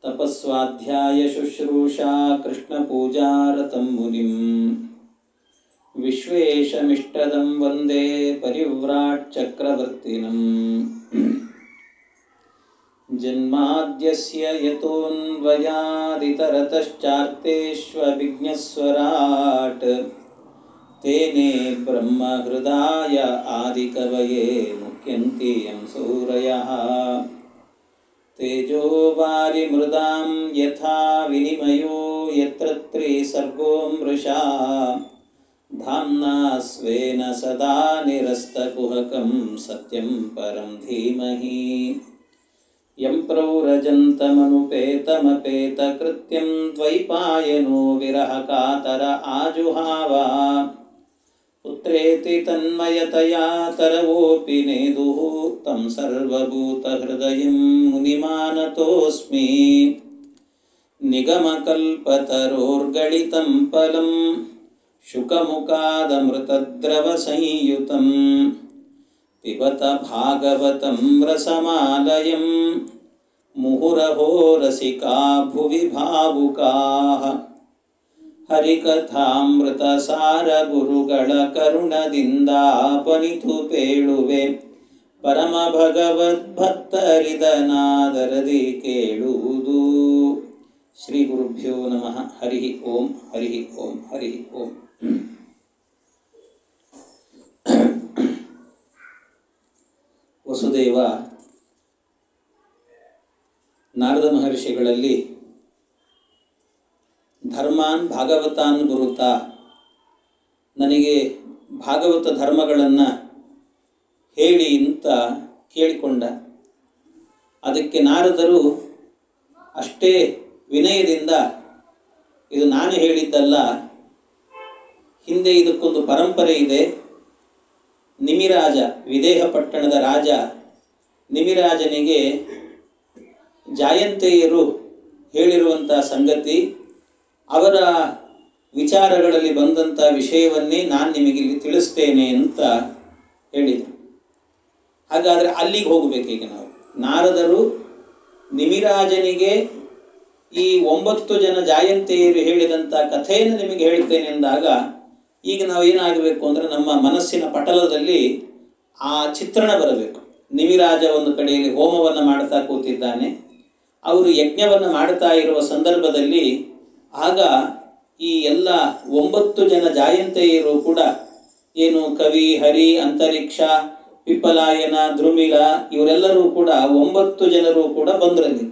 ತಪಸ್ವಾಧ್ಯಾಯ ಶುಶ್ರೂಷಾ ಕೃಷ್ಣಪೂಜಾರತಂ ಮುನಿಂ ವಿಶ್ವೇಶಮಿಷ್ಟದಂ ವಂದೇ ಪರಿವ್ರಾಟ್ ಚಕ್ರವರ್ತಿನಂ ಜನ್ಮಾದ್ಯಸ್ಯ ಯತೋನ್ವಯಾದಿತರತಶ್ಚಾರ್ತೇಷ್ವವಿಘ್ನಸ್ವರಾಟ್ ತೇನೇ ಬ್ರಹ್ಮಹೃದಾಯ ಆದಿಕವಯೇ ಮುಖ್ಯಂತಿ M ಸೂರಯಃ ತೇಜೋ ವಾರಿಮೃದಾಂ ಯಥಾ ವಿನಿಮಯೋ ಯತ್ರ ತ್ರಿಸರ್ಗೋ ಮೃಷಾ ಧಾಮ್ನಾ ಸ್ವೇನ ಸದಾ ನಿರಸ್ತಕುಹಕಂ ಸತ್ಯಂ ಪರಂ ಧೀಮಹಿ ಯಂ ಪ್ರವ್ರಜन्तಮನುಪೇತಮಪೇತಕೃತ್ಯಂ ದ್ವೈಪಾಯನೋ ವಿರಹಕಾತರ ಆಜುಹಾವ ಪುತ್ರೇತಿ ತನ್ಮಯತಯಾ ತರವೋಪಿ ನೇದುಃ तं ಸರ್ವಭೂತಹೃದಯಂ ಮುನಿಮಾನತೋಸ್ಮಿ ನಿಗಮಕಲ್ಪತರೋರ್ಗಳಿತಂ ಫಲಂ ಶುಕಮುಖಾದಮೃತದ್ರವಸಂಯುತಂ ಪಿಬತ ಭಾಗವತಂ ರಸಮಾಲಯಂ ಮುಹುರಹೋ ರಸಿಕಾ ಭುವಿ ಭಾವುಕಾಃ ಹರಿಕಥಾಮೃತ ಸಾರ ಗುರುಗಳ ಕರುಣದಿಂದಾಪನಿತು ಪೇಳುವೆ ಪರಮ ಭಗವದ್ಭಕ್ತರಿದನಾದರದಿ ಕೇಳುವುದು. ಶ್ರೀ ಗುರುಭ್ಯೋ ನಮಃ. ಹರಿ ಓಂ ಹರಿ ಓಂ ಹರಿ ಓಂ. ವಸುದೇವ ನಾರದ ಮಹರ್ಷಿಗಳಲ್ಲಿ ಧರ್ಮಾನ್ ಭಾಗವತಾನ್ ಗುರುತ, ನನಗೆ ಭಾಗವತ ಧರ್ಮಗಳನ್ನು ಹೇಳಿ ಅಂತ ಕೇಳಿಕೊಂಡ. ಅದಕ್ಕೆ ನಾರದರು ಅಷ್ಟೇ ವಿನಯದಿಂದ, ಇದು ನಾನು ಹೇಳಿದ್ದಲ್ಲ, ಹಿಂದೆ ಇದಕ್ಕೊಂದು ಪರಂಪರೆ ಇದೆ. ನಿಮಿರಾಜ, ವಿದೇಹ ಪಟ್ಟಣದ ರಾಜ ನಿಮಿರಾಜನಿಗೆ ಜಾಯಂತೆಯರು ಹೇಳಿರುವಂಥ ಸಂಗತಿ, ಅವರ ವಿಚಾರಗಳಲ್ಲಿ ಬಂದಂಥ ವಿಷಯವನ್ನೇ ನಾನು ನಿಮಗಿಲ್ಲಿ ತಿಳಿಸ್ತೇನೆ ಅಂತ ಹೇಳಿದರು. ಹಾಗಾದರೆ ಅಲ್ಲಿಗೆ ಹೋಗಬೇಕೀಗ ನಾವು. ನಾರದರು ನಿಮಿರಾಜನಿಗೆ ಈ 9 ಜನ ಜಾಯಂತೆಯರು ಹೇಳಿದಂಥ ಕಥೆಯನ್ನು ನಿಮಗೆ ಹೇಳ್ತೇನೆ ಎಂದಾಗ, ಈಗ ನಾವು ಏನಾಗಬೇಕು ಅಂದರೆ ನಮ್ಮ ಮನಸ್ಸಿನ ಪಟಲದಲ್ಲಿ ಆ ಚಿತ್ರಣ ಬರಬೇಕು. ನಿಮಿರಾಜ ಒಂದು ಕಡೆಯಲ್ಲಿ ಹೋಮವನ್ನು ಮಾಡ್ತಾ ಕೂತಿದ್ದಾನೆ. ಅವರು ಯಜ್ಞವನ್ನು ಮಾಡ್ತಾ ಇರುವ ಸಂದರ್ಭದಲ್ಲಿ ಆಗ ಈ ಎಲ್ಲ 9 ಜನ ಜಾಯಂತೆಯರು ಕೂಡ, ಏನು ಕವಿ, ಹರಿ, ಅಂತರಿಕ್ಷ, ಪಿಪ್ಪಲಾಯನ, ಧ್ರುಮಿಲ, ಇವರೆಲ್ಲರೂ ಕೂಡ 9 ಜನರು ಕೂಡ ಬಂದ್ರಲ್ಲಿ.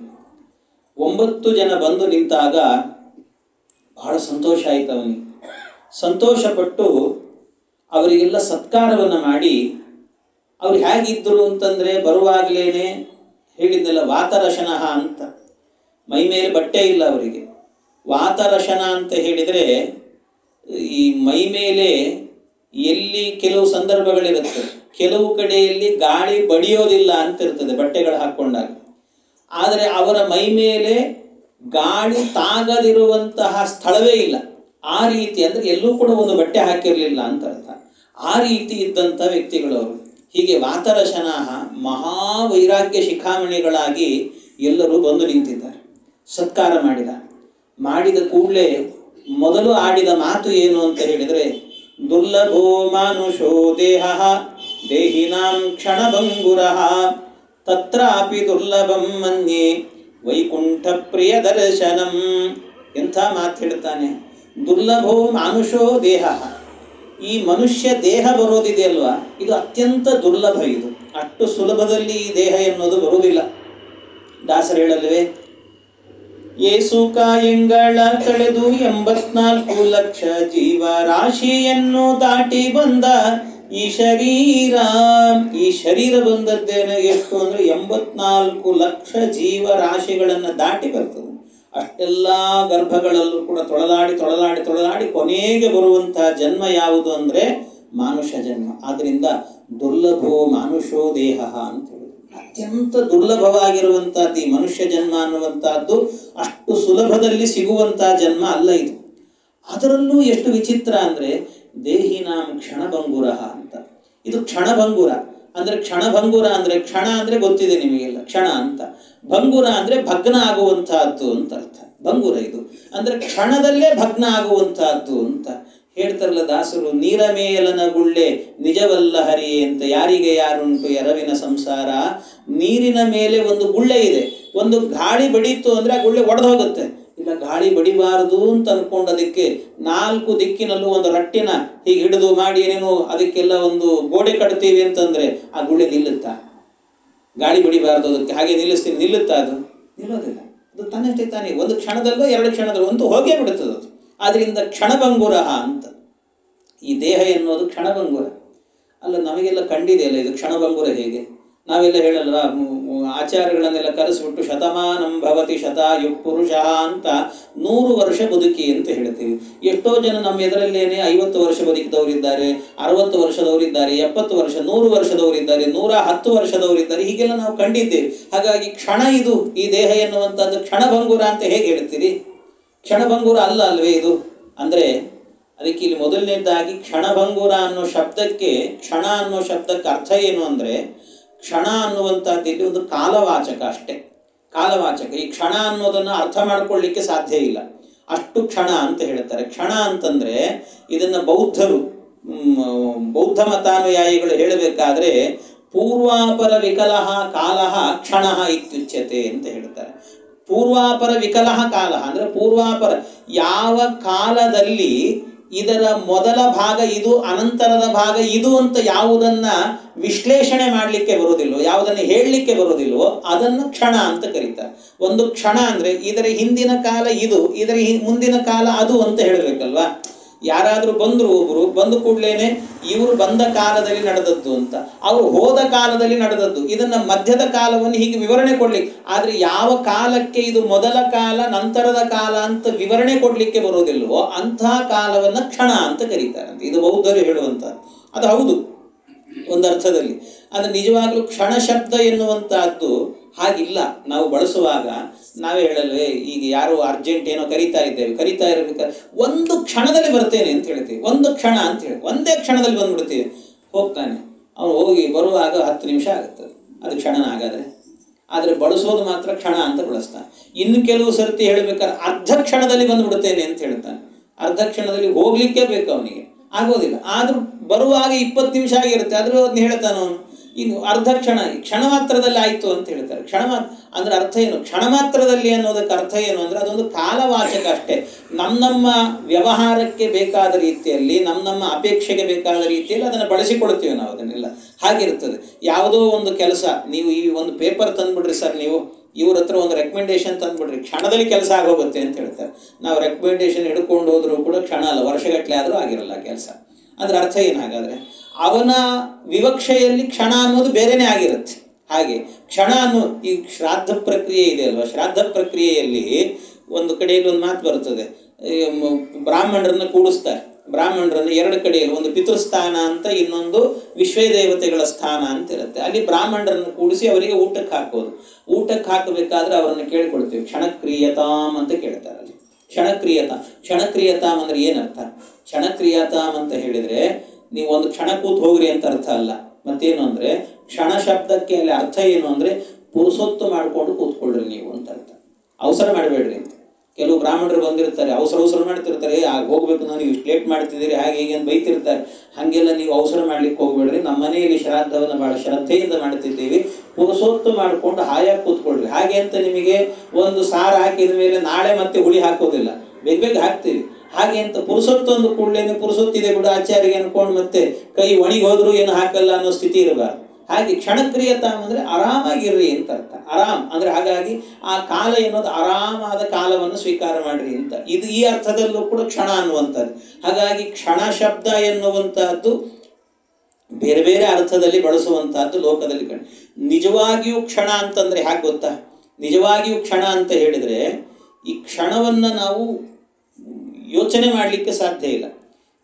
9 ಜನ ಬಂದು ನಿಂತಾಗ ಬಹಳ ಸಂತೋಷ ಆಯಿತು ಅವನಿಗೆ. ಸಂತೋಷಪಟ್ಟು ಅವರಿಗೆಲ್ಲ ಸತ್ಕಾರವನ್ನು ಮಾಡಿ, ಅವ್ರು ಹೇಗಿದ್ದರು ಅಂತಂದರೆ, ಬರುವಾಗಲೇ ಹೇಳಿದ್ನಲ್ಲ ವಾತರಶನಃ ಅಂತ, ಮೈ ಮೇಲೆ ಬಟ್ಟೆ ಇಲ್ಲ ಅವರಿಗೆ. ವಾತರಶನ ಅಂತ ಹೇಳಿದರೆ ಈ ಮೈ ಮೇಲೆ ಎಲ್ಲಿ ಕೆಲವು ಸಂದರ್ಭಗಳಿರುತ್ತೆ, ಕೆಲವು ಕಡೆಯಲ್ಲಿ ಗಾಳಿ ಬಡಿಯೋದಿಲ್ಲ ಅಂತ ಇರ್ತದೆ ಬಟ್ಟೆಗಳು ಹಾಕ್ಕೊಂಡಾಗ. ಆದರೆ ಅವರ ಮೈ ಮೇಲೆ ಗಾಳಿ ತಾಗದಿರುವಂತಹ ಸ್ಥಳವೇ ಇಲ್ಲ. ಆ ರೀತಿ ಅಂದರೆ ಎಲ್ಲೂ ಕೂಡ ಒಂದು ಬಟ್ಟೆ ಹಾಕಿರಲಿಲ್ಲ ಅಂತ ಅರ್ಥ. ಆ ರೀತಿ ಇದ್ದಂಥ ವ್ಯಕ್ತಿಗಳವರು. ಹೀಗೆ ವಾತರಶನಾಹ ಮಹಾವೈರಾಗ್ಯ ಶಿಖಾಮಣಿಗಳಾಗಿ ಎಲ್ಲರೂ ಬಂದು ನಿಂತಿದ್ದಾರೆ. ಸತ್ಕಾರ ಮಾಡಿದ ಕೂಡಲೇ ಮೊದಲು ಆಡಿದ ಮಾತು ಏನು ಅಂತ ಹೇಳಿದರೆ, ದುರ್ಲಭೋ ಮಾನುಷೋ ದೇಹ ದೇಹಿನಾಂ ಕ್ಷಣಭಂಗುರಃ ತತ್ರಾಪಿ ದುರ್ಲಭಂ ಮನ್ಯೆ ವೈಕುಂಠ ಪ್ರಿಯ ದರ್ಶನಂ. ಎಂಥ ಮಾತು ಹೇಳ್ತಾನೆ. ದುರ್ಲಭೋ ಮಾನುಷೋ ದೇಹ, ಈ ಮನುಷ್ಯ ದೇಹ ಬರೋದಿದೆಯಲ್ವಾ, ಇದು ಅತ್ಯಂತ ದುರ್ಲಭ. ಇದು ಅಷ್ಟು ಸುಲಭದಲ್ಲಿ ಈ ದೇಹ ಎನ್ನುವುದು ಬರುವುದಿಲ್ಲ. ದಾಸರು ಹೇಳಲ್ವೇ, ಏಸು ಕಾಯಂಗಳ ಕಳೆದು 84 ಲಕ್ಷ ಜೀವರಾಶಿಯನ್ನು ದಾಟಿ ಬಂದ ಈ ಶರೀರ ಬಂದದ್ದೇನೆ ಎಷ್ಟು ಅಂದರೆ 84 ಲಕ್ಷ ಜೀವರಾಶಿಗಳನ್ನು ದಾಟಿ ಬರ್ತದೆ. ಅಷ್ಟೆಲ್ಲ ಗರ್ಭಗಳಲ್ಲೂ ಕೂಡ ತೊಳಲಾಡಿ ಕೊನೆಗೆ ಬರುವಂತಹ ಜನ್ಮ ಯಾವುದು ಅಂದರೆ ಮಾನುಷ ಜನ್ಮ. ಆದ್ದರಿಂದ ದುರ್ಲಭೋ ಮಾನುಷೋ ದೇಹ ಅಂತ ಹೇಳಿ, ಅತ್ಯಂತ ದುರ್ಲಭವಾಗಿರುವಂಥದ್ದು ಈ ಮನುಷ್ಯ ಜನ್ಮ ಅನ್ನುವಂಥದ್ದು. ಅಷ್ಟು ಸುಲಭದಲ್ಲಿ ಸಿಗುವಂಥ ಜನ್ಮ ಅಲ್ಲ ಇದು. ಅದರಲ್ಲೂ ಎಷ್ಟು ವಿಚಿತ್ರ ಅಂದರೆ ದೇಹಿನಾಂ ಕ್ಷಣಭಂಗುರ ಅಂತ. ಇದು ಕ್ಷಣಭಂಗುರ. ಅಂದರೆ ಕ್ಷಣಭಂಗುರ ಅಂದರೆ ಕ್ಷಣ ಅಂದರೆ ಗೊತ್ತಿದೆ ನಿಮಗೆಲ್ಲ, ಕ್ಷಣ ಅಂತ. ಭಂಗುರ ಅಂದರೆ ಭಗ್ನ ಆಗುವಂತಹದ್ದು ಅಂತ ಅರ್ಥ. ಭಂಗುರ ಇದು ಅಂದರೆ ಕ್ಷಣದಲ್ಲೇ ಭಗ್ನ ಆಗುವಂತಹದ್ದು ಅಂತ ಹೇಳ್ತಾರಲ್ಲ ದಾಸರು. ನೀರ ಮೇಲನ ಗುಳ್ಳೆ ನಿಜವಲ್ಲ ಹರಿಯೇ ಅಂತ, ಯಾರಿಗೆ ಯಾರುಂಟು ಎರವಿನ ಸಂಸಾರ. ನೀರಿನ ಮೇಲೆ ಒಂದು ಗುಳ್ಳೆ ಇದೆ, ಒಂದು ಗಾಳಿ ಬಡೀತು ಅಂದರೆ ಆ ಗುಳ್ಳೆ ಒಡೆದು ಹೋಗುತ್ತೆ. ಇಲ್ಲ ಗಾಳಿ ಬಡಿಬಾರದು ಅಂತ ಅನ್ಕೊಂಡು ಅದಕ್ಕೆ 4 ದಿಕ್ಕಿನಲ್ಲೂ ಒಂದು ರಟ್ಟಿನ ಹೀಗೆ ಹಿಡಿದು ಮಾಡಿ ಏನೇನೋ ಅದಕ್ಕೆಲ್ಲ ಒಂದು ಗೋಡೆ ಕಟ್ತೀವಿ ಅಂತಂದರೆ ಆ ಗುಳ್ಳೆ ನಿಲ್ಲುತ್ತಾ? ಗಾಳಿ ಬಡಿಬಾರ್ದು ಅದಕ್ಕೆ, ಹಾಗೆ ನಿಲ್ಲಿಸ್ತೀನಿ, ನಿಲ್ಲುತ್ತಾ? ಅದು ನಿಲ್ಲೋದಿಲ್ಲ. ಅದು ತನ್ನಷ್ಟೇ ತಾನೇ ಒಂದು ಕ್ಷಣದಲ್ಲೋ 2 ಕ್ಷಣದಲ್ಲೋ ಅಂತೂ ಹೋಗೇ ಬಿಡುತ್ತದೆ ಅದು. ಆದ್ದರಿಂದ ಕ್ಷಣಭಂಗುರ ಅಂತ. ಈ ದೇಹ ಎನ್ನುವುದು ಕ್ಷಣಭಂಗುರ ಅಲ್ಲ. ನಮಗೆಲ್ಲ ಕಂಡಿದೆಯಲ್ಲ ಇದು ಕ್ಷಣಭಂಗುರ. ಹೇಗೆ ನಾವೆಲ್ಲ ಹೇಳಲ್ವ, ಆಚಾರ್ಯಗಳನ್ನೆಲ್ಲ ಕರೆಸಿಬಿಟ್ಟು ಶತಮಾನಂ ಭವತಿ ಶತಾಯು ಪುರುಷ ಅಂತ 100 ವರ್ಷ ಬದುಕಿ ಅಂತ ಹೇಳ್ತೀವಿ. ಎಷ್ಟೋ ಜನ ನಮ್ಮ ಎದುರಲ್ಲೇನೆ 50 ವರ್ಷ ಬದುಕಿದವರಿದ್ದಾರೆ, 60 ವರ್ಷದವರಿದ್ದಾರೆ, 70 ವರ್ಷ, 100 ವರ್ಷದವರಿದ್ದಾರೆ, 110 ವರ್ಷದವರಿದ್ದಾರೆ. ಹೀಗೆಲ್ಲ ನಾವು ಕಂಡಿದ್ದೇವೆ. ಹಾಗಾಗಿ ಕ್ಷಣ ಇದು, ಈ ದೇಹ ಎನ್ನುವಂಥದ್ದು ಕ್ಷಣಭಂಗುರ ಅಂತ ಹೇಗೆ ಹೇಳ್ತೀರಿ? ಕ್ಷಣಭಂಗುರ ಅಲ್ಲ ಅಲ್ವೇ ಇದು? ಅಂದರೆ ಅದಕ್ಕೆ ಇಲ್ಲಿ ಮೊದಲನೇದಾಗಿ ಕ್ಷಣಭಂಗುರ ಅನ್ನೋ ಶಬ್ದಕ್ಕೆ, ಕ್ಷಣ ಅನ್ನೋ ಶಬ್ದಕ್ಕೆ ಅರ್ಥ ಏನು ಅಂದರೆ, ಕ್ಷಣ ಅನ್ನುವಂಥದ್ದು ಇಲ್ಲಿ ಒಂದು ಕಾಲವಾಚಕ ಅಷ್ಟೇ, ಕಾಲವಾಚಕ. ಈ ಕ್ಷಣ ಅನ್ನೋದನ್ನು ಅರ್ಥ ಮಾಡ್ಕೊಳ್ಳಿಕ್ಕೆ ಸಾಧ್ಯ ಇಲ್ಲ, ಅಷ್ಟು ಕ್ಷಣ ಅಂತ ಹೇಳ್ತಾರೆ. ಕ್ಷಣ ಅಂತಂದರೆ ಇದನ್ನು ಬೌದ್ಧರು, ಬೌದ್ಧ ಮತಾನುಯಾಯಿಗಳು ಹೇಳಬೇಕಾದ್ರೆ ಪೂರ್ವಾಪರ ವಿಕಲಃ ಕಾಲಃ ಕ್ಷಣಃ ಇತ್ಯುಚ್ಯತೆ ಅಂತ ಹೇಳ್ತಾರೆ. ಪೂರ್ವಾಪರ ವಿಕಲಃ ಕಾಲ ಅಂದರೆ ಪೂರ್ವಾಪರ, ಯಾವ ಕಾಲದಲ್ಲಿ ಇದರ ಮೊದಲ ಭಾಗ ಇದು, ಅನಂತರದ ಭಾಗ ಇದು ಅಂತ ಯಾವುದನ್ನು ವಿಶ್ಲೇಷಣೆ ಮಾಡಲಿಕ್ಕೆ ಬರೋದಿಲ್ವೋ, ಯಾವುದನ್ನು ಹೇಳಲಿಕ್ಕೆ ಬರೋದಿಲ್ವೋ ಅದನ್ನು ಕ್ಷಣ ಅಂತ ಕರೀತಾರೆ. ಒಂದು ಕ್ಷಣ ಅಂದರೆ ಇದರ ಹಿಂದಿನ ಕಾಲ ಇದು, ಇದರ ಮುಂದಿನ ಕಾಲ ಅದು ಅಂತ ಹೇಳಬೇಕಲ್ವಾ. ಯಾರಾದರೂ ಬಂದರು, ಒಬ್ಬರು ಬಂದು ಕೂಡಲೇ ಇವರು ಬಂದ ಕಾಲದಲ್ಲಿ ನಡೆದದ್ದು ಅಂತ, ಅವರು ಹೋದ ಕಾಲದಲ್ಲಿ ನಡೆದದ್ದು, ಇದನ್ನು ಮಧ್ಯದ ಕಾಲವನ್ನು ಹೀಗೆ ವಿವರಣೆ ಕೊಡಲಿಕ್ಕೆ, ಆದರೆ ಯಾವ ಕಾಲಕ್ಕೆ ಇದು ಮೊದಲ ಕಾಲ ನಂತರದ ಕಾಲ ಅಂತ ವಿವರಣೆ ಕೊಡಲಿಕ್ಕೆ ಬರೋದಿಲ್ವೋ ಅಂಥ ಕಾಲವನ್ನು ಕ್ಷಣ ಅಂತ ಕರೀತಾರಂತೆ. ಇದು ಬೌದ್ಧರು ಹೇಳುವಂಥ ಅದು ಹೌದು ಒಂದು ಅರ್ಥದಲ್ಲಿ. ಅಂದರೆ ನಿಜವಾಗಲೂ ಕ್ಷಣ ಶಬ್ದ ಎನ್ನುವಂಥದ್ದು ಹಾಗಿಲ್ಲ. ನಾವು ಬಳಸುವಾಗ ನಾವೇ ಹೇಳಲ್ವೇ, ಈಗ ಯಾರೋ ಅರ್ಜೆಂಟ್ ಏನೋ ಕರಿತಾ ಇರಬೇಕಾದ್ರೆ ಒಂದು ಕ್ಷಣದಲ್ಲಿ ಬರ್ತೇನೆ ಅಂತ ಹೇಳ್ತೀವಿ. ಒಂದು ಕ್ಷಣ ಅಂತ ಹೇಳಿ ಒಂದೇ ಕ್ಷಣದಲ್ಲಿ ಬಂದ್ಬಿಡ್ತೀವಿ. ಹೋಗ್ತಾನೆ ಅವನು, ಹೋಗಿ ಬರುವಾಗ 10 ನಿಮಿಷ ಆಗುತ್ತದೆ, ಅದು ಕ್ಷಣನ ಆಗಾದರೆ. ಆದರೆ ಬಳಸೋದು ಮಾತ್ರ ಕ್ಷಣ ಅಂತ ಬಳಸ್ತಾನೆ. ಇನ್ನು ಕೆಲವು ಸರ್ತಿ ಹೇಳಬೇಕಾದ್ರೆ ಅರ್ಧ ಕ್ಷಣದಲ್ಲಿ ಬಂದುಬಿಡ್ತೇನೆ ಅಂತ ಹೇಳ್ತಾನೆ. ಅರ್ಧ ಕ್ಷಣದಲ್ಲಿ ಹೋಗಲಿಕ್ಕೆ ಬೇಕು ಅವನಿಗೆ, ಆಗೋದಿಲ್ಲ. ಆದರೂ ಬರುವಾಗ 20 ನಿಮಿಷ ಆಗಿರುತ್ತೆ, ಆದರೂ ಅದನ್ನ ಹೇಳ್ತಾನೆ ಅವನು. ಇನ್ನು ಅರ್ಧ ಕ್ಷಣ ಮಾತ್ರದಲ್ಲಿ ಆಯಿತು ಅಂತ ಹೇಳ್ತಾರೆ. ಅಂದರೆ ಅರ್ಥ ಏನು? ಕ್ಷಣ ಮಾತ್ರದಲ್ಲಿ ಅನ್ನೋದಕ್ಕೆ ಅರ್ಥ ಏನು ಅಂದರೆ ಅದೊಂದು ಕಾಲವಾಚಕ ಅಷ್ಟೇ. ನಮ್ಮ ವ್ಯವಹಾರಕ್ಕೆ ಬೇಕಾದ ರೀತಿಯಲ್ಲಿ, ನಮ್ಮ ಅಪೇಕ್ಷೆಗೆ ಬೇಕಾದ ರೀತಿಯಲ್ಲಿ ಅದನ್ನು ಬಳಸಿಕೊಳ್ತೀವಿ ನಾವು. ಅದನ್ನೆಲ್ಲ ಹಾಗಿರ್ತದೆ. ಯಾವುದೋ ಒಂದು ಕೆಲಸ, ನೀವು ಈ ಒಂದು ಪೇಪರ್ ತಂದುಬಿಡ್ರಿ ಸರ್, ನೀವು ಇವ್ರ ಹತ್ರ ಒಂದು ರೆಕಮೆಂಡೇಶನ್ ತಂದುಬಿಡ್ರಿ, ಕ್ಷಣದಲ್ಲಿ ಕೆಲಸ ಆಗೋಗುತ್ತೆ ಅಂತ ಹೇಳ್ತಾರೆ. ನಾವು ರೆಕಮೆಂಡೇಶನ್ ಹಿಡ್ಕೊಂಡು ಹೋದರೂ ಕೂಡ ಕ್ಷಣ ಅಲ್ಲ, ವರ್ಷಗಟ್ಟಲೆ ಆದರೂ ಆಗಿರಲ್ಲ ಕೆಲಸ. ಅದರ ಅರ್ಥ ಏನಾಗಾದರೆ ಅವನ ವಿವಕ್ಷೆಯಲ್ಲಿ ಕ್ಷಣ ಅನ್ನೋದು ಬೇರೆಯೇ ಆಗಿರುತ್ತೆ. ಹಾಗೆ ಕ್ಷಣ ಅನ್ನೋ ಈ ಶ್ರಾದ್ದ ಪ್ರಕ್ರಿಯೆ ಇದೆ ಅಲ್ವಾ, ಶ್ರಾದ್ದ ಪ್ರಕ್ರಿಯೆಯಲ್ಲಿ ಒಂದು ಕಡೆಯಲ್ಲಿ ಒಂದು ಮಾತು ಬರ್ತದೆ, ಬ್ರಾಹ್ಮಣರನ್ನು ಕೂಡಿಸ್ತಾರೆ. ಬ್ರಾಹ್ಮಣರನ್ನು 2 ಕಡೆಯಲ್ಲಿ, ಒಂದು ಪಿತೃಸ್ಥಾನ ಅಂತ, ಇನ್ನೊಂದು ವಿಶ್ವದೇವತೆಗಳ ಸ್ಥಾನ ಅಂತ ಇರುತ್ತೆ. ಅಲ್ಲಿ ಬ್ರಾಹ್ಮಣರನ್ನು ಕೂಡಿಸಿ ಅವರಿಗೆ ಊಟಕ್ಕೆ ಹಾಕೋದು. ಊಟಕ್ಕೆ ಹಾಕಬೇಕಾದ್ರೆ ಅವರನ್ನು ಕೇಳಿಕೊಳ್ತೀವಿ, ಕ್ಷಣಕ್ರಿಯತಾಮ್ ಅಂತ ಕೇಳ್ತಾರೆ. ಅಲ್ಲಿ ಕ್ಷಣಕ್ರಿಯತಾಮ್ ಅಂದರೆ ಏನರ್ಥ? ಕ್ಷಣಕ್ರಿಯತಾಮ್ ಅಂತ ಹೇಳಿದರೆ ನೀವು ಒಂದು ಕ್ಷಣ ಕೂತು ಹೋಗ್ರಿ ಅಂತ ಅರ್ಥ ಅಲ್ಲ. ಮತ್ತೇನು ಅಂದರೆ ಕ್ಷಣ ಶಬ್ದಕ್ಕೆ ಅಲ್ಲಿ ಅರ್ಥ ಏನು ಅಂದರೆ ಪುರುಸೊತ್ತು ಮಾಡಿಕೊಂಡು ಕೂತ್ಕೊಳ್ರಿ ನೀವು ಅಂತ ಅರ್ಥ. ಅವಸರ ಮಾಡಬೇಡ್ರಿ ಅಂತ. ಕೆಲವು ಬ್ರಾಹ್ಮಣರು ಬಂದಿರ್ತಾರೆ, ಅವಸರ ಮಾಡ್ತಿರ್ತಾರೆ, ಹೋಗ್ಬೇಕು, ನಾವು ನೀವು ಇಷ್ಟು ಲೇಟ್ ಮಾಡ್ತಿದ್ದೀರಿ ಹಾಗೆ ಹೀಗೆ ಅಂತ ಬೈತಿರ್ತಾರೆ. ಹಾಗೆಲ್ಲ ನೀವು ಅವಸರ ಮಾಡ್ಲಿಕ್ಕೆ ಹೋಗ್ಬೇಡ್ರಿ. ನಮ್ಮ ಮನೆಯಲ್ಲಿ ಶ್ರಾದ್ದವನ್ನು ಭಾಳ ಶ್ರದ್ಧೆಯಿಂದ ಮಾಡ್ತಿದ್ದೀವಿ, ಪುರುಸೊತ್ತು ಮಾಡಿಕೊಂಡು ಹಾಯಾಗಿ ಕೂತ್ಕೊಳ್ರಿ. ಹಾಗೆ ಅಂತ ನಿಮಗೆ ಒಂದು ಸಾರು ಹಾಕಿದ ಮೇಲೆ ನಾಳೆ ಮತ್ತೆ ಹುಳಿ ಹಾಕೋದಿಲ್ಲ, ಬೇಗ ಹಾಕ್ತೀವಿ. ಹಾಗೆ ಅಂತ ಪುರುಸೊತ್ತೊಂದು ಕೂಡಲೇ ಪುರುಸೊತ್ತಿದೆ ಬಿಡು ಆಚಾರ್ಯ ಅಂದ್ಕೊಂಡು ಮತ್ತೆ ಕೈ ಒಣಗಿ ಹೋದರೂ ಏನು ಹಾಕಲ್ಲ ಅನ್ನೋ ಸ್ಥಿತಿ ಇರಬಾರ್ದು. ಹಾಗೆ ಕ್ಷಣಕ್ರಿಯತಾಮ್ ಅಂದರೆ ಆರಾಮಾಗಿರ್ರಿ ಅಂತ ಅರ್ಥ. ಆರಾಮ್ ಅಂದರೆ ಹಾಗಾಗಿ ಆ ಕಾಲ ಎನ್ನುವುದು ಆರಾಮಾದ ಕಾಲವನ್ನು ಸ್ವೀಕಾರ ಮಾಡಿರಿ ಅಂತ. ಇದು ಈ ಅರ್ಥದಲ್ಲೂ ಕೂಡ ಕ್ಷಣ ಅನ್ನುವಂಥದ್ದು. ಹಾಗಾಗಿ ಕ್ಷಣ ಶಬ್ದ ಎನ್ನುವಂತಹದ್ದು ಬೇರೆ ಬೇರೆ ಅರ್ಥದಲ್ಲಿ ಬಳಸುವಂತಹದ್ದು ಲೋಕದಲ್ಲಿ ಕಂಡು. ನಿಜವಾಗಿಯೂ ಕ್ಷಣ ಅಂತಂದರೆ ಹಾಗೆ ಗೊತ್ತಾ? ನಿಜವಾಗಿಯೂ ಕ್ಷಣ ಅಂತ ಹೇಳಿದರೆ ಈ ಕ್ಷಣವನ್ನು ನಾವು ಯೋಚನೆ ಮಾಡಲಿಕ್ಕೆ ಸಾಧ್ಯ ಇಲ್ಲ.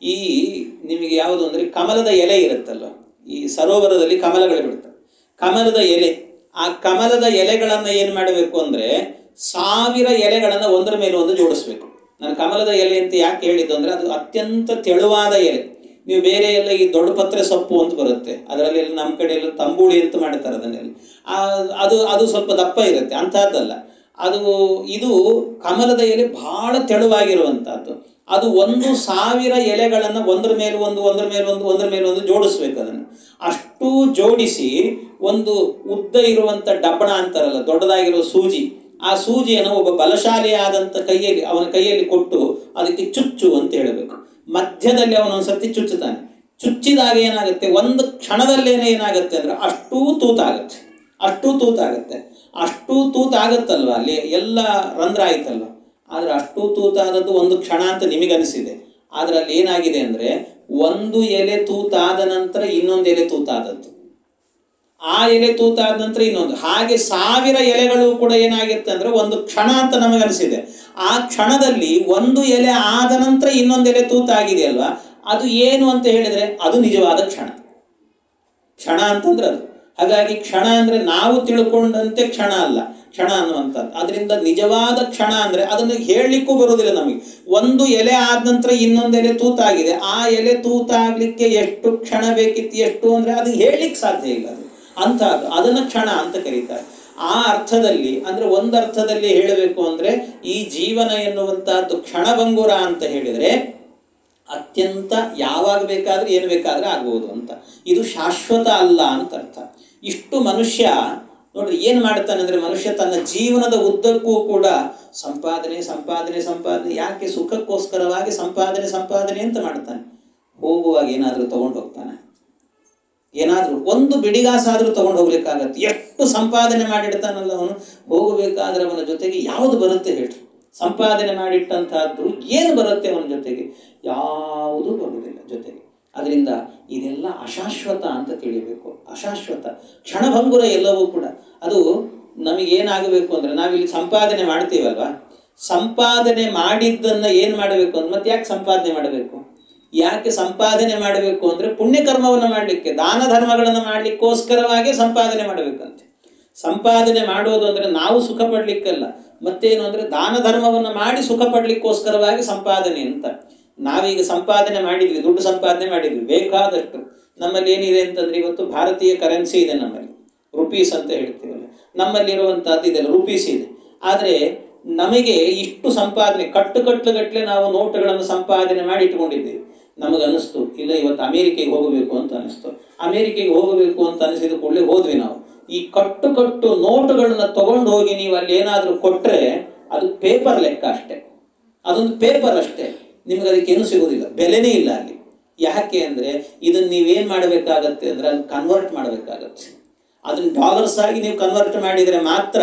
ಈ ನಿಮಗೆ ಯಾವುದು ಅಂದರೆ ಕಮಲದ ಎಲೆ ಇರುತ್ತಲ್ಲ, ಈ ಸರೋವರದಲ್ಲಿ ಕಮಲಗಳು ಬಿಡ್ತವೆ. ಕಮಲದ ಎಲೆ, ಆ ಕಮಲದ ಎಲೆಗಳನ್ನು ಏನು ಮಾಡಬೇಕು ಅಂದರೆ 1000 ಎಲೆಗಳನ್ನು ಒಂದರ ಮೇಲೆ ಒಂದು ಜೋಡಿಸ್ಬೇಕು. ನಾನು ಕಮಲದ ಎಲೆ ಅಂತ ಯಾಕೆ ಹೇಳಿದ್ದು ಅಂದರೆ ಅದು ಅತ್ಯಂತ ತೆಳುವಾದ ಎಲೆ. ನೀವು ಬೇರೆ ಎಲ್ಲ ಈ ದೊಡ್ಡ ಪತ್ರೆ ಸೊಪ್ಪು ಅಂತ ಬರುತ್ತೆ, ಅದರಲ್ಲಿ ಎಲ್ಲ ನಮ್ಮ ಕಡೆ ಎಲ್ಲ ತಂಬುಳಿ ಅಂತ ಮಾಡ್ತಾರೆ ಅದನ್ನೆಲ್ಲ, ಅದು ಸ್ವಲ್ಪ ದಪ್ಪ ಇರುತ್ತೆ, ಅಂಥದ್ದಲ್ಲ ಅದು. ಇದು ಕಮಲದ ಎಲೆ ಬಹಳ ತೆಳುವಾಗಿರುವಂಥದ್ದು. ಅದು 1,000 ಎಲೆಗಳನ್ನು ಒಂದರ ಮೇಲೆ ಒಂದು ಜೋಡಿಸ್ಬೇಕು. ಅದನ್ನು ಅಷ್ಟು ಜೋಡಿಸಿ ಒಂದು ಉದ್ದ ಇರುವಂಥ ಡಬ್ಬಣ ಅಂತಾರಲ್ಲ, ದೊಡ್ಡದಾಗಿರೋ ಸೂಜಿ, ಆ ಸೂಜಿಯನ್ನು ಒಬ್ಬ ಬಲಶಾಲಿಯಾದಂಥ ಅವನ ಕೈಯಲ್ಲಿ ಕೊಟ್ಟು ಅದಕ್ಕೆ ಚುಚ್ಚು ಅಂತ ಹೇಳಬೇಕು. ಮಧ್ಯದಲ್ಲಿ ಅವನೊಂದ್ಸರ್ತಿ ಚುಚ್ಚುತ್ತಾನೆ. ಚುಚ್ಚಿದಾಗ ಏನಾಗುತ್ತೆ, ಒಂದು ಕ್ಷಣದಲ್ಲೇನೆ ಏನಾಗುತ್ತೆ ಅಂದರೆ ಅಷ್ಟೂ ತೂತಾಗತ್ತಲ್ವ, ಅಲ್ಲಿ ಎಲ್ಲ ರಂಧ್ರ ಆಯ್ತಲ್ವ. ಆದರೆ ಅಷ್ಟೂ ತೂತಾದದ್ದು ಒಂದು ಕ್ಷಣ ಅಂತ ನಿಮಗನಿಸಿದೆ. ಆದರೆ ಅಲ್ಲಿ ಏನಾಗಿದೆ ಅಂದರೆ ಒಂದು ಎಲೆ ತೂತಾದ ನಂತರ ಇನ್ನೊಂದು ಎಲೆ ತೂತಾದದ್ದು, ಆ ಎಲೆ ತೂತಾದ ನಂತರ ಇನ್ನೊಂದು, ಹಾಗೆ 1000 ಎಲೆಗಳು ಕೂಡ ಏನಾಗಿರುತ್ತೆ ಅಂದರೆ ಒಂದು ಕ್ಷಣ ಅಂತ ನಮಗನಿಸಿದೆ. ಆ ಕ್ಷಣದಲ್ಲಿ ಒಂದು ಎಲೆ ಆದ ನಂತರ ಇನ್ನೊಂದು ಎಲೆ ತೂತಾಗಿದೆಯಲ್ವಾ, ಅದು ಏನು ಅಂತ ಹೇಳಿದರೆ ಅದು ನಿಜವಾದ ಕ್ಷಣ ಅಂತಂದ್ರೆ ಅದು. ಹಾಗಾಗಿ ಕ್ಷಣ ಅಂದರೆ ನಾವು ತಿಳ್ಕೊಂಡಂತೆ ಕ್ಷಣ ಅಲ್ಲ, ಕ್ಷಣ ಅನ್ನುವಂಥದ್ದು. ಅದರಿಂದ ನಿಜವಾದ ಕ್ಷಣ ಅಂದರೆ ಅದನ್ನು ಹೇಳಲಿಕ್ಕೂ ಬರೋದಿಲ್ಲ ನಮಗೆ. ಒಂದು ಎಲೆ ಆದ ನಂತರ ಇನ್ನೊಂದು ಎಲೆ ತೂತಾಗಿದೆ, ಆ ಎಲೆ ತೂತಾಗಲಿಕ್ಕೆ ಎಷ್ಟು ಕ್ಷಣ ಬೇಕಿತ್ತು, ಎಷ್ಟು ಅಂದರೆ ಅದು ಹೇಳಲಿಕ್ಕೆ ಸಾಧ್ಯ ಇಲ್ಲ. ಅದು ಅಂಥದ್ದು, ಅದನ್ನು ಕ್ಷಣ ಅಂತ ಕರೀತಾರೆ. ಆ ಅರ್ಥದಲ್ಲಿ ಅಂದರೆ ಒಂದು ಅರ್ಥದಲ್ಲಿ ಹೇಳಬೇಕು ಅಂದರೆ ಈ ಜೀವನ ಎನ್ನುವಂಥದ್ದು ಕ್ಷಣಭಂಗುರ ಅಂತ ಹೇಳಿದರೆ ಅತ್ಯಂತ ಯಾವಾಗ ಬೇಕಾದರೆ ಏನು ಬೇಕಾದರೆ ಆಗ್ಬೋದು ಅಂತ. ಇದು ಶಾಶ್ವತ ಅಲ್ಲ ಅಂತ ಅರ್ಥ. ಇಷ್ಟು ಮನುಷ್ಯ ನೋಡ್ರಿ ಏನು ಮಾಡ್ತಾನೆ ಅಂದರೆ, ಮನುಷ್ಯ ತನ್ನ ಜೀವನದ ಉದ್ದಕ್ಕೂ ಕೂಡ ಸಂಪಾದನೆ ಯಾಕೆ ಸುಖಕ್ಕೋಸ್ಕರವಾಗಿ ಸಂಪಾದನೆ ಅಂತ ಮಾಡ್ತಾನೆ. ಹೋಗುವಾಗ ಏನಾದರೂ ತೊಗೊಂಡು ಹೋಗ್ತಾನೆ, ಏನಾದರೂ ಒಂದು ಬಿಡಿಗಾಸಾದರೂ ತೊಗೊಂಡು ಹೋಗ್ಲಿಕ್ಕಾಗತ್ತೆ. ಎಷ್ಟು ಸಂಪಾದನೆ ಮಾಡಿಡ್ತಾನಲ್ಲ ಅವನು, ಹೋಗಬೇಕಾದ್ರೆ ಅವನ ಜೊತೆಗೆ ಯಾವುದು ಬರುತ್ತೆ ಹೇಳ್ರಿ? ಸಂಪಾದನೆ ಮಾಡಿಟ್ಟಂತಹದ್ದು ಏನು ಬರುತ್ತೆ ಅವನ ಜೊತೆಗೆ? ಯಾವುದೂ ಬರುವುದಿಲ್ಲ ಜೊತೆಗೆ. ಅದರಿಂದ ಇದೆಲ್ಲ ಅಶಾಶ್ವತ ಅಂತ ತಿಳಿಬೇಕು. ಅಶಾಶ್ವತ, ಕ್ಷಣಭಂಗುರ ಎಲ್ಲವೂ ಕೂಡ. ಅದು ನಮಗೇನಾಗಬೇಕು ಅಂದರೆ, ನಾವಿಲ್ಲಿ ಸಂಪಾದನೆ ಮಾಡ್ತೀವಲ್ವ, ಸಂಪಾದನೆ ಮಾಡಿದ್ದನ್ನು ಏನು ಮಾಡಬೇಕು ಅಂದ್ರೆ, ಮತ್ತೆ ಯಾಕೆ ಸಂಪಾದನೆ ಮಾಡಬೇಕು? ಯಾಕೆ ಸಂಪಾದನೆ ಮಾಡಬೇಕು ಅಂದರೆ ಪುಣ್ಯಕರ್ಮವನ್ನು ಮಾಡಲಿಕ್ಕೆ, ದಾನ ಧರ್ಮಗಳನ್ನು ಮಾಡಲಿಕ್ಕೋಸ್ಕರವಾಗಿ ಸಂಪಾದನೆ ಮಾಡಬೇಕಂತೆ. ಸಂಪಾದನೆ ಮಾಡೋದು ಅಂದರೆ ನಾವು ಸುಖ ಪಡಲಿಕ್ಕಲ್ಲ, ಮತ್ತೇನು ಅಂದರೆ ದಾನ ಧರ್ಮವನ್ನು ಮಾಡಿ ಸುಖ ಪಡಲಿಕ್ಕೋಸ್ಕರವಾಗಿ ಸಂಪಾದನೆ ಅಂತ. ನಾವೀಗ ಸಂಪಾದನೆ ಮಾಡಿದ್ವಿ, ದುಡ್ಡು ಸಂಪಾದನೆ ಮಾಡಿದ್ವಿ ಬೇಕಾದಷ್ಟು. ನಮ್ಮಲ್ಲಿ ಏನಿದೆ ಅಂತಂದರೆ, ಇವತ್ತು ಭಾರತೀಯ ಕರೆನ್ಸಿ ಇದೆ, ನಮ್ಮಲ್ಲಿ ರುಪೀಸ್ ಅಂತ ಹೇಳ್ತೀವಲ್ಲ, ನಮ್ಮಲ್ಲಿರುವಂಥದ್ದು ಇದೆಲ್ಲ ರುಪೀಸ್ ಇದೆ. ಆದರೆ ನಮಗೆ ಇಷ್ಟು ಸಂಪಾದನೆ ಕಟ್ಟುಗಟ್ಟಲೆ ನಾವು ನೋಟುಗಳನ್ನು ಸಂಪಾದನೆ ಮಾಡಿ ಇಟ್ಕೊಂಡಿದ್ದೀವಿ. ನಮಗನ್ನಿಸ್ತು ಇಲ್ಲ ಇವತ್ತು ಅಮೇರಿಕೆಗೆ ಹೋಗಬೇಕು ಅಂತ ಅನಿಸ್ತು. ಅಮೇರಿಕೆಗೆ ಹೋಗಬೇಕು ಅಂತ ಅನಿಸಿದ ಕೂಡಲೇ ಹೋದ್ವಿ ನಾವು. ಈ ಕಟ್ಟು ನೋಟುಗಳನ್ನ ತಗೊಂಡು ಹೋಗಿ ನೀವು ಅಲ್ಲಿ ಏನಾದರೂ ಕೊಟ್ಟರೆ ಅದು ಪೇಪರ್ ಲೆಕ್ಕ ಅಷ್ಟೇ, ಅದೊಂದು ಪೇಪರ್ ಅಷ್ಟೇ, ನಿಮ್ಗೆ ಅದಕ್ಕೇನು ಸಿಗೋದಿಲ್ಲ, ಬೆಲೆನೇ ಇಲ್ಲ ಅಲ್ಲಿ. ಯಾಕೆ ಅಂದರೆ ಇದನ್ನು ನೀವೇನು ಮಾಡಬೇಕಾಗತ್ತೆ ಅಂದರೆ ಅದನ್ನು ಕನ್ವರ್ಟ್ ಮಾಡಬೇಕಾಗತ್ತೆ. ಅದನ್ನು ಡಾಲರ್ಸ್ ಆಗಿ ನೀವು ಕನ್ವರ್ಟ್ ಮಾಡಿದರೆ ಮಾತ್ರ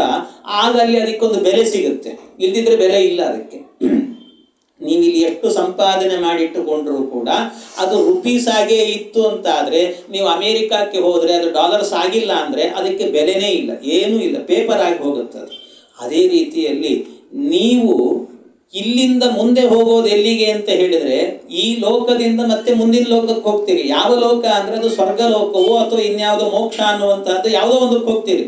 ಆಗ ಅಲ್ಲಿ ಅದಕ್ಕೊಂದು ಬೆಲೆ ಸಿಗುತ್ತೆ, ಇಲ್ದಿದ್ರೆ ಬೆಲೆ ಇಲ್ಲ ಅದಕ್ಕೆ. ನೀವು ಇಲ್ಲಿ ಎಷ್ಟು ಸಂಪಾದನೆ ಮಾಡಿಟ್ಟುಕೊಂಡ್ರೂ ಕೂಡ ಅದು ರುಪೀಸ್ ಆಗೇ ಇತ್ತು ಅಂತ ಆದರೆ, ನೀವು ಅಮೇರಿಕಕ್ಕೆ ಹೋದರೆ ಅದು ಡಾಲರ್ಸ್ ಆಗಿಲ್ಲ ಅಂದರೆ ಅದಕ್ಕೆ ಬೆಲೆನೇ ಇಲ್ಲ, ಏನೂ ಇಲ್ಲ, ಪೇಪರ್ ಆಗಿ ಹೋಗುತ್ತೆ ಅದು. ಅದೇ ರೀತಿಯಲ್ಲಿ ನೀವು ಇಲ್ಲಿಂದ ಮುಂದೆ ಹೋಗೋದು ಎಲ್ಲಿಗೆ ಅಂತ ಹೇಳಿದರೆ, ಈ ಲೋಕದಿಂದ ಮತ್ತೆ ಮುಂದಿನ ಲೋಕಕ್ಕೆ ಹೋಗ್ತೀರಿ. ಯಾವ ಲೋಕ ಅಂದರೆ ಅದು ಸ್ವರ್ಗ ಲೋಕವೋ ಅಥವಾ ಇನ್ಯಾವುದೋ ಮೋಕ್ಷ ಅನ್ನುವಂಥದ್ದು ಯಾವುದೋ ಒಂದಕ್ಕೆ ಹೋಗ್ತೀರಿ.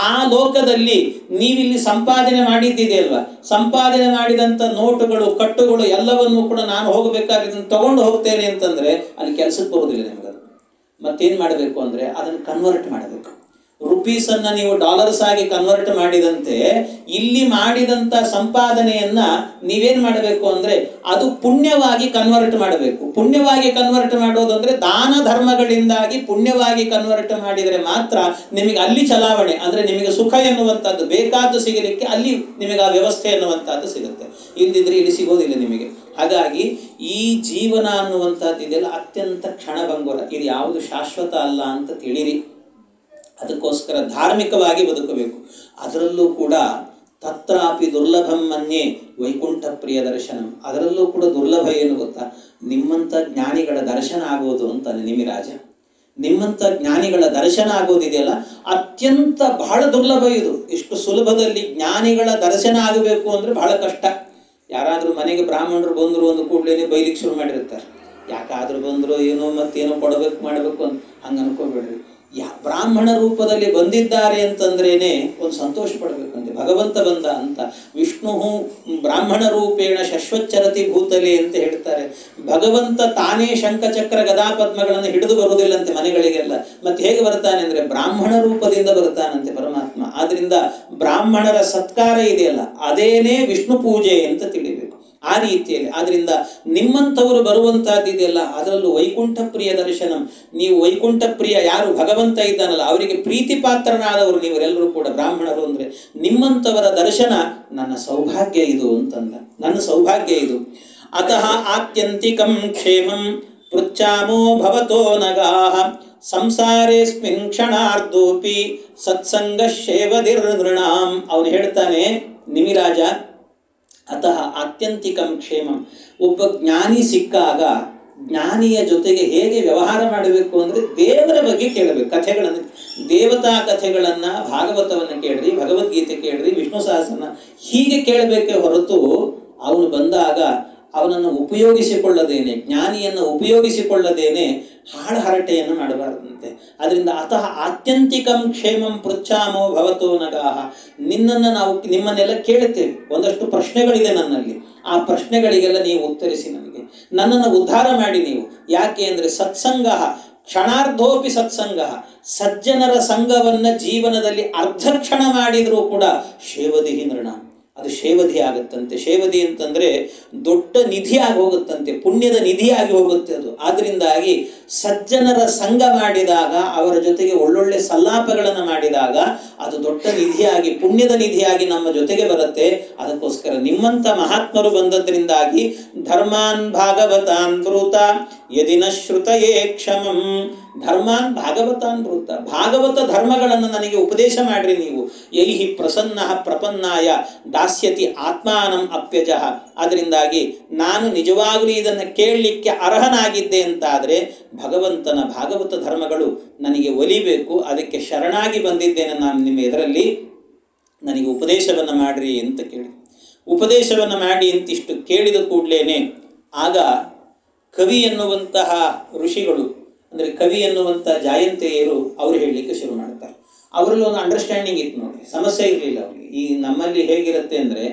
ಆ ಲೋಕದಲ್ಲಿ ನೀವಿಲ್ಲಿ ಸಂಪಾದನೆ ಮಾಡಿದ್ದಿದೆ ಅಲ್ವಾ, ಸಂಪಾದನೆ ಮಾಡಿದಂಥ ನೋಟುಗಳು ಕಟ್ಟುಗಳು ಎಲ್ಲವನ್ನೂ ಕೂಡ ನಾನು ಹೋಗಬೇಕಾದ್ರೆ ಇದನ್ನು ತಗೊಂಡು ಹೋಗ್ತೇನೆ ಅಂತಂದರೆ ಅಲ್ಲಿ ಕೆಲಸಕ್ಕೆ ಬರೋದಿಲ್ಲ ನಿಮಗದು. ಮತ್ತೇನು ಮಾಡಬೇಕು ಅಂದರೆ ಅದನ್ನು ಕನ್ವರ್ಟ್ ಮಾಡಬೇಕು. ರುಪೀಸನ್ನು ನೀವು ಡಾಲರ್ಸ್ ಆಗಿ ಕನ್ವರ್ಟ್ ಮಾಡಿದಂತೆ ಇಲ್ಲಿ ಮಾಡಿದಂಥ ಸಂಪಾದನೆಯನ್ನು ನೀವೇನು ಮಾಡಬೇಕು ಅಂದರೆ ಅದು ಪುಣ್ಯವಾಗಿ ಕನ್ವರ್ಟ್ ಮಾಡಬೇಕು. ಪುಣ್ಯವಾಗಿ ಕನ್ವರ್ಟ್ ಮಾಡೋದು ಅಂದರೆ ದಾನ ಧರ್ಮಗಳಿಂದಾಗಿ ಪುಣ್ಯವಾಗಿ ಕನ್ವರ್ಟ್ ಮಾಡಿದರೆ ಮಾತ್ರ ನಿಮಗೆ ಅಲ್ಲಿ ಚಲಾವಣೆ ಅಂದರೆ ನಿಮಗೆ ಸುಖ ಎನ್ನುವಂಥದ್ದು ಬೇಕಾದ್ದು ಸಿಗಲಿಕ್ಕೆ ಅಲ್ಲಿ ನಿಮಗೆ ಆ ವ್ಯವಸ್ಥೆ ಎನ್ನುವಂಥದ್ದು ಸಿಗುತ್ತೆ, ಇಲ್ಲದಿದ್ದರೆ ಇಲ್ಲಿ ಸಿಗೋದಿಲ್ಲ ನಿಮಗೆ. ಹಾಗಾಗಿ ಈ ಜೀವನ ಅನ್ನುವಂಥದ್ದು ಇದೆಲ್ಲ ಅತ್ಯಂತ ಕ್ಷಣಭಂಗುರ, ಇದು ಯಾವುದು ಶಾಶ್ವತ ಅಲ್ಲ ಅಂತ ತಿಳಿರಿ. ಅದಕ್ಕೋಸ್ಕರ ಧಾರ್ಮಿಕವಾಗಿ ಬದುಕಬೇಕು. ಅದರಲ್ಲೂ ಕೂಡ ತತ್ರಾಪಿ ದುರ್ಲಭಂ ಮನ್ಯೆ ವೈಕುಂಠ ಪ್ರಿಯ ದರ್ಶನಂ, ಅದರಲ್ಲೂ ಕೂಡ ದುರ್ಲಭ ಏನು ಗೊತ್ತಾ, ನಿಮ್ಮಂಥ ಜ್ಞಾನಿಗಳ ದರ್ಶನ ಆಗೋದು ಅಂತ ನಿಮಿರಾಜ. ನಿಮ್ಮಂಥ ಜ್ಞಾನಿಗಳ ದರ್ಶನ ಆಗೋದಿದೆಯಲ್ಲ ಅತ್ಯಂತ ಬಹಳ ದುರ್ಲಭ. ಇದು ಇಷ್ಟು ಸುಲಭದಲ್ಲಿ ಜ್ಞಾನಿಗಳ ದರ್ಶನ ಆಗಬೇಕು ಅಂದರೆ ಬಹಳ ಕಷ್ಟ. ಯಾರಾದರೂ ಮನೆಗೆ ಬ್ರಾಹ್ಮಣರು ಬಂದರು ಒಂದು ಕೂಡಲೇ ಬೈಲಿಕ್ಕೆ ಶುರು ಮಾಡಿರ್ತಾರೆ, ಯಾಕಾದರೂ ಬಂದರು ಏನೋ ಮತ್ತೇನೋ ಕೊಡಬೇಕು ಮಾಡಬೇಕು ಅಂತ. ಹಂಗೆ ಅನ್ಕೋಬೇಡ್ರಿ. ಬ್ರಾಹ್ಮಣ ರೂಪದಲ್ಲಿ ಬಂದಿದ್ದಾರೆ ಅಂತಂದ್ರೇನೆ ಒಂದು ಸಂತೋಷ ಪಡಬೇಕಂದ್ರೆ ಭಗವಂತ ಬಂದ ಅಂತ. ವಿಷ್ಣು ಬ್ರಾಹ್ಮಣ ರೂಪೇಣ ಶಶ್ವಚ್ಚರತಿ ಭೂತಲೆ ಅಂತ ಹೇಳ್ತಾರೆ. ಭಗವಂತ ತಾನೇ ಶಂಖಚಕ್ರ ಗದಾಪದ್ಮಗಳನ್ನು ಹಿಡಿದು ಬರುವುದಿಲ್ಲಂತೆ ಮನೆಗಳಿಗೆಲ್ಲ. ಮತ್ತೆ ಹೇಗೆ ಬರ್ತಾನೆ ಅಂದರೆ ಬ್ರಾಹ್ಮಣ ರೂಪದಿಂದ ಬರ್ತಾನಂತೆ ಪರಮಾತ್ಮ. ಆದ್ರಿಂದ ಬ್ರಾಹ್ಮಣರ ಸತ್ಕಾರ ಇದೆಯಲ್ಲ ಅದೇನೇ ವಿಷ್ಣು ಪೂಜೆ ಅಂತ ತಿಳಿಬೇಕು. ಆ ರೀತಿಯಲ್ಲಿ ಆದ್ರಿಂದ ನಿಮ್ಮಂಥವರು ಬರುವಂತಹದ್ದಿದೆಯಲ್ಲ ಅದರಲ್ಲೂ ವೈಕುಂಠ ಪ್ರಿಯ ದರ್ಶನಂ. ನೀವು ವೈಕುಂಠ ಪ್ರಿಯ ಯಾರು ಭಗವಂತ ಇದ್ದಾನಲ್ಲ ಅವರಿಗೆ ಪ್ರೀತಿ ಪಾತ್ರನಾದವರು ನೀವರೆಲ್ಲರೂ ಕೂಡ ಬ್ರಾಹ್ಮಣರು ಅಂದರೆ ನಿಮ್ಮಂಥವರ ದರ್ಶನ ನನ್ನ ಸೌಭಾಗ್ಯ ಇದು ಅಂತಂದ. ನನ್ನ ಸೌಭಾಗ್ಯ ಇದು. ಅತಃ ಆತ್ಯಂತಿಕಂ ಕ್ಷೇಮಂ ಪೃಚ್ಛಾಮೋ ಭವತೋ ನಗಾಃ ಸಂಸಾರೇಸ್ಮಿನ್ ಕ್ಷಣಾರ್ಧೋಪಿ ಸತ್ಸಂಗಶೇವದಿರ್ನೃಣಾಂ. ಅವನು ಹೇಳ್ತಾನೆ ನಿಮಿರಾಜ, ಅತಃ ಆತ್ಯಂತಿಕಂ ಕ್ಷೇಮಂ. ಒಬ್ಬ ಜ್ಞಾನಿ ಸಿಕ್ಕಾಗ ಜ್ಞಾನಿಯ ಜೊತೆಗೆ ಹೇಗೆ ವ್ಯವಹಾರ ಮಾಡಬೇಕು ಅಂದರೆ ದೇವರ ಬಗ್ಗೆ ಕೇಳಬೇಕು. ಕಥೆಗಳನ್ನು, ದೇವತಾ ಕಥೆಗಳನ್ನು, ಭಾಗವತವನ್ನು ಕೇಳ್ರಿ, ಭಗವದ್ಗೀತೆ ಕೇಳ್ರಿ, ವಿಷ್ಣು ಸಹಸ್ರನ ಹೀಗೆ ಕೇಳಬೇಕೇ ಹೊರತು ಅವನು ಬಂದಾಗ ಅವನನ್ನು ಉಪಯೋಗಿಸಿಕೊಳ್ಳದೇನೆ, ಜ್ಞಾನಿಯನ್ನು ಉಪಯೋಗಿಸಿಕೊಳ್ಳದೇನೆ ಹಾಳು ಹರಟೆಯನ್ನು ಮಾಡಬಾರದಂತೆ. ಅದರಿಂದ ಅತಃ ಆತ್ಯಂತಿಕಂ ಕ್ಷೇಮಂ ಪೃಚ್ಛಾಮೋ ಭವತೋ ನಗಾಃ. ನಿಮ್ಮನ್ನೆಲ್ಲ ಕೇಳುತ್ತೇವೆ, ಒಂದಷ್ಟು ಪ್ರಶ್ನೆಗಳಿದೆ ನನ್ನಲ್ಲಿ, ಆ ಪ್ರಶ್ನೆಗಳಿಗೆಲ್ಲ ನೀವು ಉತ್ತರಿಸಿ, ನನ್ನನ್ನು ಉದ್ಧಾರ ಮಾಡಿ ನೀವು. ಯಾಕೆ ಅಂದರೆ ಸತ್ಸಂಗ ಕ್ಷಣಾರ್ಧೋಪಿ ಸತ್ಸಂಗ, ಸಜ್ಜನರ ಸಂಘವನ್ನು ಜೀವನದಲ್ಲಿ ಅರ್ಧ ಕ್ಷಣ ಮಾಡಿದರೂ ಕೂಡ ಶೇವದಿ ನೃಣ, ಅದು ಶೇವಧಿ ಆಗುತ್ತಂತೆ. ಶೇವಧಿ ಅಂತಂದರೆ ದೊಡ್ಡ ನಿಧಿಯಾಗಿ ಹೋಗುತ್ತಂತೆ, ಪುಣ್ಯದ ನಿಧಿಯಾಗಿ ಹೋಗುತ್ತೆ ಅದು. ಆದ್ದರಿಂದಾಗಿ ಸಜ್ಜನರ ಸಂಘ ಮಾಡಿದಾಗ, ಅವರ ಜೊತೆಗೆ ಒಳ್ಳೊಳ್ಳೆ ಸಲ್ಲಾಪಗಳನ್ನು ಮಾಡಿದಾಗ ಅದು ದೊಡ್ಡ ನಿಧಿಯಾಗಿ, ಪುಣ್ಯದ ನಿಧಿಯಾಗಿ ನಮ್ಮ ಜೊತೆಗೆ ಬರುತ್ತೆ. ಅದಕ್ಕೋಸ್ಕರ ನಿಮ್ಮಂಥ ಮಹಾತ್ಮರು ಬಂದದ್ರಿಂದಾಗಿ ಧರ್ಮಾನ್ ಭಾಗವತಾನ್ ಬ್ರೂತ ಯದಿನ ಶ್ರುತಯೇ ಕ್ಷಮಂ. ಧರ್ಮಾನ್ ಭಾಗವತಾನ್ ಬ್ರೂತ, ಭಾಗವತ ಧರ್ಮಗಳನ್ನು ನನಗೆ ಉಪದೇಶ ಮಾಡ್ರಿ ನೀವು. ಯೈಹಿ ಪ್ರಸನ್ನ ಪ್ರಪನ್ನಾಯ ದಾಸ್ಯತಿ ಆತ್ಮಾನಂ ಅಪ್ಯಜಃ. ಅದರಿಂದಾಗಿ ನಾನು ನಿಜವಾಗಲೂ ಇದನ್ನು ಕೇಳಲಿಕ್ಕೆ ಅರ್ಹನಾಗಿದ್ದೆ ಅಂತಾದರೆ ಭಗವಂತನ ಭಾಗವತ ಧರ್ಮಗಳು ನನಗೆ ಒಲಿಬೇಕು. ಅದಕ್ಕೆ ಶರಣಾಗಿ ಬಂದಿದ್ದೇನೆ ನಾನು ನಿಮ್ಮ ಎದುರಲ್ಲಿ, ನನಗೆ ಉಪದೇಶವನ್ನು ಮಾಡಿರಿ ಅಂತ ಕೇಳಿ, ಉಪದೇಶವನ್ನು ಮಾಡಿ ಅಂತಿಷ್ಟು ಕೇಳಿದ ಕೂಡಲೇ ಆಗ ಕವಿ ಎನ್ನುವಂತಹ ಋಷಿಗಳು, ಅಂದರೆ ಕವಿ ಎನ್ನುವಂಥ ಜಾಯಂತೆಯರು ಅವರು ಹೇಳಲಿಕ್ಕೆ ಶುರು ಮಾಡ್ತಾರೆ. ಅವರಲ್ಲಿ ಒಂದು ಅಂಡರ್ಸ್ಟ್ಯಾಂಡಿಂಗ್ ಇತ್ತು ನೋಡಿ, ಸಮಸ್ಯೆ ಇರಲಿಲ್ಲ ಅವರಿಗೆ. ಈ ನಮ್ಮಲ್ಲಿ ಹೇಗಿರುತ್ತೆ ಅಂದರೆ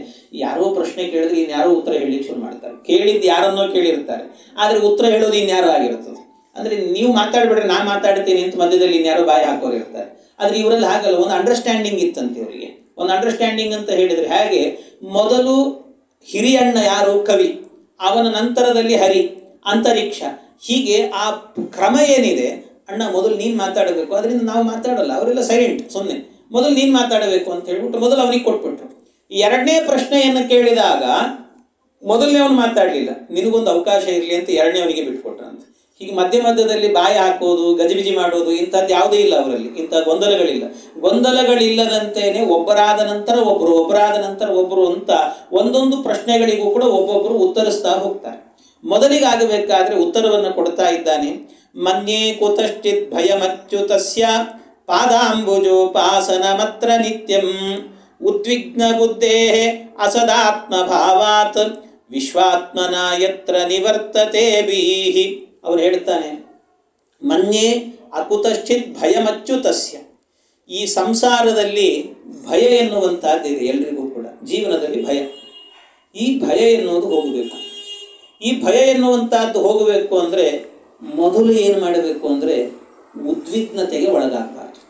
ಯಾರೋ ಪ್ರಶ್ನೆ ಕೇಳಿದ್ರೆ ಇನ್ಯಾರೋ ಉತ್ತರ ಹೇಳಲಿಕ್ಕೆ ಶುರು ಮಾಡ್ತಾರೆ. ಕೇಳಿದ್ದು ಯಾರನ್ನೋ ಕೇಳಿರ್ತಾರೆ, ಆದರೆ ಉತ್ತರ ಹೇಳೋದು ಇನ್ಯಾರೋ ಆಗಿರ್ತದೆ. ಅಂದರೆ ನೀವು ಮಾತಾಡ್ಬಿಟ್ರೆ ನಾನು ಮಾತಾಡ್ತೀನಿ ಅಂತ ಮಧ್ಯದಲ್ಲಿ ಇನ್ಯಾರೋ ಬಾಯಿ ಹಾಕೋರು ಇರ್ತಾರೆ. ಆದರೆ ಇವರಲ್ಲಿ ಹಾಗಲ್ಲ, ಒಂದು ಅಂಡರ್ಸ್ಟ್ಯಾಂಡಿಂಗ್ ಇತ್ತಂತೆ ಇವರಿಗೆ. ಒಂದು ಅಂಡರ್ಸ್ಟ್ಯಾಂಡಿಂಗ್ ಅಂತ ಹೇಳಿದರೆ ಹಾಗೆ, ಮೊದಲು ಹಿರಿಯಣ್ಣ ಯಾರು ಕವಿ, ಅವನ ನಂತರದಲ್ಲಿ ಹರಿ ಅಂತರಿಕ್ಷ, ಹೀಗೆ ಆ ಕ್ರಮ ಏನಿದೆ. ಅಣ್ಣ ಮೊದಲು ನೀನು ಮಾತಾಡಬೇಕು, ಅದರಿಂದ ನಾವು ಮಾತಾಡಲ್ಲ, ಅವರೆಲ್ಲ ಸೈಲೆಂಟ್, ಸುಮ್ಮನೆ ಮೊದಲು ನೀನು ಮಾತಾಡಬೇಕು ಅಂತ ಹೇಳ್ಬಿಟ್ಟು ಮೊದಲು ಅವನಿಗೆ ಕೊಟ್ಬಿಟ್ರು. ಎರಡನೇ ಪ್ರಶ್ನೆಯನ್ನು ಕೇಳಿದಾಗ ಮೊದಲನೇ ಅವನು ಮಾತಾಡಲಿಲ್ಲ, ನಿನಗೊಂದು ಅವಕಾಶ ಇರಲಿ ಅಂತ ಎರಡನೇ ಅವನಿಗೆ ಬಿಟ್ಕೊಟ್ರು ಅಂತ. ಹೀಗೆ ಮಧ್ಯ ಮಧ್ಯದಲ್ಲಿ ಬಾಯಿ ಹಾಕೋದು, ಗಜಿಬಿಜಿ ಮಾಡೋದು ಇಂಥದ್ದು ಯಾವುದೇ ಇಲ್ಲ ಅವರಲ್ಲಿ, ಇಂಥ ಗೊಂದಲಗಳಿಲ್ಲ. ಗೊಂದಲಗಳಿಲ್ಲದಂತೆಯೇ ಒಬ್ಬರಾದ ನಂತರ ಒಬ್ಬರು, ಒಬ್ಬರಾದ ನಂತರ ಒಬ್ಬರು ಅಂತ ಒಂದೊಂದು ಪ್ರಶ್ನೆಗಳಿಗೂ ಕೂಡ ಒಬ್ಬೊಬ್ಬರು ಉತ್ತರಿಸ್ತಾ ಹೋಗ್ತಾರೆ. ಮೊದಲಿಗಾಗಬೇಕಾದ್ರೆ ಉತ್ತರವನ್ನು ಕೊಡ್ತಾ ಇದ್ದಾನೆ. ಮನ್ಯೇ ಕುತಶ್ಚಿತ್ ಭಯಮಚ್ಯುತಸ್ಯ ಪಾದಾಂಬುಜೋಪಾಸನ ಮತ್ರ ನಿತ್ಯಂ ಉದ್ವಿಗ್ನ ಬುದ್ಧೇಃ ಅಸದಾತ್ಮ ಭಾವಾತ್ ವಿಶ್ವಾತ್ಮನ ಯತ್ರ ನಿವರ್ತತೆ ಬೀಹಿ. ಅವನು ಹೇಳ್ತಾನೆ, ಮನ್ಯೇ ಅಕುತಶ್ಚಿತ್ ಭಯಮಚ್ಯುತಸ್ಯ. ಈ ಸಂಸಾರದಲ್ಲಿ ಭಯ ಎನ್ನುವಂಥದ್ದಿದೆ ಎಲ್ರಿಗೂ ಕೂಡ, ಜೀವನದಲ್ಲಿ ಭಯ. ಈ ಭಯ ಎನ್ನುವುದು ಹೋಗಬೇಕು. ಈ ಭಯ ಎನ್ನುವಂಥದ್ದು ಹೋಗಬೇಕು ಅಂದರೆ ಮೊದಲು ಏನು ಮಾಡಬೇಕು ಅಂದರೆ ಉದ್ವಿಗ್ನತೆಗೆ ಒಳಗಾಗಬಾರ್ದು,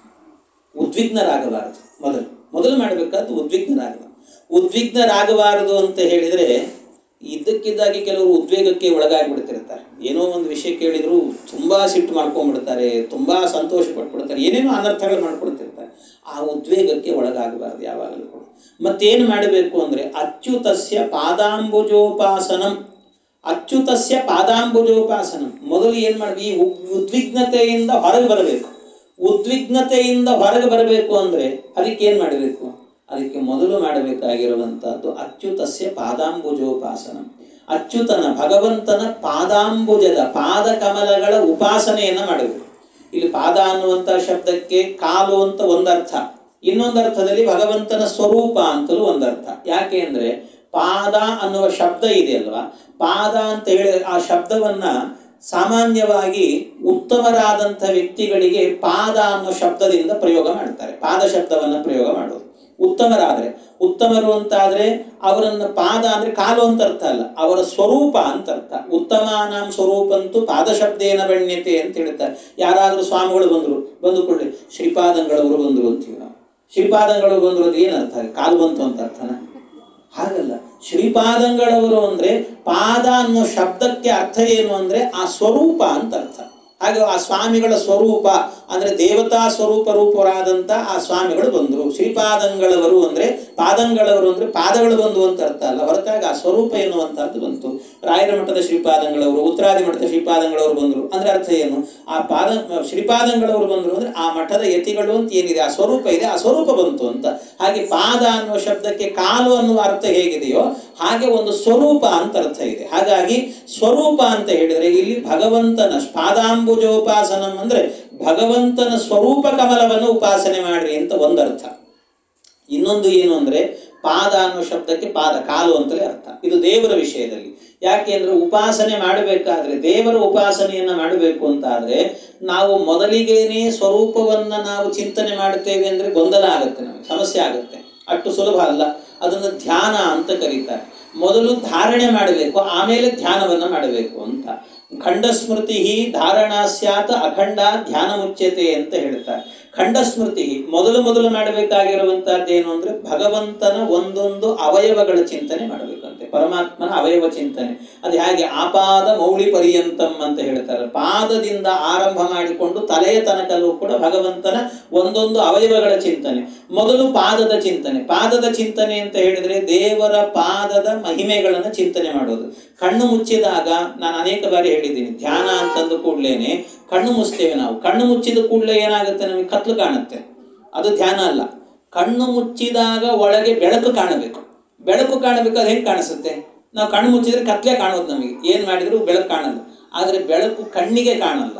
ಉದ್ವಿಗ್ನರಾಗಬಾರದು. ಮೊದಲು ಮಾಡಬೇಕಾದ್ದು ಉದ್ವಿಗ್ನರಾಗಬಾರದು. ಉದ್ವಿಗ್ನರಾಗಬಾರದು ಅಂತ ಹೇಳಿದರೆ ಇದ್ದಕ್ಕಿದ್ದಾಗಿ ಕೆಲವರು ಉದ್ವೇಗಕ್ಕೆ ಒಳಗಾಗಿಬಿಡ್ತಿರ್ತಾರೆ. ಏನೋ ಒಂದು ವಿಷಯ ಕೇಳಿದರೂ ತುಂಬ ಸಿಟ್ಟು ಮಾಡ್ಕೊಂಡ್ಬಿಡ್ತಾರೆ, ತುಂಬ ಸಂತೋಷ ಪಟ್ಬಿಡ್ತಾರೆ, ಏನೇನೋ ಅನರ್ಥಗಳು ಮಾಡ್ಕೊಳ್ತಿರ್ತಾರೆ. ಆ ಉದ್ವೇಗಕ್ಕೆ ಒಳಗಾಗಬಾರ್ದು ಯಾವಾಗಲೂ ಕೂಡ. ಮತ್ತೇನು ಮಾಡಬೇಕು ಅಂದರೆ ಅಚ್ಯುತಸ್ಯ ಪಾದಾಂಬುಜೋಪಾಸನಂ. ಅಚ್ಯುತಸ್ಯ ಪಾದಾಂಬುಜೋಪಾಸನಂ. ಮೊದಲು ಏನು ಮಾಡಬೇಕು, ಈ ಉದ್ವಿಗ್ನತೆಯಿಂದ ಹೊರಗೆ ಬರಬೇಕು. ಉದ್ವಿಗ್ನತೆಯಿಂದ ಹೊರಗೆ ಬರಬೇಕು ಅಂದರೆ ಅದಕ್ಕೆ ಏನು ಮಾಡಬೇಕು, ಅದಕ್ಕೆ ಮೊದಲು ಮಾಡಬೇಕಾಗಿರುವಂಥದ್ದು ಅಚ್ಯುತಸ್ಯ ಪಾದಾಂಬುಜೋಪಾಸನ. ಅಚ್ಯುತನ ಭಗವಂತನ ಪಾದಾಂಬುಜದ ಪಾದಕಮಲಗಳ ಉಪಾಸನೆಯನ್ನು ಮಾಡಬೇಕು. ಇಲ್ಲಿ ಪಾದ ಅನ್ನುವಂಥ ಶಬ್ದಕ್ಕೆ ಕಾಲು ಅಂತ ಒಂದರ್ಥ, ಇನ್ನೊಂದು ಅರ್ಥದಲ್ಲಿ ಭಗವಂತನ ಸ್ವರೂಪ ಅಂತಲೂ ಒಂದರ್ಥ. ಯಾಕೆ ಅಂದರೆ ಪಾದ ಅನ್ನುವ ಶಬ್ದ ಇದೆಯಲ್ವಾ, ಪಾದ ಅಂತ ಹೇಳಿ ಆ ಶಬ್ದವನ್ನು ಸಾಮಾನ್ಯವಾಗಿ ಉತ್ತಮರಾದಂಥ ವ್ಯಕ್ತಿಗಳಿಗೆ ಪಾದ ಅನ್ನೋ ಶಬ್ದದಿಂದ ಪ್ರಯೋಗ ಮಾಡ್ತಾರೆ, ಪಾದ ಶಬ್ದವನ್ನು ಪ್ರಯೋಗ ಮಾಡೋದು. ಉತ್ತಮರಾದರೆ. ಉತ್ತಮರು ಅಂತಾದರೆ ಅವರನ್ನು ಪಾದ ಅಂದರೆ ಕಾಲು ಅಂತ ಅರ್ಥ ಅಲ್ಲ, ಅವರ ಸ್ವರೂಪ ಅಂತ ಅರ್ಥ. ಉತ್ತಮಾನಾಂ ಸ್ವರೂಪಂತೂ ಪಾದಶಬ್ದೇನ ಬಣ್ಯತೆ ಅಂತ ಹೇಳ್ತಾರೆ. ಯಾರಾದರೂ ಸ್ವಾಮಿಗಳು ಬಂದು ಕೊಳ್ಳಿ ಶ್ರೀಪಾದಂಗಳವರು ಬಂದರು ಅಂತೀವಿ ನಾವು. ಶ್ರೀಪಾದಂಗಳು ಬಂದರು ಅದು ಏನರ್ಥ? ಕಾಲು ಬಂತು ಅಂತ ಅರ್ಥನ? ಹಾಗಲ್ಲ. ಶ್ರೀಪಾದಂಗಳವರು ಅಂದರೆ ಪಾದ ಅನ್ನೋ ಶಬ್ದಕ್ಕೆ ಅರ್ಥ ಏನು ಅಂದರೆ ಆ ಸ್ವರೂಪ ಅಂತ ಅರ್ಥ. ಹಾಗೆ ಆ ಸ್ವಾಮಿಗಳ ಸ್ವರೂಪ ಅಂದರೆ ದೇವತಾ ಸ್ವರೂಪ ರೂಪರಾದಂಥ ಆ ಸ್ವಾಮಿಗಳು ಬಂದರು. ಶ್ರೀಪಾದಂಗಳವರು ಅಂದರೆ ಪಾದಂಗಳವರು ಅಂದರೆ ಪಾದಗಳು ಬಂದು ಅಂತ ಅರ್ಥ ಅಲ್ಲ, ಹೊರತಾಗಿ ಆ ಸ್ವರೂಪ ಎನ್ನುವಂಥದ್ದು ಬಂತು. ರಾಯರ ಮಠದ ಶ್ರೀಪಾದಂಗಳವರು, ಉತ್ತರಾದಿ ಮಠದ ಶ್ರೀಪಾದಂಗಳವರು ಬಂದರು ಅಂದರೆ ಅರ್ಥ ಏನು? ಆ ಶ್ರೀಪಾದಂಗಳವರು ಬಂದರು ಅಂದರೆ ಆ ಮಠದ ಯತಿಗಳು ಅಂತ ಏನಿದೆ ಆ ಸ್ವರೂಪ ಇದೆ, ಆ ಸ್ವರೂಪ ಬಂತು ಅಂತ. ಹಾಗೆ ಪಾದ ಅನ್ನುವ ಶಬ್ದಕ್ಕೆ ಕಾಲು ಅನ್ನುವ ಅರ್ಥ ಹೇಗಿದೆಯೋ ಹಾಗೆ ಒಂದು ಸ್ವರೂಪ ಅಂತ ಅರ್ಥ ಇದೆ. ಹಾಗಾಗಿ ಸ್ವರೂಪ ಅಂತ ಹೇಳಿದರೆ ಇಲ್ಲಿ ಭಗವಂತನ ಪಾದಾಂಬುಜೋಪಾಸನಂ ಅಂದರೆ ಭಗವಂತನ ಸ್ವರೂಪ ಕಮಲವನ್ನು ಉಪಾಸನೆ ಮಾಡ್ರಿ ಅಂತ ಒಂದರ್ಥ. ಇನ್ನೊಂದು ಏನು ಅಂದರೆ ಪಾದ ಅನ್ನೋ ಶಬ್ದಕ್ಕೆ ಪಾದ ಕಾಲು ಅಂತಲೇ ಅರ್ಥ. ಇದು ದೇವರ ವಿಷಯದಲ್ಲಿ. ಯಾಕೆ ಅಂದರೆ ಉಪಾಸನೆ ಮಾಡಬೇಕಾದ್ರೆ, ದೇವರ ಉಪಾಸನೆಯನ್ನು ಮಾಡಬೇಕು ಅಂತಾದರೆ ನಾವು ಮೊದಲಿಗೇನೆ ಸ್ವರೂಪವನ್ನು ನಾವು ಚಿಂತನೆ ಮಾಡುತ್ತೇವೆ ಅಂದರೆ ಗೊಂದಲ ಆಗುತ್ತೆ, ನಮಗೆ ಸಮಸ್ಯೆ ಆಗುತ್ತೆ. ಅಷ್ಟು ಸುಲಭ ಅಲ್ಲ. ಅದನ್ನು ಧ್ಯಾನ ಅಂತ ಕರೀತಾರೆ. ಮೊದಲು ಧಾರಣೆ ಮಾಡಬೇಕು, ಆಮೇಲೆ ಧ್ಯಾನವನ್ನು ಮಾಡಬೇಕು ಅಂತ. ಖಂಡಸ್ಮೃತಿ ಧಾರಣಾ ಸ್ಯಾತ್ ಅಖಂಡ ಧ್ಯಾನ ಮುಚ್ಯತೆ ಅಂತ ಹೇಳ್ತಾರೆ. ಖಂಡಸ್ಮೃತಿ ಮೊದಲು ಮಾಡಬೇಕಾಗಿರುವಂತಹದ್ದೇನು ಅಂದರೆ ಭಗವಂತನ ಒಂದೊಂದು ಅವಯವಗಳ ಚಿಂತನೆ ಮಾಡಬೇಕಂತೆ, ಪರಮಾತ್ಮನ ಅವಯವ ಚಿಂತನೆ. ಅದು ಹೇಗೆ? ಆಪಾದ ಮೌಳಿ ಪರ್ಯಂತಂ ಅಂತ ಹೇಳ್ತಾರೆ. ಪಾದದಿಂದ ಆರಂಭ ಮಾಡಿಕೊಂಡು ತಲೆಯ ತನಕಲ್ಲೂ ಕೂಡ ಭಗವಂತನ ಒಂದೊಂದು ಅವಯವಗಳ ಚಿಂತನೆ. ಮೊದಲು ಪಾದದ ಚಿಂತನೆ. ಪಾದದ ಚಿಂತನೆ ಅಂತ ಹೇಳಿದರೆ ದೇವರ ಪಾದದ ಮಹಿಮೆಗಳನ್ನು ಚಿಂತನೆ ಮಾಡೋದು. ಕಣ್ಣು ಮುಚ್ಚಿದಾಗ, ನಾನು ಅನೇಕ ಬಾರಿ ಹೇಳಿದ್ದೀನಿ, ಧ್ಯಾನ ಅಂತಂದು ಕೂಡಲೇನೆ ಕಣ್ಣು ಮುಚ್ತೇವೆ ನಾವು. ಕಣ್ಣು ಮುಚ್ಚಿದ ಕೂಡಲೇ ಏನಾಗುತ್ತೆ? ನಮಗೆ ಕತ್ಲು ಕಾಣುತ್ತೆ. ಅದು ಧ್ಯಾನ ಅಲ್ಲ. ಕಣ್ಣು ಮುಚ್ಚಿದಾಗ ಒಳಗೆ ಬೆಳಕು ಕಾಣಬೇಕು. ಬೆಳಕು ಕಾಣಬೇಕು. ಅದು ಹೆಂಗೆ ಕಾಣಿಸುತ್ತೆ? ನಾವು ಕಣ್ಣು ಮುಚ್ಚಿದ್ರೆ ಕತ್ಲೆ ಕಾಣೋದು. ನಮಗೆ ಏನು ಮಾಡಿದರೂ ಬೆಳಕು ಕಾಣಲ್ಲ. ಆದರೆ ಬೆಳಕು ಕಣ್ಣಿಗೆ ಕಾಣಲ್ಲ,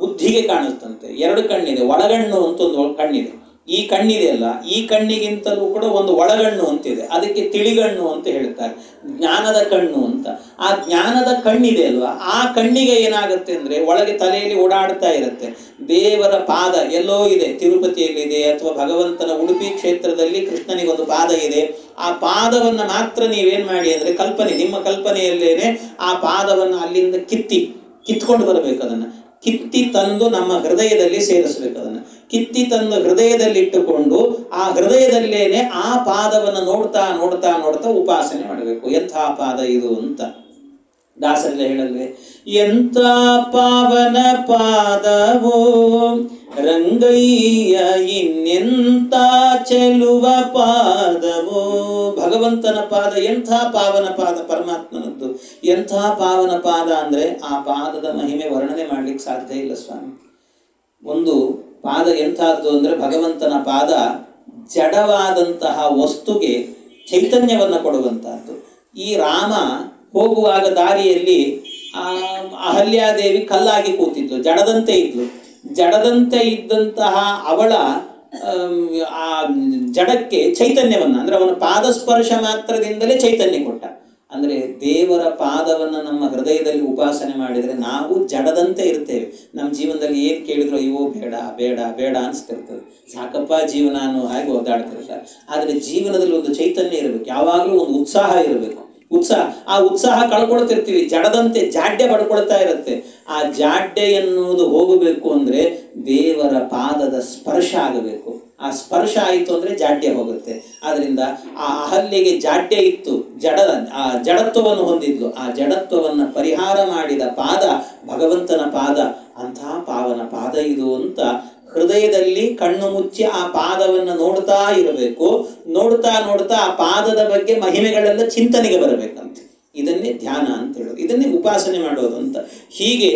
ಬುದ್ಧಿಗೆ ಕಾಣುತ್ತಂತೆ. ಎರಡು ಕಣ್ಣಿದೆ. ಒಳಗಣ್ಣು ಅಂತ ಒಂದು ಕಣ್ಣಿದೆ. ಈ ಕಣ್ಣಿದೆ ಅಲ್ಲ, ಈ ಕಣ್ಣಿಗಿಂತಲೂ ಕೂಡ ಒಂದು ಒಳಗಣ್ಣು ಅಂತಿದೆ. ಅದಕ್ಕೆ ತಿಳಿಗಣ್ಣು ಅಂತ ಹೇಳ್ತಾರೆ, ಜ್ಞಾನದ ಕಣ್ಣು ಅಂತ. ಆ ಜ್ಞಾನದ ಕಣ್ಣಿದೆ ಅಲ್ವಾ, ಆ ಕಣ್ಣಿಗೆ ಏನಾಗುತ್ತೆ ಅಂದರೆ ಒಳಗೆ ತಲೆಯಲ್ಲಿ ಓಡಾಡ್ತಾ ಇರುತ್ತೆ. ದೇವರ ಪಾದ ಎಲ್ಲೋ ಇದೆ, ತಿರುಪತಿಯಲ್ಲಿದೆ, ಅಥವಾ ಭಗವಂತನ ಉಡುಪಿ ಕ್ಷೇತ್ರದಲ್ಲಿ ಕೃಷ್ಣನಿಗೊಂದು ಪಾದ ಇದೆ. ಆ ಪಾದವನ್ನು ಮಾತ್ರ ನೀವೇನು ಮಾಡಿ ಅಂದರೆ ನಿಮ್ಮ ಕಲ್ಪನೆಯಲ್ಲೇನೆ ಆ ಪಾದವನ್ನು ಅಲ್ಲಿಂದ ಕಿತ್ಕೊಂಡು ಬರಬೇಕು. ಅದನ್ನು ಕಿತ್ತಿ ತಂದು ನಮ್ಮ ಹೃದಯದಲ್ಲಿ ಸೇರಿಸಬೇಕು. ಅದನ್ನು ಕಿತ್ತಿ ತಂದು ಹೃದಯದಲ್ಲಿಟ್ಟುಕೊಂಡು ಆ ಹೃದಯದಲ್ಲೇನೆ ಆ ಪಾದವನ್ನು ನೋಡ್ತಾ ನೋಡ್ತಾ ನೋಡ್ತಾ ಉಪಾಸನೆ ಮಾಡಬೇಕು. ಎಂಥ ಪಾದ ಇದು ಅಂತ ದಾಸರೆಲ್ಲ ಹೇಳಲ್ವೇ? ಎಂಥ ಪಾವನ ಪಾದವೋ ರಂಗಯ್ಯ, ಇನ್ನೆಂಥ ಚೆಲುವ ಪಾದವೋ. ಭಗವಂತನ ಪಾದ ಎಂಥ ಪಾವನ ಪಾದ, ಪರಮಾತ್ಮನದ್ದು. ಎಂಥ ಪಾವನ ಪಾದ ಅಂದರೆ ಆ ಪಾದದ ಮಹಿಮೆ ವರ್ಣನೆ ಮಾಡಲಿಕ್ಕೆ ಸಾಧ್ಯ ಇಲ್ಲ ಸ್ವಾಮಿ. ಒಂದು ಪಾದ ಎಂಥದ್ದು ಅಂದರೆ ಭಗವಂತನ ಪಾದ ಜಡವಾದಂತಹ ವಸ್ತುಗೆ ಚೈತನ್ಯವನ್ನು ಕೊಡುವಂತಹದ್ದು. ಈ ರಾಮ ಹೋಗುವಾಗ ದಾರಿಯಲ್ಲಿ ಅಹಲ್ಯಾದೇವಿ ಕಲ್ಲಾಗಿ ಕೂತಿದ್ಲು, ಜಡದಂತೆ ಇದ್ಲು. ಜಡದಂತೆ ಇದ್ದಂತಹ ಅವಳ ಆ ಜಡಕ್ಕೆ ಚೈತನ್ಯವನ್ನು, ಅಂದರೆ ಅವನ ಪಾದಸ್ಪರ್ಶ ಮಾತ್ರದಿಂದಲೇ ಚೈತನ್ಯ ಕೊಟ್ಟ. ಅಂದರೆ ದೇವರ ಪಾದವನ್ನು ನಮ್ಮ ಹೃದಯದಲ್ಲಿ ಉಪಾಸನೆ ಮಾಡಿದರೆ ನಾವು ಜಡದಂತೆ ಇರ್ತೇವೆ. ನಮ್ಮ ಜೀವನದಲ್ಲಿ ಏನು ಕೇಳಿದ್ರು ಅಯ್ಯೋ ಬೇಡ ಬೇಡ ಬೇಡ ಅನಿಸ್ತಿರ್ತದೆ, ಸಾಕಪ್ಪ ಜೀವನ ಅನ್ನೋ ಹಾಗೆ ಓದಾಡ್ತಿರ್ತಾರೆ. ಆದರೆ ಜೀವನದಲ್ಲಿ ಒಂದು ಚೈತನ್ಯ ಇರಬೇಕು, ಯಾವಾಗಲೂ ಒಂದು ಉತ್ಸಾಹ ಇರಬೇಕು. ಆ ಉತ್ಸಾಹ ಕಳ್ಕೊಳ್ತಿರ್ತೀವಿ, ಜಡದಂತೆ ಜಾಡ್ಯ ಪಡ್ಕೊಳ್ತಾ ಇರುತ್ತೆ. ಆ ಜಾಡ್ಯ ಎನ್ನುವುದು ಹೋಗಬೇಕು ಅಂದರೆ ದೇವರ ಪಾದದ ಸ್ಪರ್ಶ ಆಗಬೇಕು. ಆ ಸ್ಪರ್ಶ ಆಯಿತು ಅಂದರೆ ಜಾಡ್ಯ ಹೋಗುತ್ತೆ. ಆದ್ದರಿಂದ ಆ ಅಹಲ್ಯೆಗೆ ಜಾಡ್ಯ ಇತ್ತು, ಆ ಜಡತ್ವವನ್ನು ಹೊಂದಿದ್ಲು. ಆ ಜಡತ್ವವನ್ನು ಪರಿಹಾರ ಮಾಡಿದ ಪಾದ ಭಗವಂತನ ಪಾದ. ಅಂಥ ಪಾವನ ಪಾದ ಇದು ಅಂತ ಹೃದಯದಲ್ಲಿ ಕಣ್ಣು ಮುಚ್ಚಿ ಆ ಪಾದವನ್ನು ನೋಡ್ತಾ ಇರಬೇಕು. ನೋಡ್ತಾ ನೋಡ್ತಾ ಆ ಪಾದದ ಬಗ್ಗೆ ಮಹಿಮೆಗಳೆಲ್ಲ ಚಿಂತನೆಗೆ ಬರಬೇಕಂತೆ. ಇದನ್ನೇ ಧ್ಯಾನ ಅಂತ ಹೇಳೋದು, ಇದನ್ನೇ ಉಪಾಸನೆ ಮಾಡೋದು ಅಂತ. ಹೀಗೆ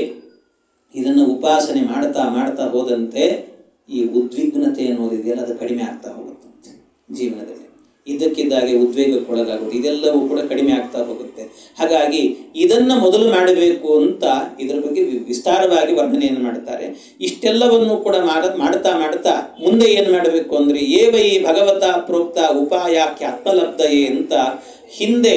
ಇದನ್ನು ಉಪಾಸನೆ ಮಾಡ್ತಾ ಮಾಡ್ತಾ ಹೋದಂತೆ ಈ ಉದ್ವಿಗ್ನತೆ ಅನ್ನೋದಿದೆಯಲ್ಲ ಅದು ಕಡಿಮೆ ಆಗ್ತಾ ಹೋಗುತ್ತಂತೆ. ಜೀವನದಲ್ಲಿ ಇದ್ದಕ್ಕಿದ್ದಾಗೆ ಉದ್ವೇಗಕ್ಕೊಳಗಾಗೋದು ಇದೆಲ್ಲವೂ ಕೂಡ ಕಡಿಮೆ ಆಗ್ತಾ ಹೋಗುತ್ತೆ. ಹಾಗಾಗಿ ಇದನ್ನು ಮೊದಲು ಮಾಡಬೇಕು ಅಂತ ಇದರ ಬಗ್ಗೆ ವಿಸ್ತಾರವಾಗಿ ವರ್ಣನೆಯನ್ನು ಮಾಡ್ತಾರೆ. ಇಷ್ಟೆಲ್ಲವನ್ನು ಕೂಡ ಮಾಡ್ತಾ ಮಾಡ್ತಾ ಮುಂದೆ ಏನು ಮಾಡಬೇಕು ಅಂದರೆ ಏವೈ ಭಗವತ ಪ್ರೋಕ್ತ ಉಪಾಯಾಖ್ಯ ಆತ್ಮಲಬ್ಧಯೇ ಅಂತ ಹಿಂದೆ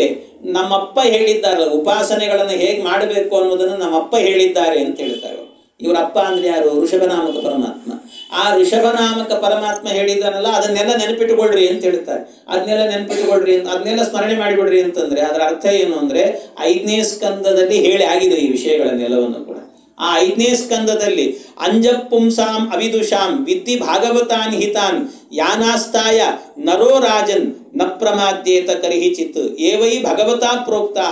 ನಮ್ಮಪ್ಪ ಹೇಳಿದ್ದಾರೆ. ಉಪಾಸನೆಗಳನ್ನು ಹೇಗೆ ಮಾಡಬೇಕು ಅನ್ನೋದನ್ನು ನಮ್ಮಪ್ಪ ಹೇಳಿದ್ದಾರೆ ಅಂತ ಹೇಳ್ತಾರೆ. ಇವರ ಅಪ್ಪ ಅಂದರೆ ಯಾರು? ಋಷಭನಾಮಕ ಪರಮಾತ್ಮ. ಆ ಋಷಭನಾಮಕ ಪರಮಾತ್ಮ ಹೇಳಿದಾನಲ್ಲ, ಅದನ್ನೆಲ್ಲ ನೆನಪಿಟ್ಟುಕೊಳ್ರಿ ಅಂತ ಹೇಳ್ತಾರೆ. ಅದನ್ನೆಲ್ಲ ನೆನಪಿಟ್ಟುಕೊಳ್ರಿ ಅಂತ, ಅದನ್ನೆಲ್ಲ ಸ್ಮರಣೆ ಮಾಡಿಬಿಡ್ರಿ ಅಂತಂದರೆ ಅದರ ಅರ್ಥ ಏನು ಅಂದರೆ 5ನೇ ಸ್ಕಂದದಲ್ಲಿ ಹೇಳಿ ಆಗಿದೆ ಈ ವಿಷಯಗಳನ್ನೆಲ್ಲವನ್ನು ಕೂಡ. ಆ 5ನೇ ಸ್ಕಂದದಲ್ಲಿ ಅಂಜಪುಂಸಾಂ ಅವಿದುಷಾಂ ವಿದ್ಧಿ ಭಾಗವತಾನ್ ಹಿತಾನ್ ಯಾನಾಸ್ತಾಯ ನರೋ ರಾಜನ್ ನ ಪ್ರಮಾದ್ಯೇತ ಕರಿಹಿಚಿತ್ ಏವೈ ಭಗವತಾ ಪ್ರೋಕ್ತಾ.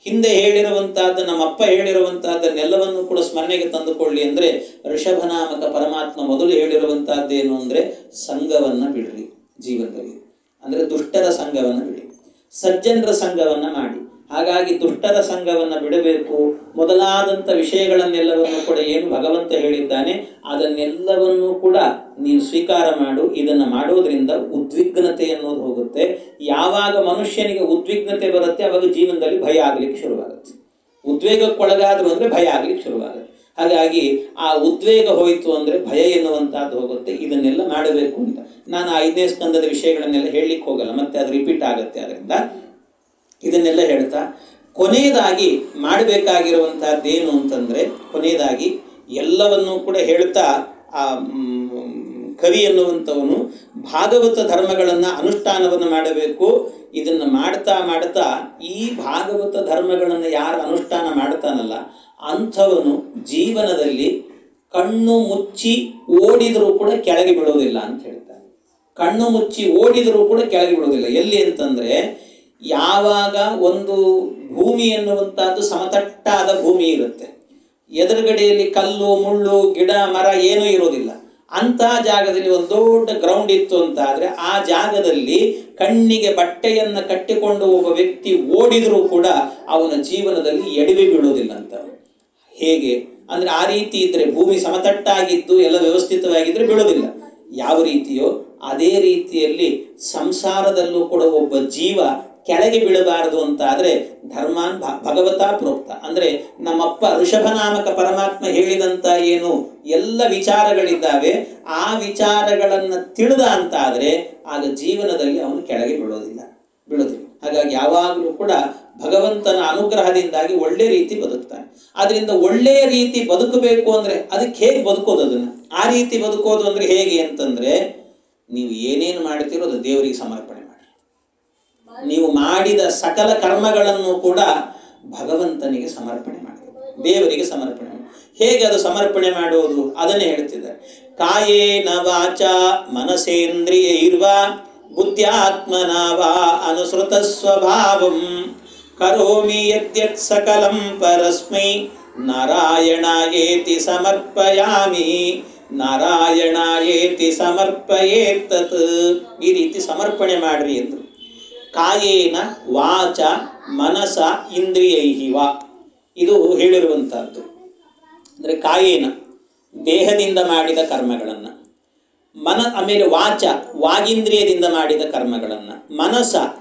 ಹಿಂದೆ ಹೇಳಿರುವಂತಹದ್ದು, ನಮ್ಮಪ್ಪ ಹೇಳಿರುವಂತಹದ್ದನ್ನೆಲ್ಲವನ್ನು ಕೂಡ ಸ್ಮರಣೆಗೆ ತಂದುಕೊಳ್ಳಿ ಅಂದರೆ ಋಷಭನಾಮಕ ಪರಮಾತ್ಮ ಮೊದಲು ಹೇಳಿರುವಂತಹದ್ದೇನು ಅಂದರೆ ಸಂಘವನ್ನು ಬಿಡ್ರಿ ಜೀವನದಲ್ಲಿ. ಅಂದರೆ ದುಷ್ಟರ ಸಂಘವನ್ನು ಬಿಡಿ, ಸಜ್ಜನರ ಸಂಘವನ್ನು ಮಾಡಿ. ಹಾಗಾಗಿ ದುಷ್ಟರ ಸಂಘವನ್ನು ಬಿಡಬೇಕು ಮೊದಲಾದಂಥ ವಿಷಯಗಳನ್ನೆಲ್ಲವನ್ನು ಕೂಡ ಏನು ಭಗವಂತ ಹೇಳಿದ್ದಾನೆ ಅದನ್ನೆಲ್ಲವನ್ನು ಕೂಡ ನೀನು ಸ್ವೀಕಾರ ಮಾಡು. ಇದನ್ನು ಮಾಡೋದ್ರಿಂದ ಉದ್ವಿಗ್ನತೆ ಅನ್ನೋದು ಹೋಗುತ್ತೆ. ಯಾವಾಗ ಮನುಷ್ಯನಿಗೆ ಉದ್ವಿಗ್ನತೆ ಬರುತ್ತೆ ಆವಾಗ ಜೀವನದಲ್ಲಿ ಭಯ ಆಗಲಿಕ್ಕೆ ಶುರುವಾಗುತ್ತೆ. ಉದ್ವೇಗಕ್ಕೊಳಗಾದ್ರು ಅಂದರೆ ಭಯ ಆಗಲಿಕ್ಕೆ ಶುರುವಾಗುತ್ತೆ. ಹಾಗಾಗಿ ಆ ಉದ್ವೇಗ ಹೋಯಿತು ಅಂದರೆ ಭಯ ಎನ್ನುವಂಥದ್ದು ಹೋಗುತ್ತೆ. ಇದನ್ನೆಲ್ಲ ಮಾಡಬೇಕು ಅಂತ ನಾನು 5ನೇ ಸ್ಕಂದದ ವಿಷಯಗಳನ್ನೆಲ್ಲ ಹೇಳಲಿಕ್ಕೆ ಹೋಗಲ್ಲ, ಮತ್ತೆ ಅದು ರಿಪೀಟ್ ಆಗುತ್ತೆ. ಅದರಿಂದ ಇದನ್ನೆಲ್ಲ ಹೇಳ್ತಾ ಕೊನೆಯದಾಗಿ ಮಾಡಬೇಕಾಗಿರುವಂಥದ್ದೇನು ಅಂತಂದರೆ, ಕೊನೆಯದಾಗಿ ಎಲ್ಲವನ್ನೂ ಕೂಡ ಹೇಳ್ತಾ ಆ ಕವಿ ಎನ್ನುವಂಥವನು ಭಾಗವತ ಧರ್ಮಗಳನ್ನು ಅನುಷ್ಠಾನವನ್ನು ಮಾಡಬೇಕು. ಇದನ್ನು ಮಾಡ್ತಾ ಮಾಡ್ತಾ ಈ ಭಾಗವತ ಧರ್ಮಗಳನ್ನು ಯಾರು ಅನುಷ್ಠಾನ ಮಾಡ್ತಾನಲ್ಲ ಅಂಥವನು ಜೀವನದಲ್ಲಿ ಕಣ್ಣು ಮುಚ್ಚಿ ಓಡಿದರೂ ಕೂಡ ಕೆಳಗೆ ಬಿಡೋದಿಲ್ಲ ಅಂತ ಹೇಳ್ತಾನೆ. ಕಣ್ಣು ಮುಚ್ಚಿ ಓಡಿದರೂ ಕೂಡ ಕೆಳಗೆ ಬಿಡೋದಿಲ್ಲ. ಎಲ್ಲಿ ಅಂತಂದರೆ, ಯಾವಾಗ ಒಂದು ಭೂಮಿ ಎನ್ನುವಂಥದ್ದು ಸಮತಟ್ಟಾದ ಭೂಮಿ ಇರುತ್ತೆ, ಎದುರುಗಡೆಯಲ್ಲಿ ಕಲ್ಲು ಮುಳ್ಳು ಗಿಡ ಮರ ಏನೂ ಇರೋದಿಲ್ಲ, ಅಂತಹ ಜಾಗದಲ್ಲಿ ಒಂದು ದೊಡ್ಡ ಗ್ರೌಂಡ್ ಇತ್ತು ಅಂತ ಆದರೆ ಆ ಜಾಗದಲ್ಲಿ ಕಣ್ಣಿಗೆ ಬಟ್ಟೆಯನ್ನು ಕಟ್ಟಿಕೊಂಡು ಒಬ್ಬ ವ್ಯಕ್ತಿ ಓಡಿದರೂ ಕೂಡ ಅವನ ಜೀವನದಲ್ಲಿ ಎಡವಿ ಬೀಳೋದಿಲ್ಲ ಅಂತ. ಹೇಗೆ ಅಂದರೆ, ಆ ರೀತಿ ಇದ್ದರೆ ಭೂಮಿ ಸಮತಟ್ಟಾಗಿದ್ದು ಎಲ್ಲ ವ್ಯವಸ್ಥಿತವಾಗಿದ್ದರೆ ಬೀಳೋದಿಲ್ಲ. ಯಾವ ರೀತಿಯೋ ಅದೇ ರೀತಿಯಲ್ಲಿ ಸಂಸಾರದಲ್ಲೂ ಕೂಡ ಒಬ್ಬ ಜೀವ ಕೆಳಗೆ ಬೀಳಬಾರದು ಅಂತ ಆದರೆ ಧರ್ಮಾನ್ ಭಗವತಾ ಪ್ರೋಕ್ತ. ಅಂದರೆ ನಮ್ಮಪ್ಪ ಋಷಭನಾಮಕ ಪರಮಾತ್ಮ ಹೇಳಿದಂಥ ಏನು ಎಲ್ಲ ವಿಚಾರಗಳಿದ್ದಾವೆ ಆ ವಿಚಾರಗಳನ್ನು ತಿಳಿದ ಅಂತ ಆದರೆ ಆಗ ಜೀವನದಲ್ಲಿ ಅವನು ಕೆಳಗೆ ಬೀಳೋದಿಲ್ಲ. ಹಾಗಾಗಿ ಯಾವಾಗಲೂ ಕೂಡ ಭಗವಂತನ ಅನುಗ್ರಹದಿಂದಾಗಿ ಒಳ್ಳೆ ರೀತಿ ಬದುಕ್ತಾನೆ. ಆದ್ದರಿಂದ ಒಳ್ಳೆಯ ರೀತಿ ಬದುಕಬೇಕು ಅಂದರೆ ಅದಕ್ಕೆ ಹೇಗೆ ಬದುಕೋದು? ಅದನ್ನು ಆ ರೀತಿ ಬದುಕೋದು ಅಂದರೆ ಹೇಗೆ ಅಂತಂದರೆ, ನೀವು ಏನೇನು ಮಾಡ್ತೀರೋ ಅದು ದೇವರಿಗೆ ಸಮರ್ಪಣೆ ಮಾಡಿ. ನೀವು ಮಾಡಿದ ಸಕಲ ಕರ್ಮಗಳನ್ನು ಕೂಡ ಭಗವಂತನಿಗೆ ಸಮರ್ಪಣೆ ಮಾಡಬೇಕು, ದೇವರಿಗೆ ಸಮರ್ಪಣೆ ಮಾಡಿ. ಹೇಗೆ ಅದು ಸಮರ್ಪಣೆ ಮಾಡೋದು ಅದನ್ನೇ ಹೇಳ್ತಿದ್ದಾರೆ. ಕಾಯೇನ ವಾಚ ಮನಸೇಂದ್ರಿಯೈರ್ವಾ ಬುದ್ಧ್ಯಾತ್ಮನಾ ವಾ ಅನುಸೃತ ಸ್ವಭಾವಂ ಕರೋಮಿ ಯದ್ಯತ್ ಸಕಲಂ ಪರಸ್ಮೈ ನಾರಾಯಣಾಯೇತಿ ಸಮರ್ಪಯಾಮಿ ನಾರಾಯಣಾಯೇತಿ ಸಮರ್ಪಯೇತತ್. ಈ ರೀತಿ ಸಮರ್ಪಣೆ ಮಾಡ್ರಿ ಎಂದರು. ಕಾಯೇನ ವಾಚ ಮನಸ ಇಂದ್ರಿಯೈಹಿ ವಾ, ಇದು ಹೇಳಿರುವಂಥದ್ದು. ಅಂದರೆ ಕಾಯೇನ ದೇಹದಿಂದ ಮಾಡಿದ ಕರ್ಮಗಳನ್ನು, ಆಮೇಲೆ ವಾಚ ವಾಗೀಂದ್ರಿಯದಿಂದ ಮಾಡಿದ ಕರ್ಮಗಳನ್ನು,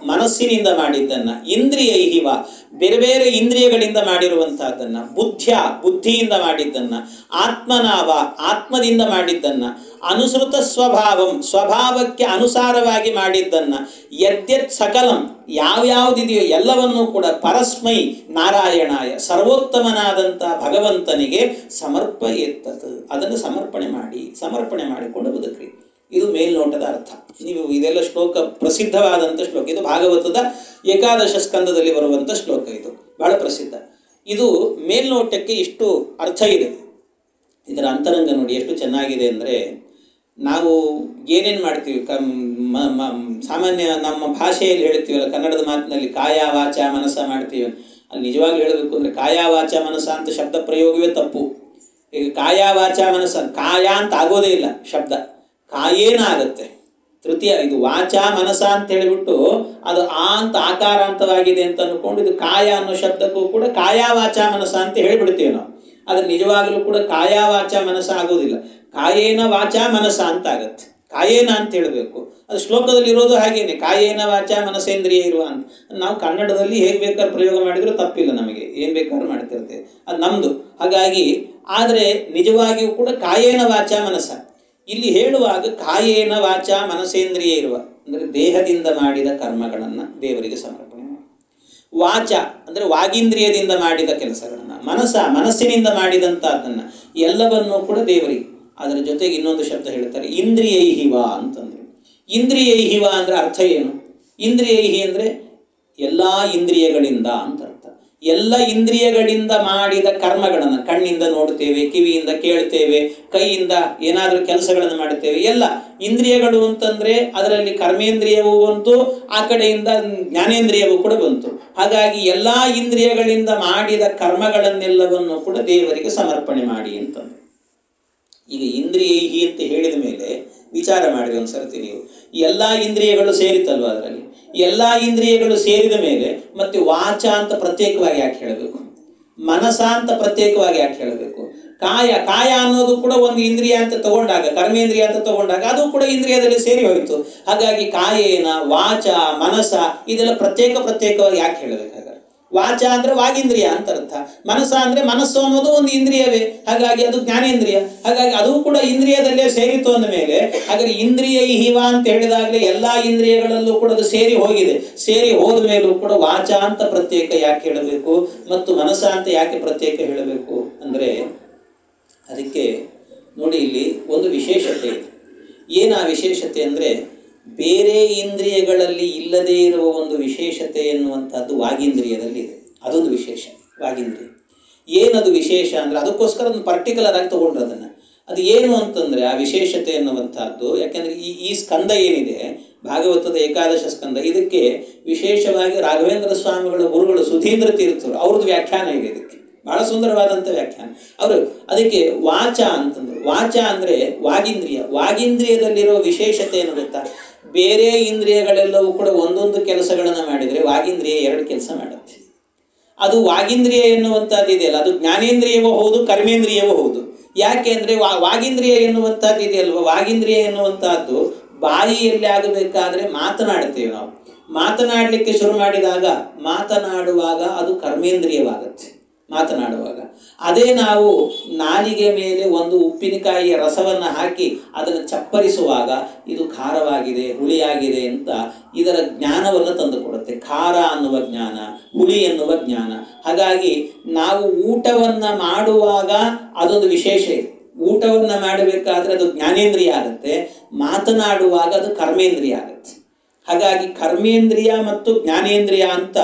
ಮನಸ್ಸಿನಿಂದ ಮಾಡಿದ್ದನ್ನು, ಇಂದ್ರಿಯೈಹಿ ವಾ ಬೇರೆ ಬೇರೆ ಇಂದ್ರಿಯಗಳಿಂದ ಮಾಡಿರುವಂತಹದ್ದನ್ನು, ಬುದ್ಧಿಯಿಂದ ಮಾಡಿದ್ದನ್ನು, ಆತ್ಮನಾವ ಆತ್ಮದಿಂದ ಮಾಡಿದ್ದನ್ನು, ಅನುಸೃತ ಸ್ವಭಾವಕ್ಕೆ ಅನುಸಾರವಾಗಿ ಮಾಡಿದ್ದನ್ನು, ಯದ್ಯತ್ ಸಕಲಂ ಯಾವ್ಯಾವುದಿದೆಯೋ ಎಲ್ಲವನ್ನೂ ಕೂಡ ಪರಸ್ಮೈ ನಾರಾಯಣಾಯ ಸರ್ವೋತ್ತಮನಾದಂಥ ಭಗವಂತನಿಗೆ ಸಮರ್ಪಯೇತತ್, ಅದನ್ನು ಸಮರ್ಪಣೆ ಮಾಡಿಕೊಂಡು ಬದುಕ್ರಿ. ಇದು ಮೇಲ್ನೋಟದ ಅರ್ಥ. ನೀವು ಇದೆಲ್ಲ ಶ್ಲೋಕ ಪ್ರಸಿದ್ಧವಾದಂಥ ಶ್ಲೋಕ. ಇದು ಭಾಗವತದ 11ನೇ ಸ್ಕಂದದಲ್ಲಿ ಬರುವಂಥ ಶ್ಲೋಕ. ಇದು ಬಹಳ ಪ್ರಸಿದ್ಧ. ಇದು ಮೇಲ್ನೋಟಕ್ಕೆ ಇಷ್ಟು ಅರ್ಥ ಇದೆ. ಇದರ ಅಂತರಂಗ ನೋಡಿ ಎಷ್ಟು ಚೆನ್ನಾಗಿದೆ ಅಂದರೆ, ನಾವು ಏನೇನು ಮಾಡ್ತೀವಿ ಸಾಮಾನ್ಯ ನಮ್ಮ ಭಾಷೆಯಲ್ಲಿ ಹೇಳ್ತೀವಲ್ಲ, ಕನ್ನಡದ ಮಾತಿನಲ್ಲಿ ಕಾಯ ವಾಚ ಮನಸ ಮಾಡ್ತೀವಿ. ಅಲ್ಲಿ ನಿಜವಾಗ್ಲೂ ಹೇಳಬೇಕು ಅಂದರೆ ಕಾಯ ವಾಚ ಮನಸ ಅಂತ ಶಬ್ದ ಪ್ರಯೋಗವೇ ತಪ್ಪು. ಈಗ ಕಾಯ ವಾಚ ಮನಸ, ಕಾಯ ಅಂತ ಆಗೋದೇ ಇಲ್ಲ ಶಬ್ದ, ಕಾಯೇನ ಆಗುತ್ತೆ ತೃತೀಯ. ಇದು ವಾಚ ಮನಸ ಅಂತ ಹೇಳಿಬಿಟ್ಟು ಅದು ಅಂತ ಆಕಾರಾಂತವಾಗಿದೆ ಅಂತ ಅಂದ್ಕೊಂಡು ಇದು ಕಾಯ ಅನ್ನೋ ಶಬ್ದಕ್ಕೂ ಕೂಡ ಕಾಯ ವಾಚ ಮನಸ ಅಂತ ಹೇಳಿಬಿಡ್ತೀವಿ ನಾವು. ಆದರೆ ನಿಜವಾಗಲೂ ಕೂಡ ಕಾಯ ವಾಚ ಮನಸ ಆಗೋದಿಲ್ಲ, ಕಾಯೇನ ವಾಚ ಮನಸ ಅಂತ ಆಗತ್ತೆ. ಕಾಯೇನ ಅಂತ ಹೇಳಬೇಕು. ಅದು ಶ್ಲೋಕದಲ್ಲಿ ಇರೋದು ಹಾಗೇನೆ, ಕಾಯೇನ ವಾಚ ಮನಸೇಂದ್ರಿಯ ಇರುವ ಅಂತ. ನಾವು ಕನ್ನಡದಲ್ಲಿ ಹೇಗೆ ಬೇಕಾದ್ರೂ ಪ್ರಯೋಗ ಮಾಡಿದರೂ ತಪ್ಪಿಲ್ಲ, ನಮಗೆ ಏನು ಬೇಕಾದ್ರೂ ಮಾಡ್ತಿರ್ತೇವೆ, ಅದು ನಮ್ಮದು. ಹಾಗಾಗಿ ಆದರೆ ನಿಜವಾಗಿಯೂ ಕೂಡ ಕಾಯೇನ ವಾಚ ಮನಸ. ಇಲ್ಲಿ ಹೇಳುವಾಗ ಕಾಯೇನ ವಾಚ ಮನಸೇಂದ್ರಿಯ ಇರುವ ಅಂದರೆ ದೇಹದಿಂದ ಮಾಡಿದ ಕರ್ಮಗಳನ್ನು ದೇವರಿಗೆ ಸಮರ್ಪಣೆ ಮಾಡಿ. ವಾಚ ಅಂದರೆ ವಾಗೀಂದ್ರಿಯದಿಂದ ಮಾಡಿದ ಕೆಲಸಗಳನ್ನು, ಮನಸ್ಸಿನಿಂದ ಮಾಡಿದಂಥದ್ದನ್ನು ಎಲ್ಲವನ್ನೂ ಕೂಡ ದೇವರಿಗೆ. ಅದರ ಜೊತೆಗೆ ಇನ್ನೊಂದು ಶಬ್ದ ಹೇಳ್ತಾರೆ, ಇಂದ್ರಿಯೈಹಿವ ಅಂತಂದರು. ಇಂದ್ರಿಯೈಹಿವ ಅಂದರೆ ಅರ್ಥ ಏನು? ಇಂದ್ರಿಯೈಹಿ ಅಂದರೆ ಎಲ್ಲ ಇಂದ್ರಿಯಗಳಿಂದ ಅಂತ ಅರ್ಥ. ಎಲ್ಲ ಇಂದ್ರಿಯಗಳಿಂದ ಮಾಡಿದ ಕರ್ಮಗಳನ್ನು, ಕಣ್ಣಿಂದ ನೋಡ್ತೇವೆ, ಕಿವಿಯಿಂದ ಕೇಳ್ತೇವೆ, ಕೈಯಿಂದ ಏನಾದರೂ ಕೆಲಸಗಳನ್ನು ಮಾಡುತ್ತೇವೆ, ಎಲ್ಲ ಇಂದ್ರಿಯಗಳು ಅಂತಂದರೆ ಅದರಲ್ಲಿ ಕರ್ಮೇಂದ್ರಿಯವೂ ಬಂತು, ಆ ಕಡೆಯಿಂದ ಜ್ಞಾನೇಂದ್ರಿಯವೂ ಕೂಡ ಬಂತು. ಹಾಗಾಗಿ ಎಲ್ಲ ಇಂದ್ರಿಯಗಳಿಂದ ಮಾಡಿದ ಕರ್ಮಗಳನ್ನೆಲ್ಲವನ್ನು ಕೂಡ ದೇವರಿಗೆ ಸಮರ್ಪಣೆ ಮಾಡಿ ಅಂತಂದು. ಈಗ ಇಂದ್ರಿಯೈಹಿ ಅಂತ ಹೇಳಿದ ಮೇಲೆ ವಿಚಾರ ಮಾಡಿ ಒಂದು ಸರ್ತಿ ನೀವು, ಎಲ್ಲ ಇಂದ್ರಿಯಗಳು ಸೇರಿತಲ್ವ ಅದರಲ್ಲಿ. ಎಲ್ಲ ಇಂದ್ರಿಯಗಳು ಸೇರಿದ ಮೇಲೆ ಮತ್ತೆ ವಾಚ ಅಂತ ಪ್ರತ್ಯೇಕವಾಗಿ ಯಾಕೆ ಹೇಳಬೇಕು? ಮನಸ ಅಂತ ಪ್ರತ್ಯೇಕವಾಗಿ ಯಾಕೆ ಹೇಳಬೇಕು? ಕಾಯ ಅನ್ನೋದು ಕೂಡ ಒಂದು ಇಂದ್ರಿಯ ಅಂತ ತಗೊಂಡಾಗ, ಕರ್ಮೇಂದ್ರಿಯ ಅಂತ ತಗೊಂಡಾಗ ಅದು ಕೂಡ ಇಂದ್ರಿಯದಲ್ಲಿ ಸೇರಿ ಹೋಯಿತು. ಹಾಗಾಗಿ ಕಾಯೇನ, ವಾಚ, ಮನಸ ಇದೆಲ್ಲ ಪ್ರತ್ಯೇಕವಾಗಿ ಯಾಕೆ ಹೇಳಬೇಕಾಗ? ವಾಚ ಅಂದರೆ ವಾಗೀಂದ್ರಿಯ ಅಂತ ಅರ್ಥ, ಮನಸ ಅಂದರೆ ಮನಸ್ಸು ಅನ್ನೋದು ಒಂದು ಇಂದ್ರಿಯವೇ, ಹಾಗಾಗಿ ಅದು ಜ್ಞಾನೇಂದ್ರಿಯ, ಹಾಗಾಗಿ ಅದು ಕೂಡ ಇಂದ್ರಿಯದಲ್ಲೇ ಸೇರಿತು ಅಂದ ಮೇಲೆ ಹಾಗಾದ್ರೆ ಇಂದ್ರಿಯೈಹಿವ ಅಂತ ಹೇಳಿದಾಗಲೇ ಎಲ್ಲ ಇಂದ್ರಿಯಗಳಲ್ಲೂ ಕೂಡ ಅದು ಸೇರಿ ಹೋಗಿದೆ. ಸೇರಿ ಹೋದ ಮೇಲೂ ಕೂಡ ವಾಚ ಅಂತ ಪ್ರತ್ಯೇಕ ಯಾಕೆ ಹೇಳಬೇಕು ಮತ್ತು ಮನಸ ಅಂತ ಯಾಕೆ ಪ್ರತ್ಯೇಕ ಹೇಳಬೇಕು ಅಂದರೆ ಅದಕ್ಕೆ ನೋಡಿ, ಇಲ್ಲಿ ಒಂದು ವಿಶೇಷತೆ ಇದೆ. ಏನು ಆ ವಿಶೇಷತೆ ಅಂದರೆ, ಬೇರೆ ಇಂದ್ರಿಯಗಳಲ್ಲಿ ಇಲ್ಲದೇ ಇರುವ ಒಂದು ವಿಶೇಷತೆ ಎನ್ನುವಂಥದ್ದು ವಾಗೀಂದ್ರಿಯದಲ್ಲಿ ಇದೆ. ಅದೊಂದು ವಿಶೇಷ ವಾಗೀಂದ್ರಿಯ. ಏನದು ವಿಶೇಷ ಅಂದರೆ ಅದಕ್ಕೋಸ್ಕರ ಒಂದು ಪರ್ಟಿಕ್ಯುಲರ್ ಆಗಿ ತೊಗೊಂಡ್ರು ಅದನ್ನು. ಅದು ಏನು ಅಂತಂದರೆ ಆ ವಿಶೇಷತೆ ಎನ್ನುವಂಥದ್ದು, ಯಾಕೆಂದರೆ ಈ ಸ್ಕಂದ ಏನಿದೆ ಭಾಗವತದ ಏಕಾದಶ ಸ್ಕಂದ, ಇದಕ್ಕೆ ವಿಶೇಷವಾಗಿ ರಾಘವೇಂದ್ರ ಸ್ವಾಮಿಗಳ ಗುರುಗಳು ಸುಧೀಂದ್ರ ತೀರ್ಥರು ಅವ್ರದ್ದು ವ್ಯಾಖ್ಯಾನ ಇದೆ. ಇದಕ್ಕೆ ಬಹಳ ಸುಂದರವಾದಂಥ ವ್ಯಾಖ್ಯಾನ. ಅವರು ಅದಕ್ಕೆ ವಾಚ ಅಂತಂದರು. ವಾಚ ಅಂದರೆ ವಾಗೀಂದ್ರಿಯದಲ್ಲಿರೋ ವಿಶೇಷತೆ ಏನು ಗೊತ್ತಾ? ಬೇರೆ ಇಂದ್ರಿಯಗಳೆಲ್ಲವೂ ಕೂಡ ಒಂದೊಂದು ಕೆಲಸಗಳನ್ನು ಮಾಡಿದರೆ ವಾಗೀಂದ್ರಿಯ 2 ಕೆಲಸ ಮಾಡುತ್ತೆ. ಅದು ವಾಗೀಂದ್ರಿಯ ಎನ್ನುವಂಥದ್ದು ಇದೆಯಲ್ಲ, ಅದು ಜ್ಞಾನೇಂದ್ರಿಯವೂ ಹೌದು, ಕರ್ಮೇಂದ್ರಿಯವೂ ಹೌದು. ಯಾಕೆ ಅಂದರೆ ವಾಗೀಂದ್ರಿಯ ಎನ್ನುವಂಥದ್ದು ಇದೆಯಲ್ವ, ವಾಗೀಂದ್ರಿಯ ಎನ್ನುವಂಥದ್ದು ಬಾಯಿಯಲ್ಲಿ ಆಗಬೇಕಾದ್ರೆ ಮಾತನಾಡ್ತೇವೆ ನಾವು. ಮಾತನಾಡಲಿಕ್ಕೆ ಶುರು ಮಾಡಿದಾಗ ಮಾತನಾಡುವಾಗ ಅದು ಕರ್ಮೇಂದ್ರಿಯವಾಗುತ್ತೆ. ಮಾತನಾಡುವಾಗ ಅದೇ ನಾವು ನಾಲಿಗೆ ಮೇಲೆ ಒಂದು ಉಪ್ಪಿನಕಾಯಿಯ ರಸವನ್ನು ಹಾಕಿ ಅದನ್ನು ಚಪ್ಪರಿಸುವಾಗ ಇದು ಖಾರವಾಗಿದೆ, ಹುಳಿಯಾಗಿದೆ ಅಂತ ಇದರ ಜ್ಞಾನವನ್ನು ತಂದುಕೊಡುತ್ತೆ. ಖಾರ ಅನ್ನುವ ಜ್ಞಾನ, ಹುಳಿ ಎನ್ನುವ ಜ್ಞಾನ. ಹಾಗಾಗಿ ನಾವು ಊಟವನ್ನು ಮಾಡುವಾಗ ಅದೊಂದು ವಿಶೇಷ ಇದೆ. ಊಟವನ್ನು ಮಾಡಬೇಕಾದ್ರೆ ಅದು ಜ್ಞಾನೇಂದ್ರಿಯ ಆಗುತ್ತೆ, ಮಾತನಾಡುವಾಗ ಅದು ಕರ್ಮೇಂದ್ರಿಯ ಆಗುತ್ತೆ. ಹಾಗಾಗಿ ಕರ್ಮೇಂದ್ರಿಯ ಮತ್ತು ಜ್ಞಾನೇಂದ್ರಿಯ ಅಂತ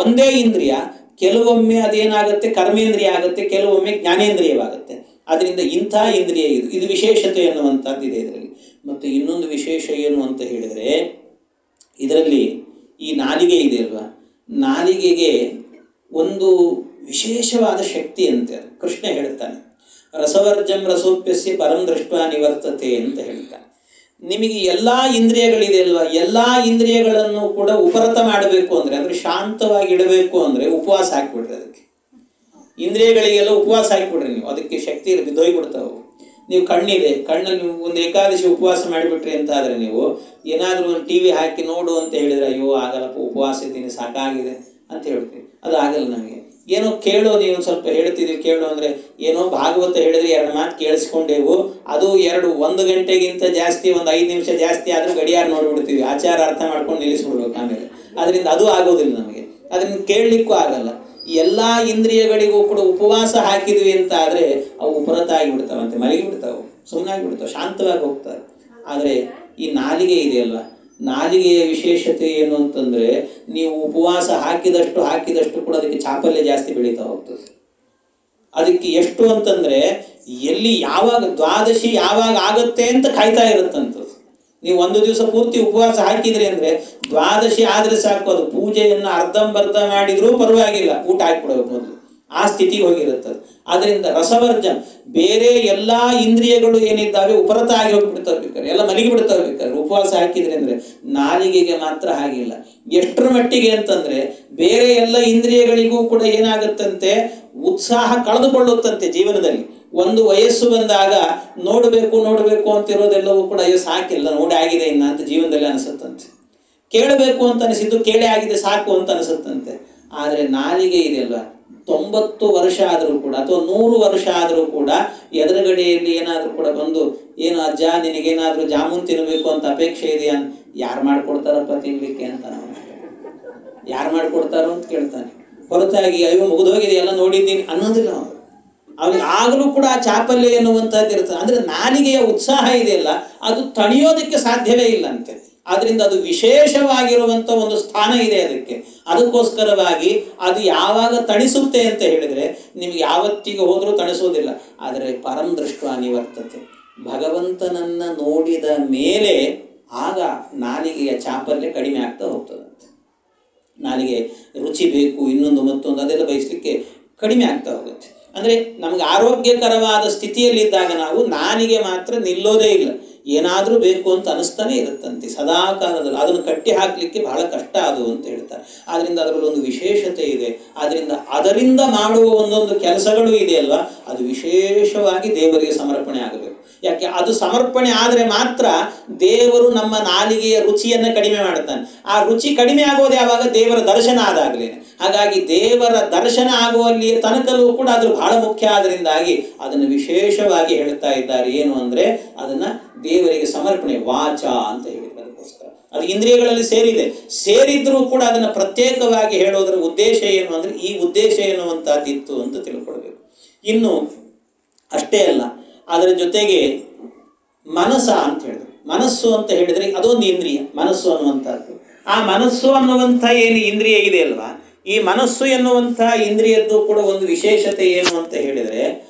ಒಂದೇ ಇಂದ್ರಿಯ, ಕೆಲವೊಮ್ಮೆ ಅದೇನಾಗುತ್ತೆ ಕರ್ಮೇಂದ್ರಿಯ ಆಗುತ್ತೆ, ಕೆಲವೊಮ್ಮೆ ಜ್ಞಾನೇಂದ್ರಿಯವಾಗುತ್ತೆ. ಅದರಿಂದ ಇಂಥ ಇಂದ್ರಿಯ ಇದು ವಿಶೇಷತೆ ಎನ್ನುವಂಥದ್ದು ಇದೆ ಇದರಲ್ಲಿ. ಮತ್ತು ಇನ್ನೊಂದು ವಿಶೇಷ ಏನು ಅಂತ ಹೇಳಿದರೆ, ಇದರಲ್ಲಿ ಈ ನಾಲಿಗೆ ಇದೆ ಅಲ್ವಾ, ನಾಲಿಗೆಗೆ ಒಂದು ವಿಶೇಷವಾದ ಶಕ್ತಿ ಅಂತೆ. ಅದು ಕೃಷ್ಣ ಹೇಳ್ತಾನೆ, ರಸವರ್ಜಂ ರಸೋಪ್ಯಸ್ಯ ಪರಂ ದೃಷ್ಟ ನಿವರ್ತತೆ ಅಂತ ಹೇಳ್ತಾನೆ. ನಿಮಗೆ ಎಲ್ಲ ಇಂದ್ರಿಯಗಳಿದೆ ಅಲ್ವಾ, ಎಲ್ಲ ಇಂದ್ರಿಯಗಳನ್ನು ಕೂಡ ಉಪರತ ಮಾಡಬೇಕು ಅಂದರೆ ಶಾಂತವಾಗಿ ಇಡಬೇಕು ಅಂದರೆ ಉಪವಾಸ ಹಾಕಿಬಿಡ್ರಿ. ಅದಕ್ಕೆ ಇಂದ್ರಿಯಗಳಿಗೆಲ್ಲ ಉಪವಾಸ ಹಾಕಿಬಿಡ್ರಿ ನೀವು, ಅದಕ್ಕೆ ಶಕ್ತಿ ಬಿದ್ದೋಗ್ಬಿಡ್ತಾವೆ. ನೀವು ಕಣ್ಣಿದೆ, ಕಣ್ಣಲ್ಲಿ ನೀವು ಒಂದು ಏಕಾದಶಿ ಉಪವಾಸ ಮಾಡಿಬಿಟ್ರಿ ಅಂತ ಆದರೆ ನೀವು ಏನಾದರೂ ಒಂದು TV ಹಾಕಿ ನೋಡು ಅಂತ ಹೇಳಿದರೆ, ಅಯ್ಯೋ ಆಗಲ್ಲಪ್ಪ, ಉಪವಾಸ ಇದ್ದೀನಿ, ಸಾಕಾಗಿದೆ ಅಂತ ಹೇಳ್ತೀವಿ. ಅದು ಆಗಲ್ಲ ನಮಗೆ. ಏನೋ ಕೇಳೋ, ನೀವು ಸ್ವಲ್ಪ ಹೇಳ್ತಿದ್ದೀವಿ ಕೇಳು ಅಂದರೆ, ಏನೋ ಭಾಗವತ ಹೇಳಿದ್ರೆ 2 ಮಾತು ಕೇಳಿಸ್ಕೊಂಡೇವು, ಅದು 1 ಗಂಟೆಗಿಂತ ಜಾಸ್ತಿ, ಒಂದು 5 ನಿಮಿಷ ಜಾಸ್ತಿ ಆದರೂ ಗಡಿಯಾರ ನೋಡಿಬಿಡ್ತೀವಿ, ಆಚಾರ ಅರ್ಥ ಮಾಡ್ಕೊಂಡು ನಿಲ್ಲಿಸ್ಬಿಡ್ಬೇಕು ಆಮೇಲೆ. ಅದರಿಂದ ಅದು ಆಗೋದಿಲ್ಲ ನಮಗೆ, ಅದನ್ನು ಕೇಳಲಿಕ್ಕೂ ಆಗಲ್ಲ. ಎಲ್ಲ ಇಂದ್ರಿಯಗಳಿಗೂ ಕೂಡ ಉಪವಾಸ ಹಾಕಿದ್ವಿ ಅಂತ ಆದರೆ ಅವು ಉಪರತ ಆಗಿಬಿಡ್ತಾವಂತೆ, ಮಲಗಿಬಿಡ್ತಾವೆ, ಸುಮ್ಮನಾಗಿಬಿಡ್ತಾವೆ, ಶಾಂತವಾಗಿ ಹೋಗ್ತಾರೆ. ಆದರೆ ಈ ನಾಲಿಗೆ ಇದೆಯಲ್ವ, ನಾಲಿಗೆಯ ವಿಶೇಷತೆ ಏನು ಅಂತಂದರೆ, ನೀವು ಉಪವಾಸ ಹಾಕಿದಷ್ಟು ಕೂಡ ಅದಕ್ಕೆ ಚಾಪಲ್ಯ ಜಾಸ್ತಿ ಬೆಳೀತಾ ಹೋಗ್ತದೆ. ಅದಕ್ಕೆ ಎಷ್ಟು ಅಂತಂದರೆ, ಎಲ್ಲಿ ಯಾವಾಗ ದ್ವಾದಶಿ ಯಾವಾಗ ಆಗುತ್ತೆ ಅಂತ ಕಾಯ್ತಾ ಇರುತ್ತಂಥದ್ದು. ನೀವು ಒಂದು ದಿವಸ ಪೂರ್ತಿ ಉಪವಾಸ ಹಾಕಿದ್ರಿ ಅಂದರೆ ದ್ವಾದಶಿ ಆದರೆ ಸಾಕು, ಅದು ಪೂಜೆಯನ್ನು ಅರ್ಧಂಬರ್ಧ ಮಾಡಿದರೂ ಪರವಾಗಿಲ್ಲ, ಊಟ ಹಾಕಿಬಿಡಬೇಕು ಮೊದಲು, ಆ ಸ್ಥಿತಿಗೆ ಹೋಗಿರುತ್ತದೆ. ಆದ್ದರಿಂದ ರಸವರ್ಜಂ, ಬೇರೆ ಎಲ್ಲ ಇಂದ್ರಿಯಗಳು ಏನಿದ್ದಾವೆ ಉಪರತ ಆಗಿ ಹೋಗಿಬಿಡ್ತಾವೆ, ಬೇಕಾದ್ರೆ ಎಲ್ಲ ಮಲಗಿಬಿಡ್ತಾವೆ ಬೇಕಾದ್ರೆ ಉಪವಾಸ ಹಾಕಿದ್ರೆ. ಅಂದರೆ ನಾಲಿಗೆಗೆ ಮಾತ್ರ ಹಾಗಿಲ್ಲ. ಎಷ್ಟರ ಮಟ್ಟಿಗೆ ಅಂತಂದರೆ, ಬೇರೆ ಎಲ್ಲ ಇಂದ್ರಿಯಗಳಿಗೂ ಕೂಡ ಏನಾಗುತ್ತಂತೆ, ಉತ್ಸಾಹ ಕಳೆದುಕೊಳ್ಳುತ್ತಂತೆ ಜೀವನದಲ್ಲಿ. ಒಂದು ವಯಸ್ಸು ಬಂದಾಗ ನೋಡಬೇಕು ಅಂತಿರೋದೆಲ್ಲವೂ ಕೂಡ ಅಯ್ಯೋ ಸಾಕಿಲ್ಲ, ನೋಡಿ ಆಗಿದೆ ಇನ್ನು ಅಂತ ಜೀವನದಲ್ಲಿ ಅನಿಸುತ್ತಂತೆ. ಕೇಳಬೇಕು ಅಂತ ಅನಿಸಿದ್ದು ಕೇಳೇ ಆಗಿದೆ ಸಾಕು ಅಂತ ಅನಿಸುತ್ತಂತೆ. ಆದರೆ ನಾಲಿಗೆ ಇದೆಯಲ್ವ, 90 ವರ್ಷ ಆದರೂ ಕೂಡ ಅಥವಾ 100 ವರ್ಷ ಆದರೂ ಕೂಡ ಎದುರುಗಡೆಯಲ್ಲಿ ಏನಾದರೂ ಕೂಡ ಬಂದು, ಏನು ಅಜ್ಜ ನಿನಗೇನಾದರೂ ಜಾಮೂನ್ ತಿನ್ನಬೇಕು ಅಂತ ಅಪೇಕ್ಷೆ ಇದೆಯಾ? ಯಾರು ಮಾಡಿಕೊಡ್ತಾರಪ್ಪ ತಿನ್ನಲಿಕ್ಕೆ ಅಂತ, ಯಾರು ಮಾಡಿಕೊಡ್ತಾರೋ ಅಂತ ಕೇಳ್ತಾನೆ. ಹೊರತಾಗಿ ಅಯ್ಯೋ ಮುಗಿದೋಗಿದೆ ಎಲ್ಲ ನೋಡಿದ್ದೀನಿ ಅನ್ನೋದಿಲ್ಲ ಅವನು. ಅವನಿಗೆ ಆಗಲೂ ಕೂಡ ಆ ಚಾಪಲ್ಯ ಎನ್ನುವಂಥದ್ದು ಇರ್ತದೆ. ಅಂದರೆ ನಾಲಿಗೆಯ ಉತ್ಸಾಹ ಇದೆಯಲ್ಲ ಅದು ತಣಿಯೋದಕ್ಕೆ ಸಾಧ್ಯವೇ ಇಲ್ಲ ಅಂತೆ. ಆದ್ದರಿಂದ ಅದು ವಿಶೇಷವಾಗಿರುವಂಥ ಒಂದು ಸ್ಥಾನ ಇದೆ ಅದಕ್ಕೆ. ಅದಕ್ಕೋಸ್ಕರವಾಗಿ ಅದು ಯಾವಾಗ ತಣಿಸುತ್ತೆ ಅಂತ ಹೇಳಿದರೆ ನಿಮಗೆ ಯಾವತ್ತಿಗೆ ಹೋದರೂ ತಣಿಸೋದಿಲ್ಲ. ಆದರೆ ಪರಂ ದೃಷ್ಟ ನಿವರ್ತತೆ, ಭಗವಂತನನ್ನು ನೋಡಿದ ಮೇಲೆ ಆಗ ನಾಲಿಗೆಯ ಚಾಪಲ್ಯ ಕಡಿಮೆ ಆಗ್ತಾ ಹೋಗ್ತದಂತೆ. ನಾಲಿಗೆ ರುಚಿ ಬೇಕು, ಇನ್ನೊಂದು ಮತ್ತೊಂದು ಅದೆಲ್ಲ ಬಯಸಲಿಕ್ಕೆ ಕಡಿಮೆ ಆಗ್ತಾ ಹೋಗುತ್ತೆ. ಅಂದರೆ ನಮಗೆ ಆರೋಗ್ಯಕರವಾದ ಸ್ಥಿತಿಯಲ್ಲಿದ್ದಾಗ ನಾವು ನಾಲಿಗೆ ಮಾತ್ರ ನಿಲ್ಲೋದೇ ಇಲ್ಲ, ಏನಾದರೂ ಬೇಕು ಅಂತ ಅನಿಸ್ತಾನೆ ಇರುತ್ತಂತೆ ಸದಾ ಕಾಲದಲ್ಲಿ. ಅದನ್ನು ಕಟ್ಟಿ ಹಾಕಲಿಕ್ಕೆ ಬಹಳ ಕಷ್ಟ ಅದು ಅಂತ ಹೇಳ್ತಾರೆ. ಆದ್ದರಿಂದ ಅದರಲ್ಲಿ ಒಂದು ವಿಶೇಷತೆ ಇದೆ. ಆದ್ದರಿಂದ ಅದರಿಂದ ಮಾಡುವ ಒಂದೊಂದು ಕೆಲಸಗಳು ಇದೆಯಲ್ವ, ಅದು ವಿಶೇಷವಾಗಿ ದೇವರಿಗೆ ಸಮರ್ಪಣೆ ಆಗಬೇಕು. ಯಾಕೆ ಅದು ಸಮರ್ಪಣೆ ಆದರೆ ಮಾತ್ರ ದೇವರು ನಮ್ಮ ನಾಲಿಗೆಯ ರುಚಿಯನ್ನು ಕಡಿಮೆ ಮಾಡ್ತಾನೆ. ಆ ರುಚಿ ಕಡಿಮೆ ಆಗೋದು ಯಾವಾಗ? ದೇವರ ದರ್ಶನ ಆದಾಗಲೇ. ಹಾಗಾಗಿ ದೇವರ ದರ್ಶನ ಆಗುವಲ್ಲಿಯ ತನಕಲೂ ಕೂಡ ಅದು ಬಹಳ ಮುಖ್ಯ. ಆದ್ದರಿಂದಾಗಿ ಅದನ್ನು ವಿಶೇಷವಾಗಿ ಹೇಳ್ತಾ ಇದ್ದಾರೆ. ಏನು ಅಂದರೆ ಅದನ್ನು ದೇವರಿಗೆ ಸಮರ್ಪಣೆ ವಾಚ ಅಂತ ಹೇಳಿದ್ರು. ಅದಕ್ಕೋಸ್ಕರ ಅದು ಇಂದ್ರಿಯಗಳಲ್ಲಿ ಸೇರಿದ್ರೂ ಕೂಡ ಅದನ್ನು ಪ್ರತ್ಯೇಕವಾಗಿ ಹೇಳೋದರ ಉದ್ದೇಶ ಏನು ಅಂದರೆ ಈ ಉದ್ದೇಶ ಎನ್ನುವಂಥದ್ದಿತ್ತು ಅಂತ ತಿಳ್ಕೊಳ್ಬೇಕು. ಇನ್ನು ಅಷ್ಟೇ ಅಲ್ಲ, ಅದರ ಜೊತೆಗೆ ಮನಸ್ಸ ಅಂತ ಹೇಳಿದ್ರು. ಮನಸ್ಸು ಅಂತ ಹೇಳಿದರೆ ಅದೊಂದು ಇಂದ್ರಿಯ, ಮನಸ್ಸು ಅನ್ನುವಂಥದ್ದು. ಆ ಮನಸ್ಸು ಅನ್ನುವಂಥ ಏನು ಇಂದ್ರಿಯ ಇದೆಯಲ್ವಾ, ಈ ಮನಸ್ಸು ಎನ್ನುವಂಥ ಇಂದ್ರಿಯದ್ದು ಕೂಡ ಒಂದು ವಿಶೇಷತೆ ಏನು ಅಂತ ಹೇಳಿದರೆ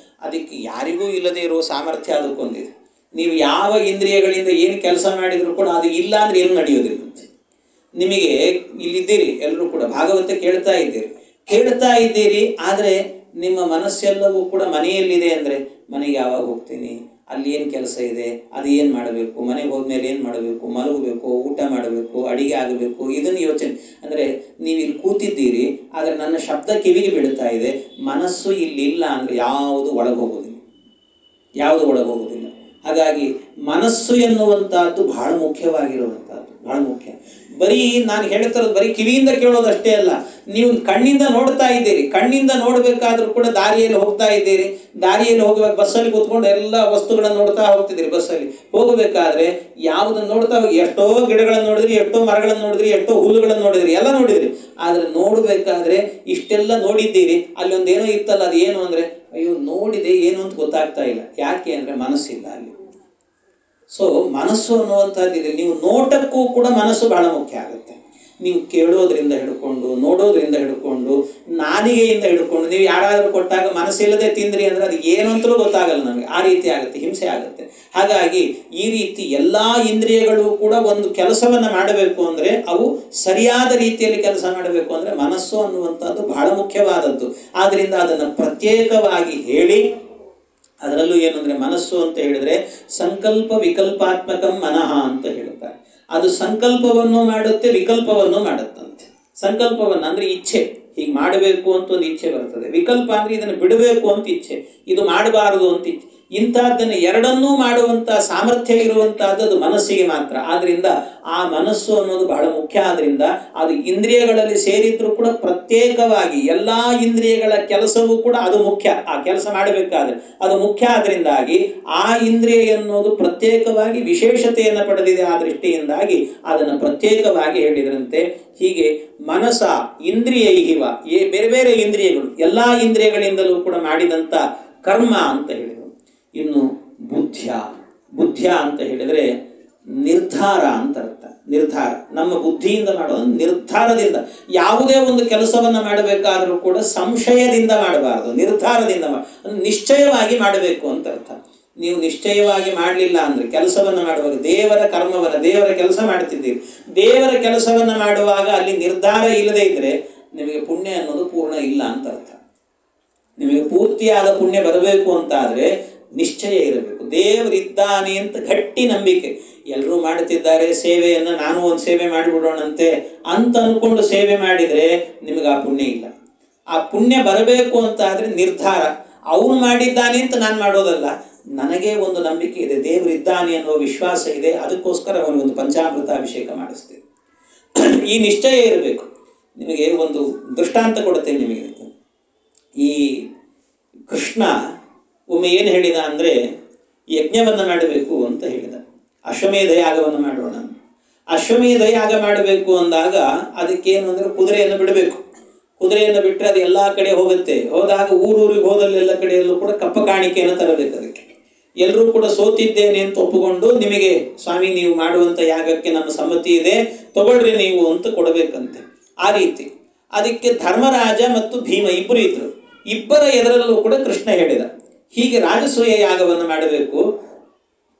ಅದಕ್ಕೆ ಯಾರಿಗೂ ಇಲ್ಲದೇ ಇರುವ ಸಾಮರ್ಥ್ಯ ಅದಕ್ಕೊಂದಿದೆ. ನೀವು ಯಾವ ಇಂದ್ರಿಯಗಳಿಂದ ಏನು ಕೆಲಸ ಮಾಡಿದರೂ ಕೂಡ ಅದು ಇಲ್ಲ ಅಂದರೆ ಏನು ನಡೆಯೋದಿಲ್ಲ. ನಿಮಗೆ ಇಲ್ಲಿದ್ದೀರಿ, ಎಲ್ಲರೂ ಕೂಡ ಭಾಗವತ ಕೇಳ್ತಾ ಇದ್ದೀರಿ, ಆದರೆ ನಿಮ್ಮ ಮನಸ್ಸೆಲ್ಲವೂ ಕೂಡ ಮನೆಯಲ್ಲಿದೆ ಅಂದರೆ ಮನೆಗೆ ಯಾವಾಗ ಹೋಗ್ತೀನಿ, ಅಲ್ಲಿ ಏನು ಕೆಲಸ ಇದೆ, ಅದು ಏನು ಮಾಡಬೇಕು, ಮನೆಗೆ ಹೋದ್ಮೇಲೆ ಏನು ಮಾಡಬೇಕು, ಮಲಗಬೇಕು, ಊಟ ಮಾಡಬೇಕು, ಅಡಿಗೆ ಆಗಬೇಕು, ಇದನ್ನು ಯೋಚನೆ. ಅಂದರೆ ನೀವು ಇಲ್ಲಿ ಕೂತಿದ್ದೀರಿ, ಆದರೆ ನನ್ನ ಶಬ್ದ ಕಿವಿಗೆ ಬೀಳ್ತಾ ಇದೆ, ಮನಸ್ಸು ಇಲ್ಲಿಲ್ಲ ಅಂದರೆ ಯಾವುದು ಒಳಗೋಗೋದಿಲ್ಲ. ಹಾಗಾಗಿ ಮನಸ್ಸು ಎನ್ನುವಂಥದ್ದು ಬಹಳ ಮುಖ್ಯವಾಗಿರುವಂಥದ್ದು, ಬಹಳ ಮುಖ್ಯ. ಬರೀ ನಾನು ಹೇಳ್ತಿರೋದು ಬರೀ ಕಿವಿಯಿಂದ ಕೇಳೋದಷ್ಟೇ ಅಲ್ಲ. ನೀವು ಕಣ್ಣಿಂದ ನೋಡ್ತಾ ಇದ್ದೀರಿ, ಕಣ್ಣಿಂದ ನೋಡಬೇಕಾದ್ರೂ ಕೂಡ ದಾರಿಯಲ್ಲಿ ಹೋಗ್ತಾ ಇದ್ದೀರಿ, ದಾರಿಯಲ್ಲಿ ಹೋಗುವಾಗ ಬಸ್ಸಲ್ಲಿ ಕೂತ್ಕೊಂಡು ಎಲ್ಲ ವಸ್ತುಗಳನ್ನು ನೋಡ್ತಾ ಹೋಗ್ತಿದ್ದೀರಿ. ಬಸ್ಸಲ್ಲಿ ಹೋಗಬೇಕಾದ್ರೆ ಯಾವುದನ್ನು ನೋಡ್ತಾ ಹೋಗಿ, ಎಷ್ಟೋ ಗಿಡಗಳನ್ನು ನೋಡಿದ್ರಿ, ಎಷ್ಟೋ ಮರಗಳನ್ನು ನೋಡಿದ್ರಿ, ಎಷ್ಟೋ ಹುಲ್ಲುಗಳನ್ನು ನೋಡಿದ್ರಿ, ಎಲ್ಲ ನೋಡಿದ್ರಿ. ಆದರೆ ನೋಡಬೇಕಾದ್ರೆ ಇಷ್ಟೆಲ್ಲ ನೋಡಿದ್ದೀರಿ, ಅಲ್ಲಿ ಒಂದೇನೋ ಇತ್ತಲ್ಲ, ಅದು ಏನು ಅಂದರೆ ಅಯ್ಯೋ ನೋಡಿದೆ ಏನು ಅಂತ ಗೊತ್ತಾಗ್ತಾ ಇಲ್ಲ. ಯಾಕೆ ಅಂದರೆ ಮನಸ್ಸಿಲ್ಲ ಅಲ್ಲಿ. ಸೊ ಮನಸ್ಸು ಅನ್ನುವಂಥದ್ದಿದೆ. ನೀವು ನೋಟಕ್ಕೂ ಕೂಡ ಮನಸ್ಸು ಬಹಳ ಮುಖ್ಯ ಆಗುತ್ತೆ. ನೀವು ಕೇಳೋದ್ರಿಂದ ಹಿಡ್ಕೊಂಡು, ನೋಡೋದ್ರಿಂದ ಹಿಡ್ಕೊಂಡು, ನಾಲಿಗೆಯಿಂದ ಹಿಡ್ಕೊಂಡು, ನೀವು ಯಾರಾದರೂ ಕೊಟ್ಟಾಗ ಮನಸ್ಸಿಲ್ಲದೆ ತಿಂದ್ರಿ ಅಂದರೆ ಅದು ಏನು ಅಂತಲೂ ಗೊತ್ತಾಗಲ್ಲ ನಮಗೆ. ಆ ರೀತಿ ಆಗುತ್ತೆ, ಹಿಂಸೆ ಆಗುತ್ತೆ. ಹಾಗಾಗಿ ಈ ರೀತಿ ಎಲ್ಲ ಇಂದ್ರಿಯಗಳು ಕೂಡ ಒಂದು ಕೆಲಸವನ್ನು ಮಾಡಬೇಕು ಅಂದರೆ ಅವು ಸರಿಯಾದ ರೀತಿಯಲ್ಲಿ ಕೆಲಸ ಮಾಡಬೇಕು ಅಂದರೆ ಮನಸ್ಸು ಅನ್ನುವಂಥದ್ದು ಬಹಳ ಮುಖ್ಯವಾದದ್ದು. ಆದ್ದರಿಂದ ಅದನ್ನು ಪ್ರತ್ಯೇಕವಾಗಿ ಹೇಳಿ, ಅದರಲ್ಲೂ ಏನಂದರೆ ಮನಸ್ಸು ಅಂತ ಹೇಳಿದರೆ ಸಂಕಲ್ಪ ವಿಕಲ್ಪಾತ್ಮಕಂ ಮನಃ ಅಂತ ಹೇಳುತ್ತಾರೆ. ಅದು ಸಂಕಲ್ಪವನ್ನು ಮಾಡುತ್ತೆ, ವಿಕಲ್ಪವನ್ನು ಮಾಡುತ್ತಂತೆ. ಸಂಕಲ್ಪವನ್ನು ಅಂದರೆ ಇಚ್ಛೆ, ಹೀಗೆ ಮಾಡಬೇಕು ಅಂತ ಒಂದು ಇಚ್ಛೆ ಬರ್ತದೆ. ವಿಕಲ್ಪ ಅಂದರೆ ಇದನ್ನು ಬಿಡಬೇಕು ಅಂತ ಇಚ್ಛೆ, ಇದು ಮಾಡಬಾರದು ಅಂತ ಇಚ್ಛೆ. ಇಂಥದ್ದನ್ನು ಎರಡನ್ನೂ ಮಾಡುವಂಥ ಸಾಮರ್ಥ್ಯ ಇರುವಂಥದ್ದು ಅದು ಮನಸ್ಸಿಗೆ ಮಾತ್ರ. ಆದ್ದರಿಂದ ಆ ಮನಸ್ಸು ಅನ್ನೋದು ಬಹಳ ಮುಖ್ಯ. ಆದ್ದರಿಂದ ಅದು ಇಂದ್ರಿಯಗಳಲ್ಲಿ ಸೇರಿದ್ರೂ ಕೂಡ ಪ್ರತ್ಯೇಕವಾಗಿ ಎಲ್ಲ ಇಂದ್ರಿಯಗಳ ಕೆಲಸವೂ ಕೂಡ ಅದು ಮುಖ್ಯ. ಆ ಕೆಲಸ ಮಾಡಬೇಕಾದ್ರೆ ಅದು ಮುಖ್ಯ. ಆದ್ದರಿಂದಾಗಿ ಆ ಇಂದ್ರಿಯ ಎನ್ನುವುದು ಪ್ರತ್ಯೇಕವಾಗಿ ವಿಶೇಷತೆಯನ್ನು ಪಡೆದಿದೆ. ಆ ದೃಷ್ಟಿಯಿಂದಾಗಿ ಅದನ್ನು ಪ್ರತ್ಯೇಕವಾಗಿ ಹೇಳಿದ್ರಂತೆ. ಹೀಗೆ ಮನಸ ಇಂದ್ರಿಯೈಹಿವ, ಬೇರೆ ಬೇರೆ ಇಂದ್ರಿಯಗಳು ಎಲ್ಲ ಇಂದ್ರಿಯಗಳಿಂದಲೂ ಕೂಡ ಮಾಡಿದಂಥ ಕರ್ಮ ಅಂತ ಹೇಳಿದರು. ಇನ್ನು ಬುದ್ಧ್ಯ ಅಂತ ಹೇಳಿದರೆ ನಿರ್ಧಾರ ಅಂತ ಅರ್ಥ. ನಿರ್ಧಾರ ನಮ್ಮ ಬುದ್ಧಿಯಿಂದ ಮಾಡೋದು, ನಿರ್ಧಾರದಿಂದ. ಯಾವುದೇ ಒಂದು ಕೆಲಸವನ್ನು ಮಾಡಬೇಕಾದರೂ ಕೂಡ ಸಂಶಯದಿಂದ ಮಾಡಬಾರದು, ನಿರ್ಧಾರದಿಂದ ನಿಶ್ಚಯವಾಗಿ ಮಾಡಬೇಕು ಅಂತ ಅರ್ಥ. ನೀವು ನಿಶ್ಚಯವಾಗಿ ಮಾಡಲಿಲ್ಲ ಅಂದರೆ ಕೆಲಸವನ್ನು ಮಾಡುವಾಗ ದೇವರ ಕರ್ಮವನ್ನು, ದೇವರ ಕೆಲಸ ಮಾಡ್ತಿದ್ದೀರಿ, ದೇವರ ಕೆಲಸವನ್ನು ಮಾಡುವಾಗ ಅಲ್ಲಿ ನಿರ್ಧಾರ ಇಲ್ಲದೆ ಇದ್ದರೆ ನಿಮಗೆ ಪುಣ್ಯ ಅನ್ನೋದು ಪೂರ್ಣ ಇಲ್ಲ ಅಂತ ಅರ್ಥ. ನಿಮಗೆ ಪೂರ್ತಿಯಾದ ಪುಣ್ಯ ಬರಬೇಕು ಅಂತಾದರೆ ನಿಶ್ಚಯ ಇರಬೇಕು. ದೇವರಿದ್ದಾನೆ ಅಂತ ಗಟ್ಟಿ ನಂಬಿಕೆ. ಎಲ್ಲರೂ ಮಾಡುತ್ತಿದ್ದಾರೆ ಸೇವೆಯನ್ನು, ನಾನು ಒಂದು ಸೇವೆ ಮಾಡಿಬಿಡೋಣಂತೆ ಅಂತ ಅಂದ್ಕೊಂಡು ಸೇವೆ ಮಾಡಿದರೆ ನಿಮಗೆ ಆ ಪುಣ್ಯ ಇಲ್ಲ. ಆ ಪುಣ್ಯ ಬರಬೇಕು ಅಂತ ಆದರೆ ನಿರ್ಧಾರ, ಅವನು ಮಾಡಿದ್ದಾನೆ ಅಂತ ನಾನು ಮಾಡೋದಲ್ಲ, ನನಗೆ ಒಂದು ನಂಬಿಕೆ ಇದೆ, ದೇವರಿದ್ದಾನೆ ಅನ್ನೋ ವಿಶ್ವಾಸ ಇದೆ, ಅದಕ್ಕೋಸ್ಕರ ಅವನಿಗೊಂದು ಪಂಚಾಮೃತ ಅಭಿಷೇಕ ಮಾಡಿಸ್ತೇವೆ. ಈ ನಿಶ್ಚಯ ಇರಬೇಕು. ನಿಮಗೆ ಒಂದು ದೃಷ್ಟಾಂತ ಕೊಡುತ್ತೇನೆ ನಿಮಗೆ. ಈ ಕೃಷ್ಣ ಒಮ್ಮೆ ಏನು ಹೇಳಿದ ಅಂದರೆ ಯಜ್ಞವನ್ನು ಮಾಡಬೇಕು ಅಂತ ಹೇಳಿದ. ಅಶ್ವಮೇಧ ಯಾಗವನ್ನು ಮಾಡೋಣ. ಅಶ್ವಮೇಧ ಯಾಗ ಮಾಡಬೇಕು ಅಂದಾಗ ಅದಕ್ಕೇನು ಅಂದರೆ ಕುದುರೆಯನ್ನು ಬಿಡಬೇಕು. ಕುದುರೆಯನ್ನು ಬಿಟ್ಟರೆ ಅದು ಎಲ್ಲ ಕಡೆ ಹೋಗುತ್ತೆ. ಹೋದಾಗ ಊರೂರಿಗೆ ಹೋದಲ್ಲೆಲ್ಲ ಕಡೆಯಲ್ಲೂ ಕೂಡ ಕಪ್ಪ ಕಾಣಿಕೆಯನ್ನು ತರಬೇಕು. ಅದಕ್ಕೆ ಎಲ್ಲರೂ ಕೂಡ ಸೋತಿದ್ದೇನೆ ಅಂತ ಒಪ್ಪಿಕೊಂಡು, ನಿಮಗೆ ಸ್ವಾಮಿ ನೀವು ಮಾಡುವಂಥ ಯಾಗಕ್ಕೆ ನಮ್ಮ ಸಮ್ಮತಿ ಇದೆ, ತಗೊಳ್ರಿ ನೀವು ಅಂತ ಕೊಡಬೇಕಂತೆ. ಆ ರೀತಿ ಅದಕ್ಕೆ ಧರ್ಮರಾಜ ಮತ್ತು ಭೀಮ ಇಬ್ಬರು ಇದ್ರು. ಇಬ್ಬರ ಎದರಲ್ಲೂ ಕೂಡ ಕೃಷ್ಣ ಹೇಳಿದ, ಹೀಗೆ ರಾಜಸೂಯ ಯಾಗವನ್ನು ಮಾಡಬೇಕು,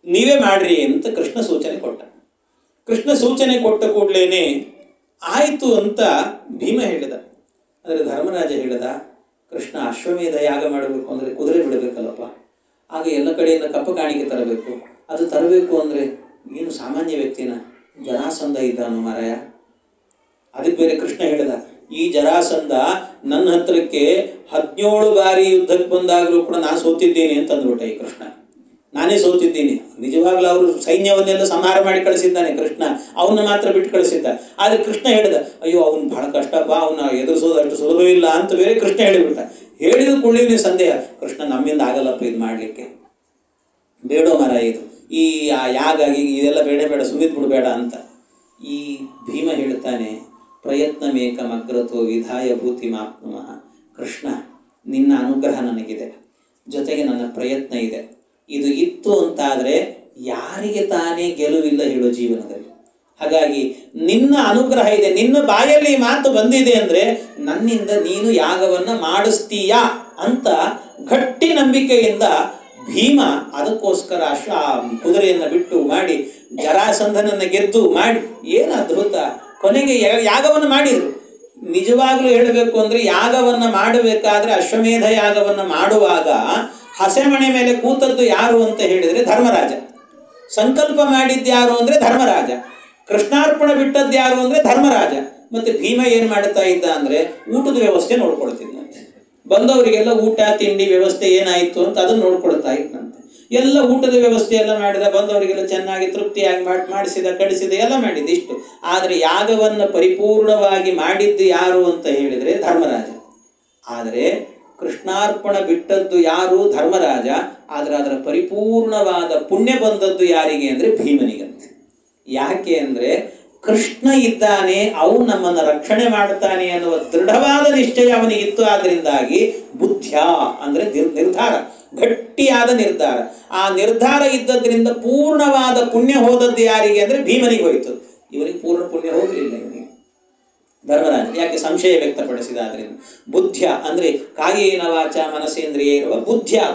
ನೀವೇ ಮಾಡ್ರಿ ಅಂತ ಕೃಷ್ಣ ಸೂಚನೆ ಕೊಟ್ಟ. ಕೃಷ್ಣ ಸೂಚನೆ ಕೊಟ್ಟ ಕೂಡಲೇ ಆಯಿತು ಅಂತ ಭೀಮ ಹೇಳಿದ. ಆದರೆ ಧರ್ಮರಾಜ ಹೇಳಿದ, ಕೃಷ್ಣ ಅಶ್ವಮೇಧ ಯಾಗ ಮಾಡಬೇಕು ಅಂದರೆ ಕುದುರೆ ಬಿಡಬೇಕಲ್ಲಪ್ಪ, ಆಗ ಎಲ್ಲ ಕಡೆಯಿಂದ ಕಪ್ಪ ಕಾಣಿಕೆ ತರಬೇಕು. ಅದು ತರಬೇಕು ಅಂದರೆ ಏನು ಸಾಮಾನ್ಯ ವ್ಯಕ್ತಿನ, ಜರಾಸಂಧ ಇದ್ದಾನು ಮಾರಾಯ. ಅದಕ್ಕೆ ಬೇರೆ ಕೃಷ್ಣ ಹೇಳಿದ, ಈ ಜರಾಸಂಧ ನನ್ನ ಹತ್ರಕ್ಕೆ 17 ಬಾರಿ ಯುದ್ಧಕ್ಕೆ ಬಂದಾಗಲೂ ಕೂಡ ನಾನು ಸೋತಿದ್ದೇನೆ ಅಂತ ಅಂದ್ಬಿಟ್ಟ ಈ ಕೃಷ್ಣ. ನಾನೇ ಸೋತಿದ್ದೀನಿ. ನಿಜವಾಗ್ಲೂ ಅವರು ಸೈನ್ಯವನ್ನೆಲ್ಲ ಸಂಹಾರ ಮಾಡಿ ಕಳಿಸಿದ್ದಾನೆ ಕೃಷ್ಣ, ಅವನ್ನ ಮಾತ್ರ ಬಿಟ್ಟು ಕಳಿಸಿದ್ದ. ಆದರೆ ಕೃಷ್ಣ ಹೇಳಿದ, ಅಯ್ಯೋ ಅವನು ಬಹಳ ಕಷ್ಟಪ್ಪ, ಅವನ್ನ ಎದುರಿಸೋದು ಅಷ್ಟು ಸುಲಭವಿಲ್ಲ ಅಂತ ಬೇರೆ ಕೃಷ್ಣ ಹೇಳಿಬಿಟ್ಟ. ಹೇಳಿದ ಕೂಡಲೇ ಸಂದೇಹ, ಕೃಷ್ಣ ನಮ್ಮಿಂದ ಆಗಲ್ಲಪ್ಪ ಇದು ಮಾಡಲಿಕ್ಕೆ, ಬೇಡೋ ಮರ ಇದು, ಈ ಯಾಗ ಇದೆಲ್ಲ ಬೇಡ ಬೇಡ, ಸುಮಿತ್ ಬಿಡಬೇಡ ಅಂತ. ಈ ಭೀಮ ಹೇಳ್ತಾನೆ, ಪ್ರಯತ್ನಮೇಕಮಗ್ರತೋ ವಿಧಾಯ ಭೂತಿ ಮಾಪ್ನುಮಃ. ಕೃಷ್ಣ ನಿನ್ನ ಅನುಗ್ರಹ ನನಗಿದೆ, ಜೊತೆಗೆ ನನ್ನ ಪ್ರಯತ್ನ ಇದೆ. ಇದು ಇತ್ತು ಅಂತಾದರೆ ಯಾರಿಗೆ ತಾನೇ ಗೆಲುವಿಲ್ಲ ಹೇಳೋ ಜೀವನದಲ್ಲಿ. ಹಾಗಾಗಿ ನಿನ್ನ ಅನುಗ್ರಹ ಇದೆ, ನಿನ್ನ ಬಾಯಲ್ಲಿ ಮಾತು ಬಂದಿದೆ ಅಂದರೆ ನನ್ನಿಂದ ನೀನು ಯಾಗವನ್ನು ಮಾಡಿಸ್ತೀಯಾ ಅಂತ ಗಟ್ಟಿ ನಂಬಿಕೆಯಿಂದ ಭೀಮ ಅದಕ್ಕೋಸ್ಕರ ಕುದುರೆಯನ್ನು ಬಿಟ್ಟು ಮಾಡಿ ಜರಾಸಂಧನನ್ನು ಗೆದ್ದು ಮಾಡಿ, ಏನು ಅದ್ಭುತ, ಕೊನೆಗೆ ಯಾಗವನ್ನು ಮಾಡಿದರು. ನಿಜವಾಗ್ಲೂ ಹೇಳಬೇಕು ಅಂದರೆ ಯಾಗವನ್ನು ಮಾಡಬೇಕಾದ್ರೆ, ಅಶ್ವಮೇಧ ಯಾಗವನ್ನು ಮಾಡುವಾಗ ಹಸೆಮಣೆ ಮೇಲೆ ಕೂತದ್ದು ಯಾರು ಅಂತ ಹೇಳಿದರೆ ಧರ್ಮರಾಜ. ಸಂಕಲ್ಪ ಮಾಡಿದ್ಯಾರು ಅಂದರೆ ಧರ್ಮರಾಜ. ಕೃಷ್ಣಾರ್ಪಣೆ ಬಿಟ್ಟದ್ದು ಯಾರು ಅಂದರೆ ಧರ್ಮರಾಜ. ಮತ್ತು ಭೀಮ ಏನು ಮಾಡ್ತಾ ಇದ್ದ ಅಂದರೆ ಊಟದ ವ್ಯವಸ್ಥೆ ನೋಡ್ಕೊಳ್ತಿದ್ದಂತೆ. ಬಂದವರಿಗೆಲ್ಲ ಊಟ ತಿಂಡಿ ವ್ಯವಸ್ಥೆ ಏನಾಯಿತು ಅಂತ ಅದನ್ನು ನೋಡ್ಕೊಳ್ತಾ ಇದ್ದಂತೆ. ಎಲ್ಲ ಊಟದ ವ್ಯವಸ್ಥೆ ಎಲ್ಲ ಮಾಡಿದ, ಬಂದವರಿಗೆಲ್ಲ ಚೆನ್ನಾಗಿ ತೃಪ್ತಿಯಾಗಿ ಮಾಡಿಸಿದ, ಕಡಿಸಿದ, ಎಲ್ಲ ಮಾಡಿದ ಇಷ್ಟು. ಆದರೆ ಯಾಗವನ್ನು ಪರಿಪೂರ್ಣವಾಗಿ ಮಾಡಿದ್ದು ಯಾರು ಅಂತ ಹೇಳಿದರೆ ಧರ್ಮರಾಜ. ಆದರೆ ಕೃಷ್ಣಾರ್ಪಣ ಬಿಟ್ಟದ್ದು ಯಾರು? ಧರ್ಮರಾಜ. ಆದರೆ ಅದರ ಪರಿಪೂರ್ಣವಾದ ಪುಣ್ಯ ಬಂದದ್ದು ಯಾರಿಗೆ ಅಂದರೆ ಭೀಮನಿಗಂತೆ. ಯಾಕೆ ಅಂದರೆ ಕೃಷ್ಣ ಇದ್ದಾನೆ, ಅವನು ನಮ್ಮನ್ನು ರಕ್ಷಣೆ ಮಾಡುತ್ತಾನೆ ಅನ್ನುವ ದೃಢವಾದ ನಿಶ್ಚಯ ಅವನಿಗಿತ್ತು. ಆದ್ದರಿಂದಾಗಿ ಬುದ್ಧ್ಯ ಅಂದರೆ ನಿರ್ಧಾರ, ಗಟ್ಟಿಯಾದ ನಿರ್ಧಾರ. ಆ ನಿರ್ಧಾರ ಇದ್ದದ್ರಿಂದ ಪೂರ್ಣವಾದ ಪುಣ್ಯ ಹೋದದ್ದು ಯಾರಿಗೆ ಅಂದರೆ ಭೀಮನಿಗೆ ಹೋಯಿತು. ಇವನಿಗೆ ಪೂರ್ಣ ಪುಣ್ಯ ಹೋಗಲಿಲ್ಲ, ಇವನಿಗೆ ಧರ್ಮರಾಜ. ಯಾಕೆ? ಸಂಶಯ ವ್ಯಕ್ತಪಡಿಸಿದ. ಆದ್ದರಿಂದ ಬುದ್ಧ್ಯ ಅಂದರೆ ಕಾಯೇನ ವಾಚ ಮನಸೇಂದ್ರಿಯ ಇರುವ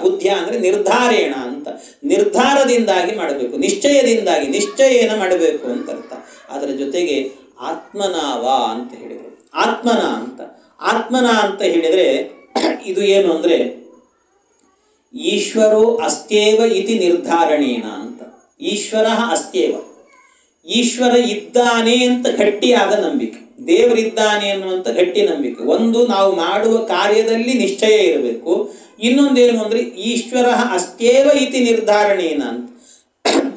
ಬುದ್ಧ್ಯ ಅಂದರೆ ನಿರ್ಧಾರೇಣ ಅಂತ. ನಿರ್ಧಾರದಿಂದಾಗಿ ಮಾಡಬೇಕು, ನಿಶ್ಚಯದಿಂದಾಗಿ, ನಿಶ್ಚಯೇನ ಮಾಡಬೇಕು ಅಂತ ಅರ್ಥ. ಅದರ ಜೊತೆಗೆ ಆತ್ಮನಾವ ಅಂತ ಹೇಳಿದರು. ಆತ್ಮನ ಅಂತ ಹೇಳಿದರೆ ಇದು ಏನು ಅಂದರೆ ಈಶ್ವರೋ ಅಸ್ತ್ಯೇವ ಇತಿ ನಿರ್ಧಾರಣೇನ ಅಂತ. ಈಶ್ವರ ಅಸ್ತ್ಯೇವ, ಈಶ್ವರ ಇದ್ದಾನೆ ಅಂತ ಗಟ್ಟಿಯಾದ ನಂಬಿಕೆ, ದೇವರಿದ್ದಾನೆ ಅನ್ನುವಂಥ ಗಟ್ಟಿ ನಂಬಿಕೆ. ಒಂದು, ನಾವು ಮಾಡುವ ಕಾರ್ಯದಲ್ಲಿ ನಿಶ್ಚಯ ಇರಬೇಕು. ಇನ್ನೊಂದೇನು ಅಂದರೆ ಈಶ್ವರ ಅಸ್ತ್ಯೇವ ಇತಿ ನಿರ್ಧಾರಣೇನ ಅಂತ,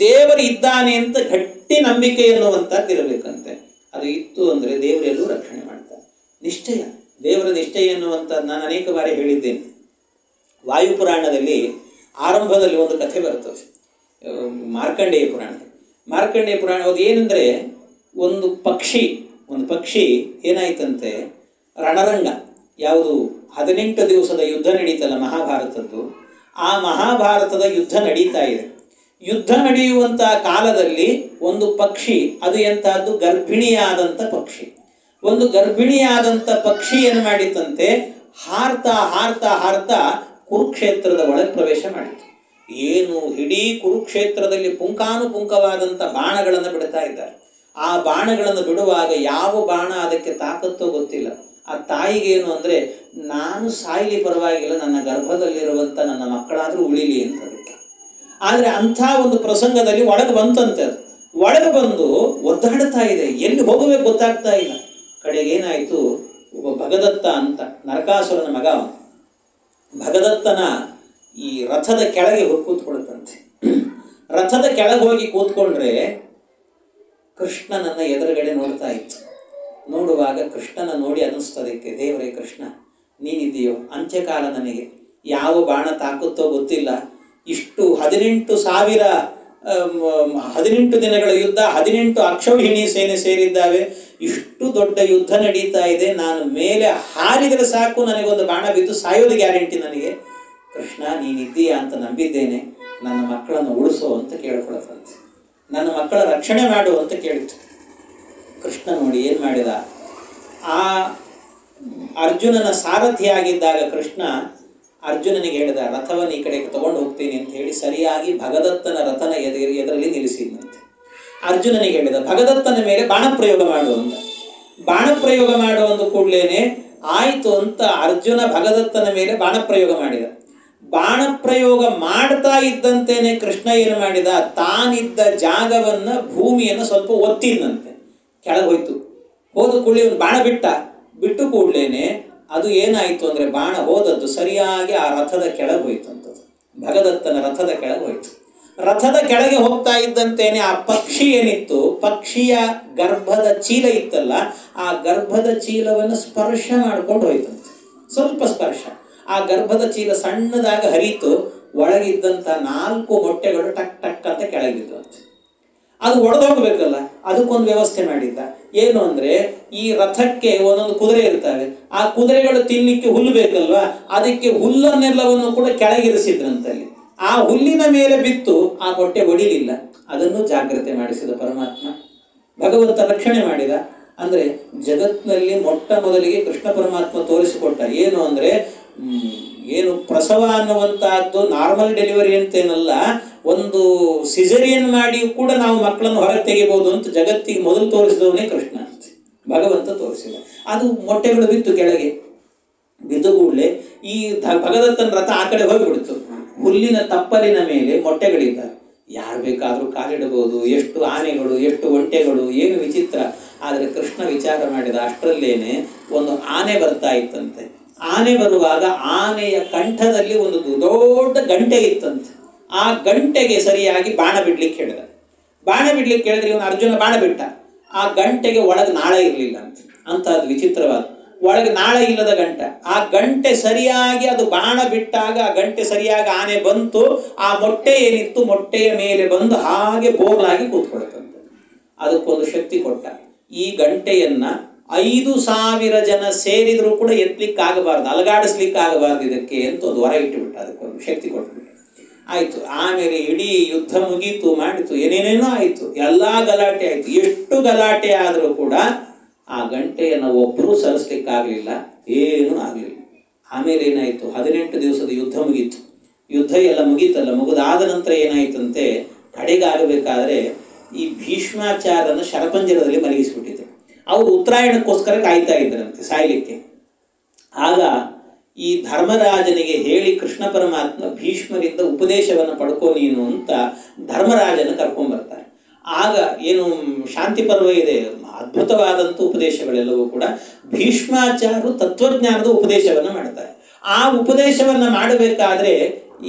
ದೇವರಿದ್ದಾನೆ ಅಂತ ಗಟ್ಟಿ ನಂಬಿಕೆ ಎನ್ನುವಂಥದ್ದು ಇರಬೇಕಂತೆ. ಅದು ಇತ್ತು ಅಂದರೆ ದೇವರೆಲ್ಲೂ ರಕ್ಷಣೆ ಮಾಡ್ತಾರೆ. ನಿಶ್ಚಯ, ದೇವರ ನಿಶ್ಚಯ ಎನ್ನುವಂಥದ್ದು ನಾನು ಅನೇಕ ಬಾರಿ ಹೇಳಿದ್ದೇನೆ. ವಾಯುಪುರಾಣದಲ್ಲಿ ಆರಂಭದಲ್ಲಿ ಒಂದು ಕಥೆ ಬರ್ತದೆ, ಮಾರ್ಕಂಡೇಯ ಪುರಾಣ. ಅದು ಏನಂದರೆ ಒಂದು ಪಕ್ಷಿ ಏನಾಯ್ತಂತೆ, ರಣರಂಗ, ಯಾವುದು 18 ದಿವಸದ ಯುದ್ಧ ನಡೀತಲ್ಲ ಮಹಾಭಾರತದ್ದು, ಆ ಮಹಾಭಾರತದ ಯುದ್ಧ ನಡೀತಾ ಇದೆ. ಯುದ್ಧ ನಡೆಯುವಂಥ ಕಾಲದಲ್ಲಿ ಒಂದು ಪಕ್ಷಿ, ಅದು ಎಂತಹದ್ದು, ಗರ್ಭಿಣಿಯಾದಂಥ ಪಕ್ಷಿ. ಒಂದು ಗರ್ಭಿಣಿಯಾದಂಥ ಪಕ್ಷಿ ಏನು ಮಾಡಿತಂತೆ, ಹಾರ್ತಾ ಕುರುಕ್ಷೇತ್ರದ ಒಳಗೆ ಪ್ರವೇಶ ಮಾಡಿತು. ಏನು ಇಡೀ ಕುರುಕ್ಷೇತ್ರದಲ್ಲಿ ಪುಂಖಾನುಪುಂಖವಾದಂಥ ಬಾಣಗಳನ್ನು ಬಿಡ್ತಾ ಇದ್ದಾರೆ. ಆ ಬಾಣಗಳನ್ನು ಬಿಡುವಾಗ ಯಾವ ಬಾಣ ಅದಕ್ಕೆ ತಾಕತ್ತೋ ಗೊತ್ತಿಲ್ಲ. ಆ ತಾಯಿಗೇನು ಅಂದರೆ, ನಾನು ಸಾಯಲಿ ಪರವಾಗಿಲ್ಲ, ನನ್ನ ಗರ್ಭದಲ್ಲಿರುವಂಥ ನನ್ನ ಮಕ್ಕಳಾದರೂ ಉಳಿಲಿ ಅಂತ ಅದಕ್ಕೆ. ಆದರೆ ಅಂಥ ಒಂದು ಪ್ರಸಂಗದಲ್ಲಿ ಒಳಗೆ ಬಂತಂತೆ. ಅದು ಒಳಗೆ ಬಂದು ಒದ್ದಾಡ್ತಾ ಇದೆ, ಎಲ್ಲಿ ಹೋಗಬೇಕು ಗೊತ್ತಾಗ್ತಾ ಇಲ್ಲ. ಕಡೆಗೇನಾಯಿತು, ಒಬ್ಬ ಭಗದತ್ತ ಅಂತ, ನರಕಾಸುರನ ಮಗ, ಭಗದತ್ತನ ಈ ರಥದ ಕೆಳಗೆ ಹೋಗಿ ಕೂತ್ಕೊಳ್ತಂತೆ. ರಥದ ಕೆಳಗೆ ಹೋಗಿ ಕೂತ್ಕೊಂಡ್ರೆ ಕೃಷ್ಣನನ್ನು ಎದುರುಗಡೆ ನೋಡ್ತಾ ಇತ್ತು. ನೋಡುವಾಗ ಕೃಷ್ಣನ ನೋಡಿ ಅನ್ನಿಸ್ತದಕ್ಕೆ, ದೇವರೇ ಕೃಷ್ಣ ನೀನಿದೆಯೋ, ಅಂತ್ಯಕಾಲ ನನಗೆ ಯಾವ ಬಾಣ ತಾಕುತ್ತೋ ಗೊತ್ತಿಲ್ಲ, ಇಷ್ಟು 18,000 18 ದಿನಗಳ ಯುದ್ಧ, 18 ಅಕ್ಷೌಹಿಣಿ ಸೇನೆ ಸೇರಿದ್ದಾವೆ. ಇಷ್ಟು ದೊಡ್ಡ ಯುದ್ಧ ನಡೀತಾ ಇದೆ, ನಾನು ಮೇಲೆ ಹಾರಿದರೆ ಸಾಕು ನನಗೊಂದು ಬಾಣ ಬಿದ್ದು ಸಾಯೋದು ಗ್ಯಾರಂಟಿ ನನಗೆ. ಕೃಷ್ಣ ನೀನಿದ್ದೀಯಾ ಅಂತ ನಂಬಿದ್ದೇನೆ, ನನ್ನ ಮಕ್ಕಳನ್ನು ಉಳಿಸೋ ಅಂತ ಕೇಳ್ಕೊಳತ್ತಂತೆ. ನನ್ನ ಮಕ್ಕಳ ರಕ್ಷಣೆ ಮಾಡು ಅಂತ ಕೇಳಿತು. ಕೃಷ್ಣ ನೋಡಿ ಏನು ಮಾಡಿದ, ಆ ಅರ್ಜುನನ ಸಾರಥಿಯಾಗಿದ್ದಾಗ ಕೃಷ್ಣ ಅರ್ಜುನನಿಗೆ ಹೇಳಿದ, ರಥವನ್ನು ಈ ಕಡೆಗೆ ತಗೊಂಡು ಹೋಗ್ತೀನಿ ಅಂತ ಹೇಳಿ ಸರಿಯಾಗಿ ಭಗದತ್ತನ ರಥನ ಎದುರಲ್ಲಿ ನಿಲ್ಲಿಸಿದಂತೆ. ಅರ್ಜುನನಿಗೆ ಹೇಳಿದ, ಭಗದತ್ತನ ಮೇಲೆ ಬಾಣಪ್ರಯೋಗ ಮಾಡು ಅಂತ. ಬಾಣಪ್ರಯೋಗ ಮಾಡುವಂದು ಕೂಡಲೇನೆ ಆಯಿತು ಅಂತ ಅರ್ಜುನ ಭಗದತ್ತನ ಮೇಲೆ ಬಾಣಪ್ರಯೋಗ ಮಾಡಿದ. ಬಾಣಪ್ರಯೋಗ ಮಾಡ್ತಾ ಇದ್ದಂತೇನೆ ಕೃಷ್ಣ ಏನು ಮಾಡಿದ, ತಾನಿದ್ದ ಜಾಗವನ್ನು ಭೂಮಿಯನ್ನು ಸ್ವಲ್ಪ ಒತ್ತಿದಂತೆ, ಕೆಳಗೆ ಹೋಯ್ತು. ಹೋದ ಕೂಡಲೇ ಒಂದು ಬಾಣ ಬಿಟ್ಟು ಕೂಡಲೇನೆ ಅದು ಏನಾಯಿತು ಅಂದರೆ ಬಾಣ ಹೋದದ್ದು ಸರಿಯಾಗಿ ಆ ರಥದ ಕೆಳಗೆ ಹೋಯ್ತು ಅಂತದ್ದು, ಭಗದತ್ತನ ರಥದ ಕೆಳಗೆ ಹೋಯ್ತು. ರಥದ ಕೆಳಗೆ ಹೋಗ್ತಾ ಇದ್ದಂತೇನೆ ಆ ಪಕ್ಷಿ ಏನಿತ್ತು, ಪಕ್ಷಿಯ ಗರ್ಭದ ಚೀಲ ಇತ್ತಲ್ಲ, ಆ ಗರ್ಭದ ಚೀಲವನ್ನು ಸ್ಪರ್ಶ ಮಾಡ್ಕೊಂಡು ಹೋಯ್ತಂತೆ, ಸ್ವಲ್ಪ ಸ್ಪರ್ಶ. ಆ ಗರ್ಭದ ಚೀಲ ಸಣ್ಣದಾಗ ಹರಿತು, ಒಳಗಿದ್ದಂಥ 4 ಮೊಟ್ಟೆಗಳು ಟಕ್ ಟಕ್ ಅಂತ ಕೆಳಗಿದ್ದಂತೆ. ಅದು ಒಡೆದು ಹೋಗ್ಬೇಕಲ್ಲ, ಅದಕ್ಕೊಂದು ವ್ಯವಸ್ಥೆ ಮಾಡಿದ್ದ. ಏನು ಅಂದರೆ, ಈ ರಥಕ್ಕೆ ಒಂದೊಂದು ಕುದುರೆ ಇರ್ತವೆ, ಆ ಕುದುರೆಗಳು ತಿನ್ನಲಿಕ್ಕೆ ಹುಲ್ಲು ಬೇಕಲ್ವಾ, ಅದಕ್ಕೆ ಹುಲ್ಲನ್ನೆಲ್ಲವನ್ನು ಕೂಡ ಕೆಳಗಿರಿಸಿದ್ರಂತಲ್ಲಿ. ಆ ಹುಲ್ಲಿನ ಮೇಲೆ ಬಿತ್ತು, ಆ ಮೊಟ್ಟೆ ಒಡಿಲಿಲ್ಲ. ಅದನ್ನು ಜಾಗ್ರತೆ ಮಾಡಿಸಿದ ಪರಮಾತ್ಮ, ಭಗವಂತ ರಕ್ಷಣೆ ಮಾಡಿದ. ಅಂದರೆ ಜಗತ್ತಿನಲ್ಲಿ ಮೊಟ್ಟ ಮೊದಲಿಗೆ ಕೃಷ್ಣ ಪರಮಾತ್ಮ ತೋರಿಸಿಕೊಟ್ಟ ಏನು ಅಂದರೆ, ಏನು ಪ್ರಸವ ಅನ್ನುವಂತಹದ್ದು ನಾರ್ಮಲ್ ಡೆಲಿವರಿ ಅಂತೇನಲ್ಲ, ಒಂದು ಸಿಸರಿಯನ್ ಮಾಡಿ ಕೂಡ ನಾವು ಮಕ್ಕಳನ್ನು ಹೊರಗೆ ತೆಗಿಬಹುದು ಅಂತ ಜಗತ್ತಿಗೆ ಮೊದಲು ತೋರಿಸಿದವನೇ ಕೃಷ್ಣ ಅಂತ ಭಗವಂತ ತೋರಿಸಿದ. ಅದು ಮೊಟ್ಟೆಗಳು ಬಿತ್ತು, ಕೆಳಗೆ ಬಿದ್ದು ಕೂಡಲೇ ಈ ಭಗದತ್ತನ ರಥ ಆ ಕಡೆ ಹೋಗಿಬಿಡ್ತು. ಹುಲ್ಲಿನ ತಪ್ಪಲಿನ ಮೇಲೆ ಮೊಟ್ಟೆಗಳಿದ್ದಾವೆ, ಯಾರು ಬೇಕಾದರೂ ಕಾಲಿಡಬಹುದು, ಎಷ್ಟು ಆನೆಗಳು, ಎಷ್ಟು ಒಂಟೆಗಳು, ಏನು ವಿಚಿತ್ರ. ಆದರೆ ಕೃಷ್ಣ ವಿಚಾರ ಮಾಡಿದ ಅಷ್ಟರಲ್ಲೇನೆ ಒಂದು ಆನೆ ಬರ್ತಾ ಇತ್ತಂತೆ. ಆನೆ ಬರುವಾಗ ಆನೆಯ ಕಂಠದಲ್ಲಿ ಒಂದು ದೊಡ್ಡ ಗಂಟೆ ಇತ್ತಂತೆ. ಆ ಗಂಟೆಗೆ ಸರಿಯಾಗಿ ಬಾಣ ಬಿಡ್ಲಿಕ್ಕೆ ಹೇಳಿದ. ಬಾಣ ಬಿಡ್ಲಿಕ್ಕೆ ಹೇಳಿದ್ರೆ ಇವನು ಅರ್ಜುನ ಬಾಣ ಬಿಟ್ಟ. ಆ ಗಂಟೆಗೆ ಒಳಗೆ ನಾಳ ಇರಲಿಲ್ಲ ಅಂತ, ಅಂತಹದ್ದು ವಿಚಿತ್ರವಾದ ಒಳಗೆ ನಾಳ ಇಲ್ಲದ ಗಂಟ. ಆ ಗಂಟೆ ಸರಿಯಾಗಿ ಅದು ಬಾಣ ಬಿಟ್ಟಾಗ ಆ ಗಂಟೆ ಸರಿಯಾಗಿ ಆನೆ ಬಂತು, ಆ ಮೊಟ್ಟೆ ಏನಿತ್ತು ಮೊಟ್ಟೆಯ ಮೇಲೆ ಬಂದು ಹಾಗೆ ಬೋರ್ಲಾಗಿ ಕೂತ್ಕೊಳ್ತಂತೆ. ಅದಕ್ಕೊಂದು ಶಕ್ತಿ ಕೊಟ್ಟ. ಈ ಗಂಟೆಯನ್ನ 5,000 ಜನ ಸೇರಿದ್ರು ಕೂಡ ಎತ್ತಲಿಕ್ಕಾಗಬಾರ್ದು, ಅಲಗಾಡಿಸ್ಲಿಕ್ಕಾಗಬಾರ್ದು ಇದಕ್ಕೆ ಅಂತ ಒಂದು ಹೊರ ಇಟ್ಟುಬಿಟ್ಟ, ಅದಕ್ಕೊಂದು ಶಕ್ತಿ ಕೊಟ್ಬಿಟ್ಟು ಆಯಿತು. ಆಮೇಲೆ ಇಡೀ ಯುದ್ಧ ಮುಗೀತು, ಮಾಡಿತು, ಏನೇನೇನೋ ಆಯಿತು, ಎಲ್ಲ ಗಲಾಟೆ ಆಯಿತು. ಎಷ್ಟು ಗಲಾಟೆ ಆದರೂ ಕೂಡ ಆ ಗಂಟೆಯನ್ನು ಒಬ್ಬರೂ ಸರಿಸ್ಲಿಕ್ಕಾಗಲಿಲ್ಲ, ಏನೂ ಆಗಲಿಲ್ಲ. ಆಮೇಲೆ ಏನಾಯಿತು, 18 ದಿವಸದ ಯುದ್ಧ ಮುಗೀತು. ಯುದ್ಧ ಎಲ್ಲ ಮುಗೀತಲ್ಲ, ಮುಗಿದಾದ ನಂತರ ಏನಾಯ್ತಂತೆ, ಕಡೆಗಾಗಬೇಕಾದ್ರೆ ಈ ಭೀಷ್ಮಾಚಾರ್ಯನ ಶರಪಂಜರದಲ್ಲಿ ಮಲಗಿಸ್ಬಿಟ್ಟಿದ್ರು. ಅವರು ಉತ್ತರಾಯಣಕ್ಕೋಸ್ಕರ ಕಾಯ್ತಾ ಇದ್ದರಂತೆ ಸಾಯಲಿಕ್ಕೆ. ಆಗ ಈ ಧರ್ಮರಾಜನಿಗೆ ಹೇಳಿ ಕೃಷ್ಣ ಪರಮಾತ್ಮ ಭೀಷ್ಮರಿಂದ ಉಪದೇಶವನ್ನು ಪಡ್ಕೋ ನೀನು ಅಂತ ಧರ್ಮರಾಜನ ಕರ್ಕೊಂಡ್ಬರ್ತಾರೆ. ಆಗ ಏನು ಶಾಂತಿ ಪರ್ವ ಇದೆ, ಅದ್ಭುತವಾದಂಥ ಉಪದೇಶಗಳೆಲ್ಲವೂ ಕೂಡ ಭೀಷ್ಮಾಚಾರ್ಯರು ತತ್ವಜ್ಞಾನದ ಉಪದೇಶವನ್ನು ಮಾಡ್ತಾರೆ. ಆ ಉಪದೇಶವನ್ನು ಮಾಡಬೇಕಾದ್ರೆ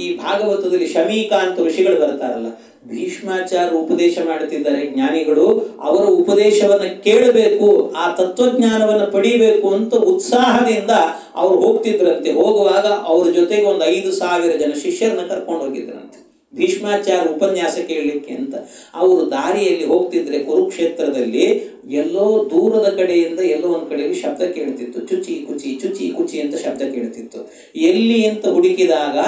ಈ ಭಾಗವತದಲ್ಲಿ ಶಮೀಕಾಂತ ಋಷಿಗಳು ಬರ್ತಾರಲ್ಲ, ಭೀಷ್ಮಾಚಾರ್ಯ ಉಪದೇಶ ಮಾಡುತ್ತಿದ್ದಾರೆ, ಜ್ಞಾನಿಗಳು ಅವರ ಉಪದೇಶವನ್ನು ಕೇಳಬೇಕು, ಆ ತತ್ವಜ್ಞಾನವನ್ನು ಪಡೀಬೇಕು ಅಂತ ಉತ್ಸಾಹದಿಂದ ಅವರು ಹೋಗ್ತಿದ್ರಂತೆ. ಹೋಗುವಾಗ ಅವ್ರ ಜೊತೆಗೆ ಒಂದು 5,000 ಜನ ಶಿಷ್ಯರನ್ನ ಕರ್ಕೊಂಡು ಹೋಗಿದ್ರಂತೆ ಭೀಷ್ಮಾಚಾರ್ಯ ಉಪನ್ಯಾಸ ಕೇಳಲಿಕ್ಕೆ ಅಂತ. ಅವರು ದಾರಿಯಲ್ಲಿ ಹೋಗ್ತಿದ್ರೆ ಕುರುಕ್ಷೇತ್ರದಲ್ಲಿ ಎಲ್ಲೋ ದೂರದ ಕಡೆಯಿಂದ ಎಲ್ಲೋ ಒಂದು ಕಡೆಯಲ್ಲಿ ಶಬ್ದ ಕೇಳ್ತಿತ್ತು, ಚುಚಿ ಕುಚಿ ಚುಚಿ ಕುಚಿ ಅಂತ ಶಬ್ದ ಕೇಳ್ತಿತ್ತು. ಎಲ್ಲಿ ಅಂತ ಹುಡುಕಿದಾಗ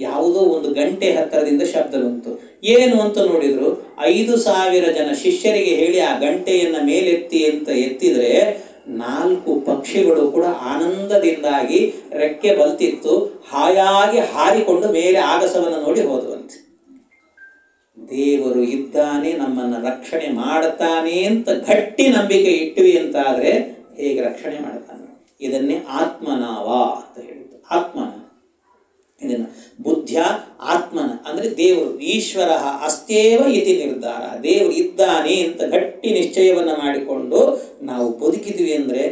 ಯಾವುದೋ ಒಂದು ಗಂಟೆ ಹತ್ತಿರದಿಂದ ಶಬ್ದ ಬಂತು. ಏನು ಅಂತ ನೋಡಿದ್ರು, 5,000 ಜನ ಶಿಷ್ಯರಿಗೆ ಹೇಳಿ ಆ ಗಂಟೆಯನ್ನು ಮೇಲೆತ್ತಿ ಅಂತ ಎತ್ತಿದ್ರೆ 4 ಪಕ್ಷಿಗಳು ಕೂಡ ಆನಂದದಿಂದಾಗಿ ರೆಕ್ಕೆ ಬಲ್ತಿತ್ತು, ಹಾಯಾಗಿ ಹಾರಿಕೊಂಡು ಮೇಲೆ ಆಗಸವನ್ನು ನೋಡಿ ಹೋದವಂತೆ. ದೇವರು ಇದ್ದಾನೆ, ನಮ್ಮನ್ನು ರಕ್ಷಣೆ ಮಾಡುತ್ತಾನೆ ಅಂತ ಗಟ್ಟಿ ನಂಬಿಕೆ ಇಟ್ವಿ ಅಂತ ಆದರೆ ಹೇಗೆ ರಕ್ಷಣೆ ಮಾಡ್ತಾನೆ. ಇದನ್ನೇ ಆತ್ಮನಾವ ಅಂತ ಹೇಳಿದ್ದು. ಆತ್ಮನ ಇದನ್ನು ಬುದ್ಧಿಯ ಆತ್ಮನ ಅಂದರೆ ದೇವರು ಈಶ್ವರ ಅಸ್ತೇವ ಇತಿ ನಿರ್ಧಾರ, ದೇವರು ಇದ್ದಾನೆ ಅಂತ ಗಟ್ಟಿ ನಿಶ್ಚಯವನ್ನು ಮಾಡಿಕೊಂಡು ನಾವು ಬದುಕಿದ್ವಿ ಅಂದರೆ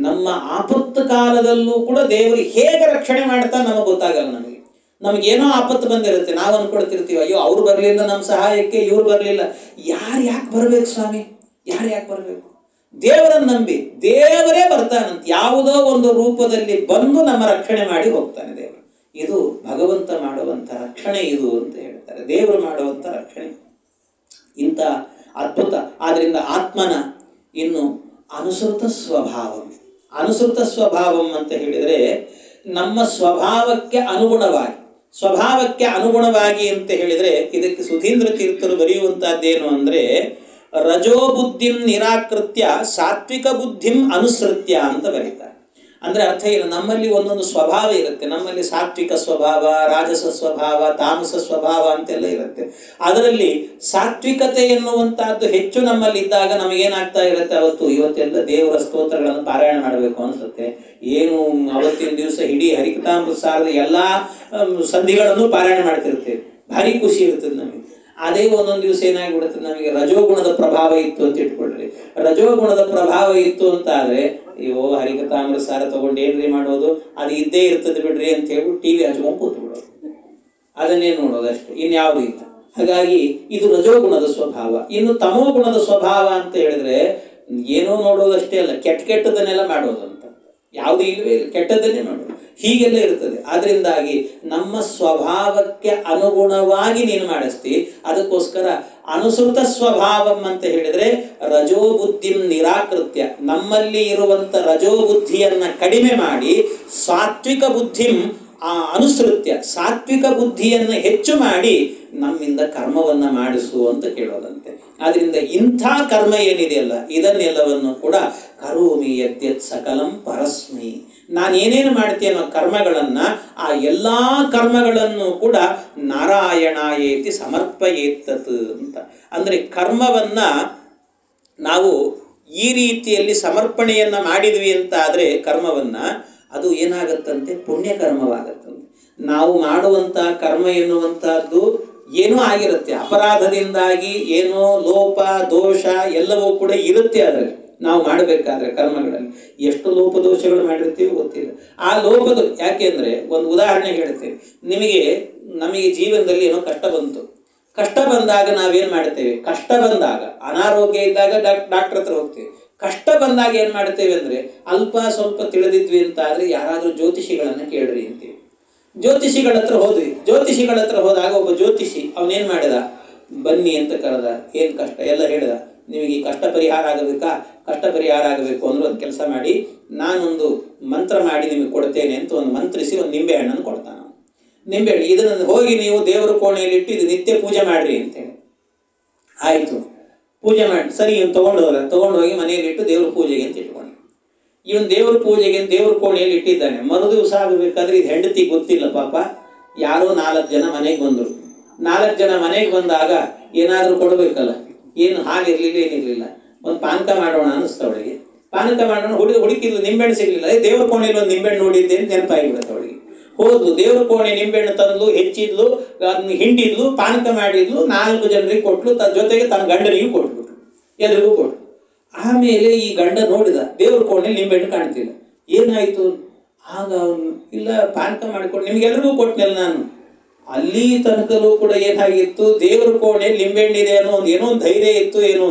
ನಮ್ಮ ಆಪತ್ತು ಕಾಲದಲ್ಲೂ ಕೂಡ ದೇವರು ಹೇಗೆ ರಕ್ಷಣೆ ಮಾಡ್ತಾ ನಮಗೆ ಗೊತ್ತಾಗಲ್ಲ. ನಮಗೇನೋ ಆಪತ್ತು ಬಂದಿರುತ್ತೆ, ನಾವು ಅಂದ್ಕೊಳ್ತಿರ್ತೀವಿ ಅಯ್ಯೋ ಅವ್ರು ಬರಲಿಲ್ಲ ನಮ್ಮ ಸಹಾಯಕ್ಕೆ, ಇವ್ರು ಬರಲಿಲ್ಲ. ಯಾಕೆ ಬರಬೇಕು ಸ್ವಾಮಿ, ಯಾಕೆ ಬರಬೇಕು? ದೇವರನ್ನು ನಂಬಿ ದೇವರೇ ಬರ್ತಾನಂತ, ಯಾವುದೋ ಒಂದು ರೂಪದಲ್ಲಿ ಬಂದು ನಮ್ಮ ರಕ್ಷಣೆ ಮಾಡಿ ಹೋಗ್ತಾನೆ ದೇವರು. ಇದು ಭಗವಂತ ಮಾಡುವಂಥ ರಕ್ಷಣೆ ಇದು ಅಂತ ಹೇಳ್ತಾರೆ, ದೇವರು ಮಾಡುವಂಥ ರಕ್ಷಣೆ. ಇಂಥ ಅದ್ಭುತ. ಆದ್ದರಿಂದ ಆತ್ಮನ ಇನ್ನು ಅನುಸೃತ ಸ್ವಭಾವಂ. ಅನುಸೃತ ಸ್ವಭಾವಂ ಅಂತ ಹೇಳಿದರೆ ನಮ್ಮ ಸ್ವಭಾವಕ್ಕೆ ಅನುಗುಣವಾಗಿ ಅಂತ ಹೇಳಿದರೆ ಇದಕ್ಕೆ ಸುಧೀಂದ್ರ ತೀರ್ಥರು ಬರೆಯುವಂತಹದ್ದೇನು ಅಂದರೆ ರಜೋಬುದ್ಧಿಂ ನಿರಾಕೃತ್ಯ ಸಾತ್ವಿಕ ಬುದ್ಧಿಂ ಅನುಸೃತ್ಯ ಅಂತ ಬರೀತಾರೆ. ಅಂದರೆ ಅರ್ಥ ಏನು, ನಮ್ಮಲ್ಲಿ ಒಂದೊಂದು ಸ್ವಭಾವ ಇರುತ್ತೆ. ನಮ್ಮಲ್ಲಿ ಸಾತ್ವಿಕ ಸ್ವಭಾವ, ರಾಜಸ ಸ್ವಭಾವ, ತಾಮಸ ಸ್ವಭಾವ ಅಂತೆಲ್ಲ ಇರುತ್ತೆ. ಅದರಲ್ಲಿ ಸಾತ್ವಿಕತೆ ಎನ್ನುವಂತಹದ್ದು ಹೆಚ್ಚು ನಮ್ಮಲ್ಲಿ ಇದ್ದಾಗ ನಮಗೇನಾಗ್ತಾ ಇರುತ್ತೆ, ಇವತ್ತೆಲ್ಲ ದೇವರ ಸ್ತೋತ್ರಗಳನ್ನು ಪಾರಾಯಣ ಮಾಡಬೇಕು ಅನಿಸುತ್ತೆ. ಏನು ಅವತ್ತಿನ ದಿವಸ ಇಡೀ ಹರಿಕಥಾಮೃತ ಸಾರದ ಎಲ್ಲ ಸಂಧಿಗಳನ್ನು ಪಾರಾಯಣ ಮಾಡ್ತಿರ್ತೇವೆ, ಭಾರಿ ಖುಷಿ ಇರ್ತದೆ ನಮಗೆ. ಅದೇ ಒಂದೊಂದು ದಿವಸ ಏನಾಗಿಬಿಡುತ್ತೆ, ನಮಗೆ ರಜೋಗುಣದ ಪ್ರಭಾವ ಇತ್ತು ಅಂತ ಇಟ್ಕೊಳ್ರಿ. ರಜೋಗುಣದ ಪ್ರಭಾವ ಇತ್ತು ಅಂತ ಆದರೆ ಅಯ್ಯೋ ಹರಿಕಥಾಮೃತ ಸಾರ ತಗೊಂಡು ಏನ್ರಿ ಮಾಡೋದು, ಅದು ಇದ್ದೇ ಇರ್ತದೆ ಬಿಡ್ರಿ ಅಂತ ಹೇಳ್ಬಿಟ್ಟು ಟಿ ವಿ ಹಚ್ಕೊಂಡು ಕೂತು ಬಿಡೋದು, ಅದನ್ನೇ ನೋಡೋದು ಅಷ್ಟೇ, ಇನ್ಯಾವುದೂ ಇಲ್ಲ. ಹಾಗಾಗಿ ಇದು ರಜೋಗುಣದ ಸ್ವಭಾವ. ಇನ್ನು ತಮೋ ಗುಣದ ಸ್ವಭಾವ ಅಂತ ಹೇಳಿದ್ರೆ ಏನೋ ನೋಡೋದಷ್ಟೇ ಅಲ್ಲ, ಕೆಟ್ಟದನ್ನೆಲ್ಲ ಮಾಡೋದು ಅಂತ, ಯಾವುದೂ ಇಲ್ಲವೇ ಇಲ್ಲ, ಕೆಟ್ಟದ್ದನ್ನೇ ಮಾಡೋದು, ಹೀಗೆಲ್ಲ ಇರ್ತದೆ. ಆದ್ರಿಂದಾಗಿ ನಮ್ಮ ಸ್ವಭಾವಕ್ಕೆ ಅನುಗುಣವಾಗಿ ನೀನು ಮಾಡಿಸ್ತಿ. ಅದಕ್ಕೋಸ್ಕರ ಅನುಸೃತ ಸ್ವಭಾವಂ ಅಂತ ಹೇಳಿದರೆ ರಜೋಬುದ್ಧಿಂ ನಿರಾಕೃತ್ಯ, ನಮ್ಮಲ್ಲಿ ಇರುವಂಥ ರಜೋಬುದ್ಧಿಯನ್ನು ಕಡಿಮೆ ಮಾಡಿ ಸಾತ್ವಿಕ ಬುದ್ಧಿಂ ಅನುಸೃತ್ಯ, ಸಾತ್ವಿಕ ಬುದ್ಧಿಯನ್ನು ಹೆಚ್ಚು ಮಾಡಿ ನಮ್ಮಿಂದ ಕರ್ಮವನ್ನು ಮಾಡಿಸು ಅಂತ ಕೇಳೋದಂತೆ. ಆದ್ರಿಂದ ಇಂಥ ಕರ್ಮ ಏನಿದೆಯಲ್ಲ ಇದನ್ನೆಲ್ಲವನ್ನು ಕೂಡ ಕರೋಮಿ ಯದ್ಯತ್ ಸಕಲಂ ಪರಸ್ಮೈ, ನಾನೇನೇನು ಮಾಡ್ತೇನೋ ಕರ್ಮಗಳನ್ನು ಆ ಎಲ್ಲ ಕರ್ಮಗಳನ್ನು ಕೂಡ ನಾರಾಯಣಾಯೇತಿ ಸಮರ್ಪಯೇತ್ತತ್ ಅಂತ. ಅಂದರೆ ಕರ್ಮವನ್ನು ನಾವು ಈ ರೀತಿಯಲ್ಲಿ ಸಮರ್ಪಣೆಯನ್ನು ಮಾಡಿದ್ವಿ ಅಂತ ಆದರೆ ಕರ್ಮವನ್ನು ಅದು ಏನಾಗತ್ತಂತೆ, ಪುಣ್ಯಕರ್ಮವಾಗತ್ತಂತೆ. ನಾವು ಮಾಡುವಂಥ ಕರ್ಮ ಎನ್ನುವಂಥದ್ದು ಏನೋ ಆಗಿರುತ್ತೆ, ಅಪರಾಧದಿಂದಾಗಿ ಏನೋ ಲೋಪ ದೋಷ ಎಲ್ಲವೂ ಕೂಡ ಇರುತ್ತೆ. ಅದರಲ್ಲಿ ನಾವು ಮಾಡಬೇಕಾದ್ರೆ ಕರ್ಮಗಳಲ್ಲಿ ಎಷ್ಟು ಲೋಪದೋಷಗಳು ಮಾಡಿರ್ತೀವಿ ಗೊತ್ತಿಲ್ಲ. ಆ ಲೋಪದ ಯಾಕೆಂದರೆ ಒಂದು ಉದಾಹರಣೆ ಹೇಳ್ತೇವೆ, ನಮಗೆ ಜೀವನದಲ್ಲಿ ಏನೋ ಕಷ್ಟ ಬಂತು. ಕಷ್ಟ ಬಂದಾಗ ನಾವೇನು ಮಾಡ್ತೇವೆ, ಕಷ್ಟ ಬಂದಾಗ ಅನಾರೋಗ್ಯ ಇದ್ದಾಗ ಡಾಕ್ಟರ್ ಹತ್ರ ಹೋಗ್ತೇವೆ. ಕಷ್ಟ ಬಂದಾಗ ಏನು ಮಾಡ್ತೇವೆ ಅಂದರೆ ಅಲ್ಪ ಸ್ವಲ್ಪ ತಿಳಿದಿದ್ವಿ ಅಂತ ಆದರೆ ಯಾರಾದರೂ ಜ್ಯೋತಿಷಿಗಳನ್ನು ಕೇಳ್ರಿ ಅಂತೀವಿ. ಜ್ಯೋತಿಷಿಗಳ ಹತ್ರ ಹೋದ್ವಿ. ಜ್ಯೋತಿಷಿಗಳ ಹತ್ರ ಹೋದಾಗ ಒಬ್ಬ ಜ್ಯೋತಿಷಿ ಅವನೇನು ಮಾಡಿದ, ಬನ್ನಿ ಅಂತ ಕರೆದ, ಏನು ಕಷ್ಟ ಎಲ್ಲ ಹೇಳಿದ. ನಿಮಗೆ ಈ ಕಷ್ಟ ಪರಿಹಾರ ಆಗಬೇಕಾ, ಕಷ್ಟ ಪರಿಹಾರ ಆಗಬೇಕು ಅಂದ್ರೆ ಒಂದು ಕೆಲಸ ಮಾಡಿ, ನಾನೊಂದು ಮಂತ್ರ ಮಾಡಿ ನಿಮಗೆ ಕೊಡ್ತೇನೆ ಅಂತ ಒಂದು ಮಂತ್ರಿಸಿ ಒಂದು ನಿಂಬೆಹಣ್ಣನ್ನು ಕೊಡ್ತಾನೆ. ನಿಂಬೆಹಣ್ಣು ಇದನ್ನು ಹೋಗಿ ನೀವು ದೇವರ ಕೋಣೆಯಲ್ಲಿ ಇಟ್ಟು ಇದು ನಿತ್ಯ ಪೂಜೆ ಮಾಡಿರಿ ಅಂತೇಳಿ. ಆಯಿತು, ಪೂಜೆ ಮಾಡಿ ಸರಿ, ಇವನು ತೊಗೊಂಡು ಹೋಗಿ ಮನೆಯಲ್ಲಿ ಇಟ್ಟು ದೇವ್ರ ಪೂಜೆಗೆ ಅಂತ ಇಟ್ಕೊಂಡು ಇವನು ದೇವ್ರ ಪೂಜೆಗೆ ದೇವ್ರ ಕೋಣೆಯಲ್ಲಿ ಇಟ್ಟಿದ್ದಾನೆ. ಮರುದಿವಸ ಆಗಬೇಕಾದ್ರೆ ಇದು ಹೆಂಡತಿ ಗೊತ್ತಿಲ್ಲ ಪಾಪ, ಯಾರೋ 4 ಜನ ಮನೆಗೆ ಬಂದರು. 4 ಜನ ಮನೆಗೆ ಬಂದಾಗ ಏನಾದರೂ ಕೊಡಬೇಕಲ್ಲ, ಏನು ಹಾಲಿರಲಿಲ್ಲ ಏನಿರಲಿಲ್ಲ. ಒಂದು ಪಾನಕ ಮಾಡೋಣ ಅನ್ನಿಸ್ತಾ ಅವಳಿಗೆ. ಪಾನಕ ಮಾಡೋಣ ಹುಡುಕಿದ್ಲು, ನಿಂಬೆಹಣ್ಣು ಸಿಗಲಿಲ್ಲ. ದೇವ್ರ ಕೋಣೆಯಲ್ಲಿ ಒಂದು ನಿಂಬೆಹಣ್ಣು ನೋಡಿದ್ದೆ ಅಂತ ನೆನಪಾಗಿಬಿಡುತ್ತೆ ಅವಳಿಗೆ. ಹೋದ್ಲು, ದೇವ್ರ ಕೋಣೆ ನಿಂಬೆಹಣ್ಣು ತಂದ್ಲು, ಹೆಚ್ಚಿದ್ಲು, ಅದನ್ನ ಹಿಂಡಿದ್ಲು, ಪಾನಕ ಮಾಡಿದ್ಲು, 4 ಜನರಿಗೆ ಕೊಟ್ಲು, ಜೊತೆಗೆ ತನ್ನ ಗಂಡನಿಗೂ ಕೊಟ್ಬಿಟ್ರು, ಎಲ್ರಿಗೂ ಕೊಟ್ಲು. ಆಮೇಲೆ ಈ ಗಂಡ ನೋಡಿದ, ದೇವ್ರ ಕೋಣೆಯಲ್ಲಿ ನಿಂಬೆಹಣ್ಣು ಕಾಣ್ತಿಲ್ಲ, ಏನಾಯಿತು? ಆಗ ಅವನು ಇಲ್ಲ ಪಾನಕ ಮಾಡಿಕೊಂಡು ನಿಮಗೆಲ್ರಿಗೂ ಕೊಟ್ಟನೆಲ್ಲ ನಾನು. ಅಲ್ಲಿ ತನಕಲೂ ಕೂಡ ಏನಾಗಿತ್ತು, ದೇವ್ರ ಕೋಣೆಯಲ್ಲಿ ನಿಂಬೆಹಣ್ಣಿದೆ ಅನ್ನೋ ಏನೋ ಒಂದು ಧೈರ್ಯ ಇತ್ತು ಏನೋ.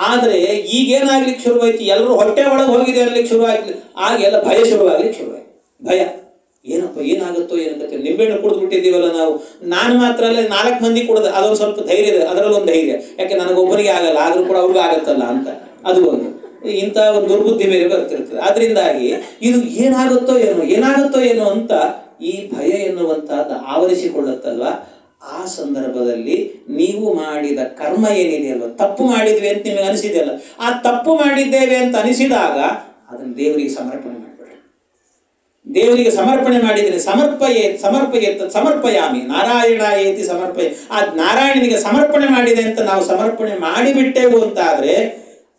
ಆದರೆ ಈಗೇನಾಗ್ಲಿಕ್ಕೆ ಶುರುವಾಯ್ತು, ಎಲ್ಲರೂ ಹೊಟ್ಟೆ ಒಳಗೆ ಹೋಗಿದೆ ಅನ್ಲಿಕ್ಕೆ ಶುರುವಾಗ್ಲಿ. ಆಗೆಲ್ಲ ಭಯ ಶುರುವಾಗ್ಲಿಕ್ಕೆ ಶುರುವಾಯ್ತು. ಭಯ, ಏನಪ್ಪ ಏನಾಗುತ್ತೋ ಏನಂತ. ನಿಂಬೆಹಣ್ಣು ಕುಡಿದು ಬಿಟ್ಟಿದ್ದೀವಲ್ಲ ನಾವು, ನಾನು ಮಾತ್ರ ಅಲ್ಲ 4 ಮಂದಿ ಕುಡಿದ, ಅದೊಂದು ಸ್ವಲ್ಪ ಧೈರ್ಯ ಇದೆ, ಅದರಲ್ಲೊಂದು ಧೈರ್ಯ. ಯಾಕೆ ನನಗೊಬ್ಬನಿಗೆ ಆಗಲ್ಲ, ಆದರೂ ಕೂಡ ಅವ್ರಿಗೂ ಆಗತ್ತಲ್ಲ ಅಂತ, ಅದು ಒಂದು ಇಂಥ ಒಂದು ದುರ್ಬುದ್ಧಿ ಮೇಲೆ ಬರ್ತಿರ್ತದೆ. ಅದರಿಂದಾಗಿ ಇದು ಏನಾಗುತ್ತೋ ಏನೋ ಅಂತ ಈ ಭಯ ಎನ್ನುವಂಥದ್ದು ಆವರಿಸಿಕೊಳ್ಳುತ್ತಲ್ವ. ಆ ಸಂದರ್ಭದಲ್ಲಿ ನೀವು ಮಾಡಿದ ಕರ್ಮ ಏನಿದೆಯಲ್ವ, ತಪ್ಪು ಮಾಡಿದ್ವಿ ಅಂತ ನಿಮಗೆ ಅನಿಸಿದೆಯಲ್ಲ, ಆ ತಪ್ಪು ಮಾಡಿದ್ದೇವೆ ಅಂತ ಅನಿಸಿದಾಗ ಅದನ್ನು ದೇವರಿಗೆ ಸಮರ್ಪಣೆ ಮಾಡಿಬಿಡ್ರಿ. ದೇವರಿಗೆ ಸಮರ್ಪಣೆ ಮಾಡಿದರೆ ಸಮರ್ಪಯಾಮಿ ನಾರಾಯಣ ಏತಿ ಸಮರ್ಪಯ. ಆ ನಾರಾಯಣನಿಗೆ ಸಮರ್ಪಣೆ ಮಾಡಿದೆ ಅಂತ ನಾವು ಸಮರ್ಪಣೆ ಮಾಡಿಬಿಟ್ಟೆವು ಅಂತ ಆದರೆ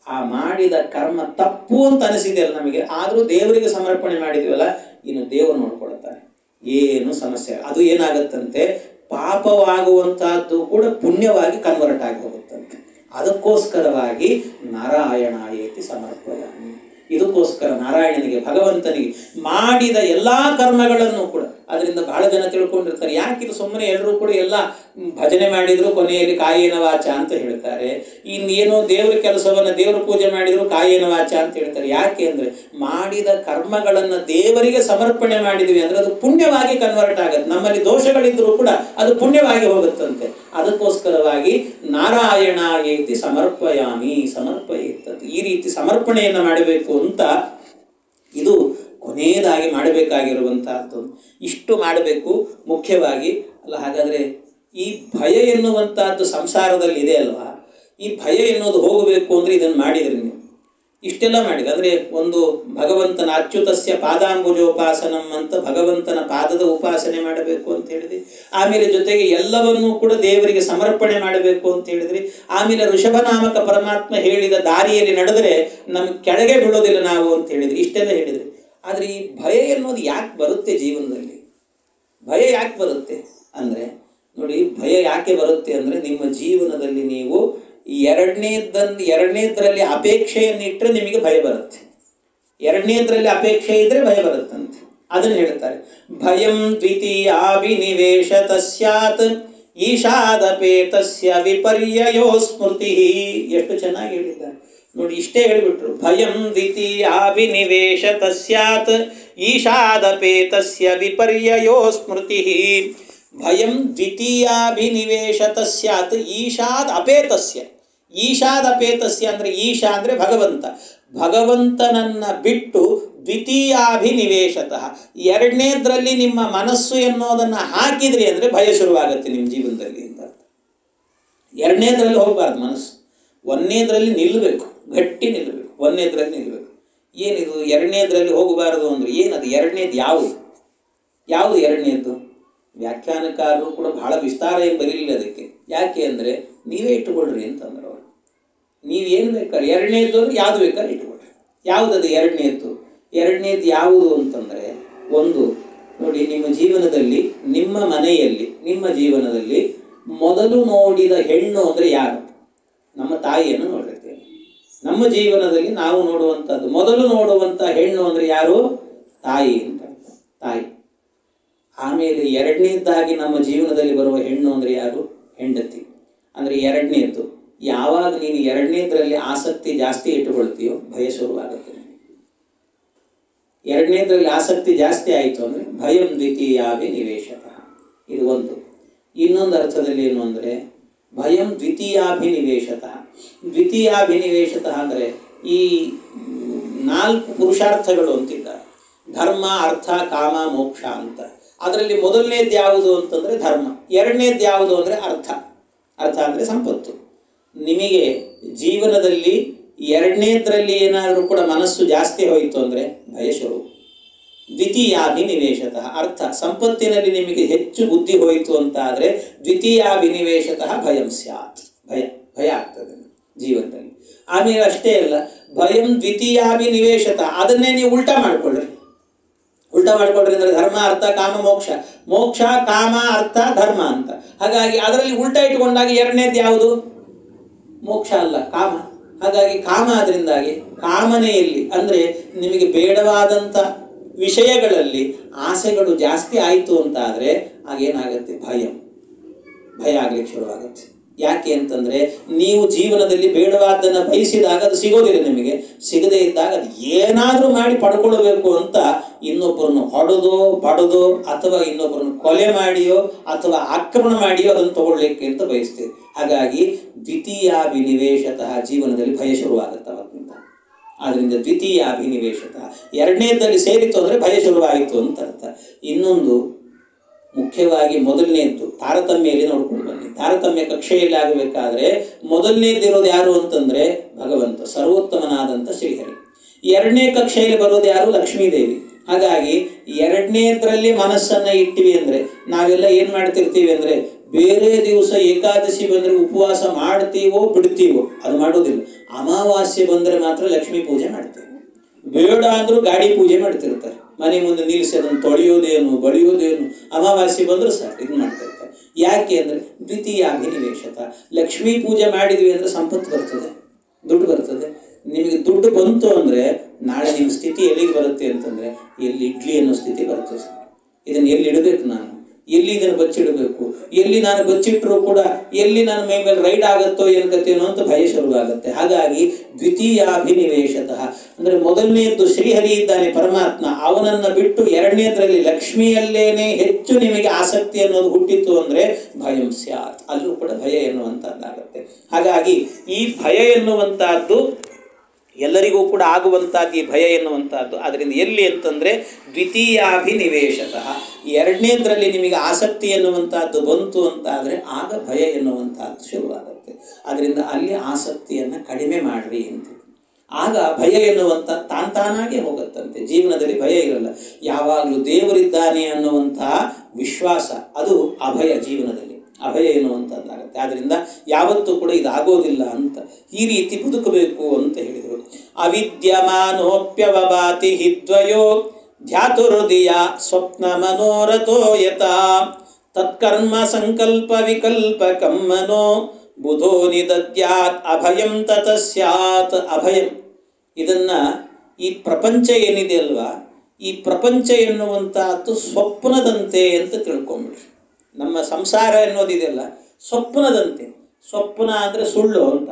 ಆ ಮಾಡಿದ ಕರ್ಮ ತಪ್ಪು ಅಂತ ಅನಿಸಿದೆಯಲ್ಲ ನಮಗೆ, ಆದರೂ ದೇವರಿಗೆ ಸಮರ್ಪಣೆ ಮಾಡಿದ್ವಲ್ಲ, ಇನ್ನು ದೇವರು ನೋಡ್ಕೊಳ್ತಾನೆ, ಏನು ಸಮಸ್ಯೆ. ಅದು ಏನಾಗುತ್ತಂತೆ, ಪಾಪವಾಗುವಂತಹದ್ದು ಕೂಡ ಪುಣ್ಯವಾಗಿ ಕನ್ವರ್ಟ್ ಆಗಿ ಹೋಗುತ್ತಂತೆ. ಅದಕ್ಕೋಸ್ಕರವಾಗಿ ನಾರಾಯಣ ಏತಿ ಸಮರ್ಪಯಾಮಿ. ಇದಕ್ಕೋಸ್ಕರ ನಾರಾಯಣನಿಗೆ ಭಗವಂತನಿಗೆ ಮಾಡಿದ ಎಲ್ಲ ಕರ್ಮಗಳನ್ನು ಕೂಡ ಅದರಿಂದ ಬಹಳ ಜನ ತಿಳ್ಕೊಂಡಿರ್ತಾರೆ, ಯಾಕಿದು ಸುಮ್ಮನೆ ಎಲ್ಲರೂ ಕೂಡ ಎಲ್ಲ ಭಜನೆ ಮಾಡಿದ್ರು ಕೊನೆಯಲ್ಲಿ ಕಾಯೇನ ವಾಚ ಅಂತ ಹೇಳ್ತಾರೆ, ಇನ್ನೇನೋ ದೇವರ ಕೆಲಸವನ್ನು ದೇವರ ಪೂಜೆ ಮಾಡಿದ್ರು ಕಾಯೇನ ವಾಚ ಅಂತ ಹೇಳ್ತಾರೆ. ಯಾಕೆ ಅಂದರೆ ಮಾಡಿದ ಕರ್ಮಗಳನ್ನು ದೇವರಿಗೆ ಸಮರ್ಪಣೆ ಮಾಡಿದ್ವಿ ಅಂದರೆ ಅದು ಪುಣ್ಯವಾಗಿ ಕನ್ವರ್ಟ್ ಆಗುತ್ತೆ. ನಮ್ಮಲ್ಲಿ ದೋಷಗಳಿದ್ರೂ ಕೂಡ ಅದು ಪುಣ್ಯವಾಗಿ ಹೋಗುತ್ತಂತೆ. ಅದಕ್ಕೋಸ್ಕರವಾಗಿ ನಾರಾಯಣ ಏತಿ ಸಮರ್ಪಯಾಮಿ ಸಮರ್ಪಯೇತತ್, ಈ ರೀತಿ ಸಮರ್ಪಣೆಯನ್ನು ಮಾಡಬೇಕು ಅಂತ ಇದು ಕೊನೆಯದಾಗಿ ಮಾಡಬೇಕಾಗಿರುವಂತಹದ್ದು. ಇಷ್ಟು ಮಾಡಬೇಕು ಮುಖ್ಯವಾಗಿ. ಅಲ್ಲ, ಹಾಗಾದರೆ ಈ ಭಯ ಎನ್ನುವಂತಹದ್ದು ಸಂಸಾರದಲ್ಲಿ ಇದೆ ಅಲ್ವಾ, ಈ ಭಯ ಎನ್ನುವುದು ಹೋಗಬೇಕು ಅಂದರೆ ಇದನ್ನು ಮಾಡಿದ್ರಿ ನೀವು, ಇಷ್ಟೆಲ್ಲ ಮಾಡಿದ ಅಂದರೆ ಒಂದು ಭಗವಂತನ ಅಚ್ಯುತಸ್ಯ ಪಾದಾಂಬುಜೋಪಾಸನಂ ಅಂತ ಭಗವಂತನ ಪಾದದ ಉಪಾಸನೆ ಮಾಡಬೇಕು ಅಂತ ಹೇಳಿದ್ರಿ. ಆಮೇಲೆ ಜೊತೆಗೆ ಎಲ್ಲವನ್ನೂ ಕೂಡ ದೇವರಿಗೆ ಸಮರ್ಪಣೆ ಮಾಡಬೇಕು ಅಂತ ಹೇಳಿದ್ರಿ. ಆಮೇಲೆ ಋಷಭನಾಮಕ ಪರಮಾತ್ಮ ಹೇಳಿದ ದಾರಿಯಲ್ಲಿ ನಡೆದರೆ ನಮಗೆ ಕೆಳಗೆ ಬೀಳೋದಿಲ್ಲ ನಾವು ಅಂತ ಹೇಳಿದ್ರಿ. ಇಷ್ಟೆಲ್ಲ ಹೇಳಿದ್ರಿ. ಆದರೆ ಈ ಭಯ ಎನ್ನುವುದು ಯಾಕೆ ಬರುತ್ತೆ ಜೀವನದಲ್ಲಿ? ಭಯ ಯಾಕೆ ಬರುತ್ತೆ ಅಂದರೆ ನೋಡಿ, ಭಯ ಯಾಕೆ ಬರುತ್ತೆ ಅಂದರೆ ನಿಮ್ಮ ಜೀವನದಲ್ಲಿ ನೀವು ಎರಡನೇದ್ರಲ್ಲಿ ಅಪೇಕ್ಷೆಯನ್ನಿಟ್ಟರೆ ನಿಮಗೆ ಭಯ ಬರುತ್ತೆ. ಎರಡನೇದ್ರಲ್ಲಿ ಅಪೇಕ್ಷೆ ಇದ್ದರೆ ಭಯ ಬರುತ್ತಂತೆ. ಅದನ್ನು ಹೇಳ್ತಾರೆ, ಭಯಂ ದ್ವಿತೀಯಾಭಿನಿವೇಶತ ಸ್ಯಾತ್ ಈಶಾದಪೇತಸ್ಯ ವಿಪರ್ಯಯೋ ಸ್ಮೃತಿ. ಎಷ್ಟು ಚೆನ್ನಾಗಿ ಹೇಳಿದ್ದಾರೆ ನೋಡಿ, ಇಷ್ಟೇ ಹೇಳಿಬಿಟ್ರು. ಭಯಂ ದ್ವಿತೀಯಾಭಿನಿವೇಶತ ಸ್ಯಾತ್ ಈಶಾದಪೇತಸ್ಯ ವಿಪರ್ಯಯೋ ಸ್ಮೃತಿ. ಭಯಂ ದ್ವಿತೀಯಾಭಿನಿವೇಶತ ಸ್ಯಾತ್ ಈಶಾದ್ ಅಪೇತಸ್ಯ. ಈಶಾದ್ ಅಪೇತಸ್ಯ ಅಂದರೆ ಈಶಾ ಅಂದರೆ ಭಗವಂತ, ಭಗವಂತನನ್ನು ಬಿಟ್ಟು ದ್ವಿತೀಯಾಭಿನಿವೇಶತಃ ಎರಡನೇದ್ರಲ್ಲಿ ನಿಮ್ಮ ಮನಸ್ಸು ಎನ್ನುವುದನ್ನು ಹಾಕಿದ್ರಿ ಅಂದರೆ ಭಯ ಶುರುವಾಗುತ್ತೆ ನಿಮ್ಮ ಜೀವನದಲ್ಲಿ ಅಂತ. ಎರಡನೇದ್ರಲ್ಲಿ ಹೋಗಬಾರ್ದು ಮನಸ್ಸು, ಒಂದನೇದ್ರಲ್ಲಿ ನಿಲ್ಲಬೇಕು, ಗಟ್ಟಿ ನಿಲ್ಲಬೇಕು, ಒಂದನೇದ್ರಲ್ಲಿ ನಿಲ್ಲಬೇಕು. ಏನಿದು ಎರಡನೇದ್ರಲ್ಲಿ ಹೋಗಬಾರದು ಅಂದರೆ ಏನದು? ಎರಡನೇದು ಯಾವುದು? ಎರಡನೇದ್ದು? ವ್ಯಾಖ್ಯಾನಕಾರರು ಕೂಡ ಬಹಳ ವಿಸ್ತಾರ ಏನು ಬರೀಲಿಲ್ಲ ಅದಕ್ಕೆ. ಯಾಕೆ ಅಂದರೆ ನೀವೇ ಇಟ್ಟುಕೊಳ್ರಿ ಅಂತಂದ್ರೆ ಅವರು, ನೀವೇನು ಬೇಕಾದ್ರೆ ಎರಡನೇದ್ದು ಅಂದರೆ ಯಾವುದು ಬೇಕಾದ್ರೆ ಇಟ್ಟುಕೊಳ್ರಿ. ಯಾವುದದು ಎರಡನೇದ್ದು? ಎರಡನೇದು ಯಾವುದು ಅಂತಂದರೆ, ಒಂದು ನೋಡಿ, ನಿಮ್ಮ ಜೀವನದಲ್ಲಿ ನಿಮ್ಮ ಮನೆಯಲ್ಲಿ ನಿಮ್ಮ ಜೀವನದಲ್ಲಿ ಮೊದಲು ನೋಡಿದ ಹೆಣ್ಣು ಅಂದರೆ ಯಾರು? ನಮ್ಮ ತಾಯಿಯನ್ನು ನೋಡಿರ್ತೇವೆ. ನಮ್ಮ ಜೀವನದಲ್ಲಿ ನಾವು ನೋಡುವಂಥದ್ದು ಮೊದಲು ನೋಡುವಂಥ ಹೆಣ್ಣು ಅಂದರೆ ಯಾರು? ತಾಯಿ ಅಂತ, ತಾಯಿ. ಆಮೇಲೆ ಎರಡನೇದಾಗಿ ನಮ್ಮ ಜೀವನದಲ್ಲಿ ಬರುವ ಹೆಣ್ಣು ಅಂದರೆ ಯಾರು? ಹೆಂಡತಿ. ಅಂದರೆ ಎರಡನೇದ್ದು. ಯಾವಾಗ ನೀನು ಎರಡನೇದರಲ್ಲಿ ಆಸಕ್ತಿ ಜಾಸ್ತಿ ಇಟ್ಟುಕೊಳ್ತೀಯೋ ಭಯ ಶುರುವಾಗುತ್ತೆ. ಎರಡನೇದರಲ್ಲಿ ಆಸಕ್ತಿ ಜಾಸ್ತಿ ಆಯಿತು ಅಂದರೆ ಭಯಂ ದ್ವಿತೀಯಾಭಿನಿವೇಶತಃ, ಇದು ಒಂದು. ಇನ್ನೊಂದು ಅರ್ಥದಲ್ಲಿ ಏನು ಅಂದರೆ ಭಯಂ ದ್ವಿತೀಯಾಭಿನಿವೇಶತಃ. ದ್ವಿತೀಯಾಭಿನಿವೇಶತಃ ಅಂದರೆ ಈ 4 ಪುರುಷಾರ್ಥಗಳು ಅಂತಿದ್ದಾರೆ, ಧರ್ಮ, ಅರ್ಥ, ಕಾಮ, ಮೋಕ್ಷ ಅಂತ. ಅದರಲ್ಲಿ ಮೊದಲನೇದು ಯಾವುದು ಅಂತಂದರೆ ಧರ್ಮ, ಎರಡನೇದು ಯಾವುದು ಅಂದರೆ ಅರ್ಥ. ಅರ್ಥ ಅಂದರೆ ಸಂಪತ್ತು. ನಿಮಗೆ ಜೀವನದಲ್ಲಿ ಎರಡನೇದರಲ್ಲಿ ಏನಾದರೂ ಕೂಡ ಮನಸ್ಸು ಜಾಸ್ತಿ ಹೋಯಿತು ಅಂದರೆ ಭಯ ಶುರು. ದ್ವಿತೀಯಾಭಿನಿವೇಶತಃ ಅರ್ಥ, ಸಂಪತ್ತಿನಲ್ಲಿ ನಿಮಗೆ ಹೆಚ್ಚು ಬುದ್ಧಿ ಹೋಯಿತು ಅಂತ ಆದರೆ ದ್ವಿತೀಯಾಭಿನಿವೇಶತಃ ಭಯಂ ಸ್ಯಾತ್, ಭಯ ಆಗ್ತದೆ ಜೀವನದಲ್ಲಿ. ಆಮೇಲೆ ಅಷ್ಟೇ ಅಲ್ಲ, ಭಯಂ ದ್ವಿತೀಯಾಭಿನಿವೇಶತಃ ಅದನ್ನೇ ನೀವು ಉಲ್ಟಾ ಮಾಡಿಕೊಳ್ಳ್ರಿ ಅಂದರೆ ಧರ್ಮ, ಅರ್ಥ, ಕಾಮ, ಮೋಕ್ಷ. ಮೋಕ್ಷ, ಕಾಮ, ಅರ್ಥ, ಧರ್ಮ ಅಂತ. ಹಾಗಾಗಿ ಅದರಲ್ಲಿ ಉಲ್ಟಾ ಇಟ್ಟುಕೊಂಡಾಗ ಎರಡನೇದು ಯಾವುದು? ಮೋಕ್ಷ ಅಲ್ಲ, ಕಾಮ. ಹಾಗಾಗಿ ಕಾಮ, ಅದರಿಂದಾಗಿ ಕಾಮನೆಯಲ್ಲಿ ಅಂದರೆ ನಿಮಗೆ ಬೇಡವಾದಂಥ ವಿಷಯಗಳಲ್ಲಿ ಆಸೆಗಳು ಜಾಸ್ತಿ ಆಯಿತು ಅಂತ ಆದರೆ ಆಗೇನಾಗುತ್ತೆ? ಭಯ ಆಗಲಿಕ್ಕೆ ಶುರುವಾಗುತ್ತೆ. ಯಾಕೆ ಅಂತಂದರೆ ನೀವು ಜೀವನದಲ್ಲಿ ಬೇಡವಾದ್ದನ್ನು ಬಯಸಿದಾಗ ಅದು ಸಿಗೋದಿಲ್ಲ ನಿಮಗೆ. ಸಿಗದೇ ಇದ್ದಾಗ ಅದು ಏನಾದರೂ ಮಾಡಿ ಪಡ್ಕೊಳ್ಬೇಕು ಅಂತ ಇನ್ನೊಬ್ಬರನ್ನು ಹೊಡೆದೋ ಬಡದೋ ಅಥವಾ ಇನ್ನೊಬ್ಬರನ್ನು ಕೊಲೆ ಮಾಡಿಯೋ ಅಥವಾ ಆಕ್ರಮಣ ಮಾಡಿಯೋ ಅದನ್ನು ತಗೊಳ್ಳಿಕ್ಕೆ ಅಂತ ಬಯಸ್ತೇವೆ. ಹಾಗಾಗಿ ದ್ವಿತೀಯಾಭಿನಿವೇಶತಃ ಜೀವನದಲ್ಲಿ ಭಯ ಶುರುವಾಗುತ್ತೆ ಅವತ್ತಿಂದ. ಆದ್ದರಿಂದ ದ್ವಿತೀಯಾಭಿನಿವೇಶತಃ ಎರಡನೇದಲ್ಲಿ ಸೇರಿತು ಅಂದರೆ ಭಯ ಶುರುವಾಯಿತು ಅಂತ ಅರ್ಥ. ಇನ್ನೊಂದು ಮುಖ್ಯವಾಗಿ ಮೊದಲನೇದ್ದು ತಾರತಮ್ಯಲ್ಲಿ ನೋಡ್ಕೊಂಡು ಬನ್ನಿ. ತಾರತಮ್ಯ ಕಕ್ಷೆಯಲ್ಲಿ ಆಗಬೇಕಾದ್ರೆ ಮೊದಲನೇದಿರೋದು ಯಾರು ಅಂತಂದರೆ ಭಗವಂತ, ಸರ್ವೋತ್ತಮನಾದಂಥ ಶ್ರೀಹರಿ. ಎರಡನೇ ಕಕ್ಷೆಯಲ್ಲಿ ಬರೋದು ಯಾರು? ಲಕ್ಷ್ಮೀದೇವಿ. ಹಾಗಾಗಿ ಎರಡನೇದ್ರಲ್ಲಿ ಮನಸ್ಸನ್ನು ಇಟ್ಟಿವಿ ಅಂದರೆ ನಾವೆಲ್ಲ ಏನು ಮಾಡ್ತಿರ್ತೀವಿ ಅಂದರೆ ಬೇರೆ ದಿವಸ ಏಕಾದಶಿ ಬಂದರೆ ಉಪವಾಸ ಮಾಡ್ತೀವೋ ಬಿಡ್ತೀವೋ ಅದು ಮಾಡೋದಿಲ್ಲ. ಅಮಾವಾಸ್ಯೆ ಬಂದರೆ ಮಾತ್ರ ಲಕ್ಷ್ಮೀ ಪೂಜೆ ಮಾಡ್ತೇವೆ. ಬೇಡ ಅಂದರೂ ಗಾಡಿ ಪೂಜೆ ಮಾಡ್ತಿರ್ತಾರೆ, ಮನೆ ಮುಂದೆ ನಿಲ್ಲಿಸಿ ಅದನ್ನು ತೊಳೆಯೋದೇನು ಬಳಿಯೋದೇನು, ಅಮಾವಾಸ್ಯೆ ಬಂದರೂ ಸರ್ ಇದು ಮಾಡ್ತಿರ್ತಾರೆ. ಯಾಕೆ ಅಂದರೆ ದ್ವಿತೀಯಾಭಿನಿವೇಶತ. ಲಕ್ಷ್ಮೀ ಪೂಜೆ ಮಾಡಿದ್ವಿ ಅಂದರೆ ಸಂಪತ್ತು ಬರ್ತದೆ, ದುಡ್ಡು ಬರ್ತದೆ. ನಿಮಗೆ ದುಡ್ಡು ಬಂತು ಅಂದರೆ ನಾಳೆ ನಿಮ್ಮ ಸ್ಥಿತಿ ಎಲ್ಲಿಗೆ ಬರುತ್ತೆ ಅಂತಂದರೆ ಎಲ್ಲಿ ಇಡ್ಲಿ ಅನ್ನೋ ಸ್ಥಿತಿ ಬರುತ್ತೆ ಸರ್. ಇದನ್ನು ಎಲ್ಲಿ ಇಡಬೇಕು, ನಾನು ಎಲ್ಲಿ ಇದನ್ನು ಬಚ್ಚಿಡಬೇಕು, ಎಲ್ಲಿ ನಾನು ಬಚ್ಚಿಟ್ಟರೂ ಕೂಡ ಎಲ್ಲಿ ನನ್ನ ಮೈ ಮೇಲೆ ರೈಡ್ ಆಗುತ್ತೋ ಏನೋ ಅಂತ ಭಯ ಶುರುವಾಗುತ್ತೆ. ಹಾಗಾಗಿ ದ್ವಿತೀಯಾಭಿನಿವೇಶತಃ ಅಂದರೆ ಮೊದಲನೆಯದ್ದು ಶ್ರೀಹರಿ ಇದ್ದಾನೆ ಪರಮಾತ್ಮ, ಅವನನ್ನು ಬಿಟ್ಟು ಎರಡನೇದರಲ್ಲಿ ಲಕ್ಷ್ಮಿಯಲ್ಲೇನೆ ಹೆಚ್ಚು ನಿಮಗೆ ಆಸಕ್ತಿ ಅನ್ನೋದು ಹುಟ್ಟಿತು ಅಂದರೆ ಭಯಂ ಸ್ಯಾತ್, ಅಲ್ಲೂ ಕೂಡ ಭಯ ಎನ್ನುವಂಥದ್ದಾಗುತ್ತೆ. ಹಾಗಾಗಿ ಈ ಭಯ ಎನ್ನುವಂತಹದ್ದು ಎಲ್ಲರಿಗೂ ಕೂಡ ಆಗುವಂಥದ್ದು, ಈ ಭಯ ಎನ್ನುವಂಥದ್ದು. ಅದರಿಂದ ಎಲ್ಲಿ ಅಂತಂದರೆ ದ್ವಿತೀಯಾಭಿನಿವೇಶತಃ, ಎರಡನೇದರಲ್ಲಿ ನಿಮಗೆ ಆಸಕ್ತಿ ಎನ್ನುವಂಥದ್ದು ಬಂತು ಅಂತಾದರೆ ಆಗ ಭಯ ಎನ್ನುವಂಥದ್ದು ಶುರುವಾಗುತ್ತೆ. ಅದರಿಂದ ಅಲ್ಲಿ ಆಸಕ್ತಿಯನ್ನು ಕಡಿಮೆ ಮಾಡಿರಿ ಅಂತ. ಆಗ ಭಯ ಎನ್ನುವಂಥ ತಾನಾಗೆ ಹೋಗುತ್ತಂತೆ. ಜೀವನದಲ್ಲಿ ಭಯ ಇರಲ್ಲ, ಯಾವಾಗಲೂ ದೇವರಿದ್ದಾನೆ ಅನ್ನುವಂತಹ ವಿಶ್ವಾಸ ಅದು ಅಭಯ, ಜೀವನದಲ್ಲಿ ಅಭಯ ಎನ್ನುವಂಥದ್ದಾಗುತ್ತೆ. ಆದ್ದರಿಂದ ಯಾವತ್ತೂ ಕೂಡ ಇದಾಗೋದಿಲ್ಲ ಅಂತ ಈ ರೀತಿ ಬದುಕಬೇಕು ಅಂತ ಹೇಳಿದರು. ಅವಿದ್ಯಮಾನೋಪ್ಯವಭಾತಿ ಹಿದ್ವಯೋ ಧ್ಯಾತುಹೃದಯ ಸ್ವಪ್ನ ಮನೋರಥೋ ಯಥಾ ತತ್ಕರ್ಮ ಸಂಕಲ್ಪ ವಿಕಲ್ಪ ಕಮ್ಮನೋ ಬುಧೋ ನಿದದ್ಯಾತ್ ಅಭಯಂ ತತಸ್ಯಾತ್. ಅಭಯಂ ಇದನ್ನು ಈ ಪ್ರಪಂಚ ಏನಿದೆ ಅಲ್ವಾ, ಈ ಪ್ರಪಂಚ ಎನ್ನುವಂಥದ್ದು ಸ್ವಪ್ನದಂತೆ ಅಂತ ತಿಳ್ಕೊಂಬಿಡ್ರಿ. ನಮ್ಮ ಸಂಸಾರ ಎನ್ನುವುದಿದೆಯಲ್ಲ ಸ್ವಪ್ನದಂತೆ. ಸ್ವಪ್ನ ಅಂದರೆ ಸುಳ್ಳು ಅಂತ,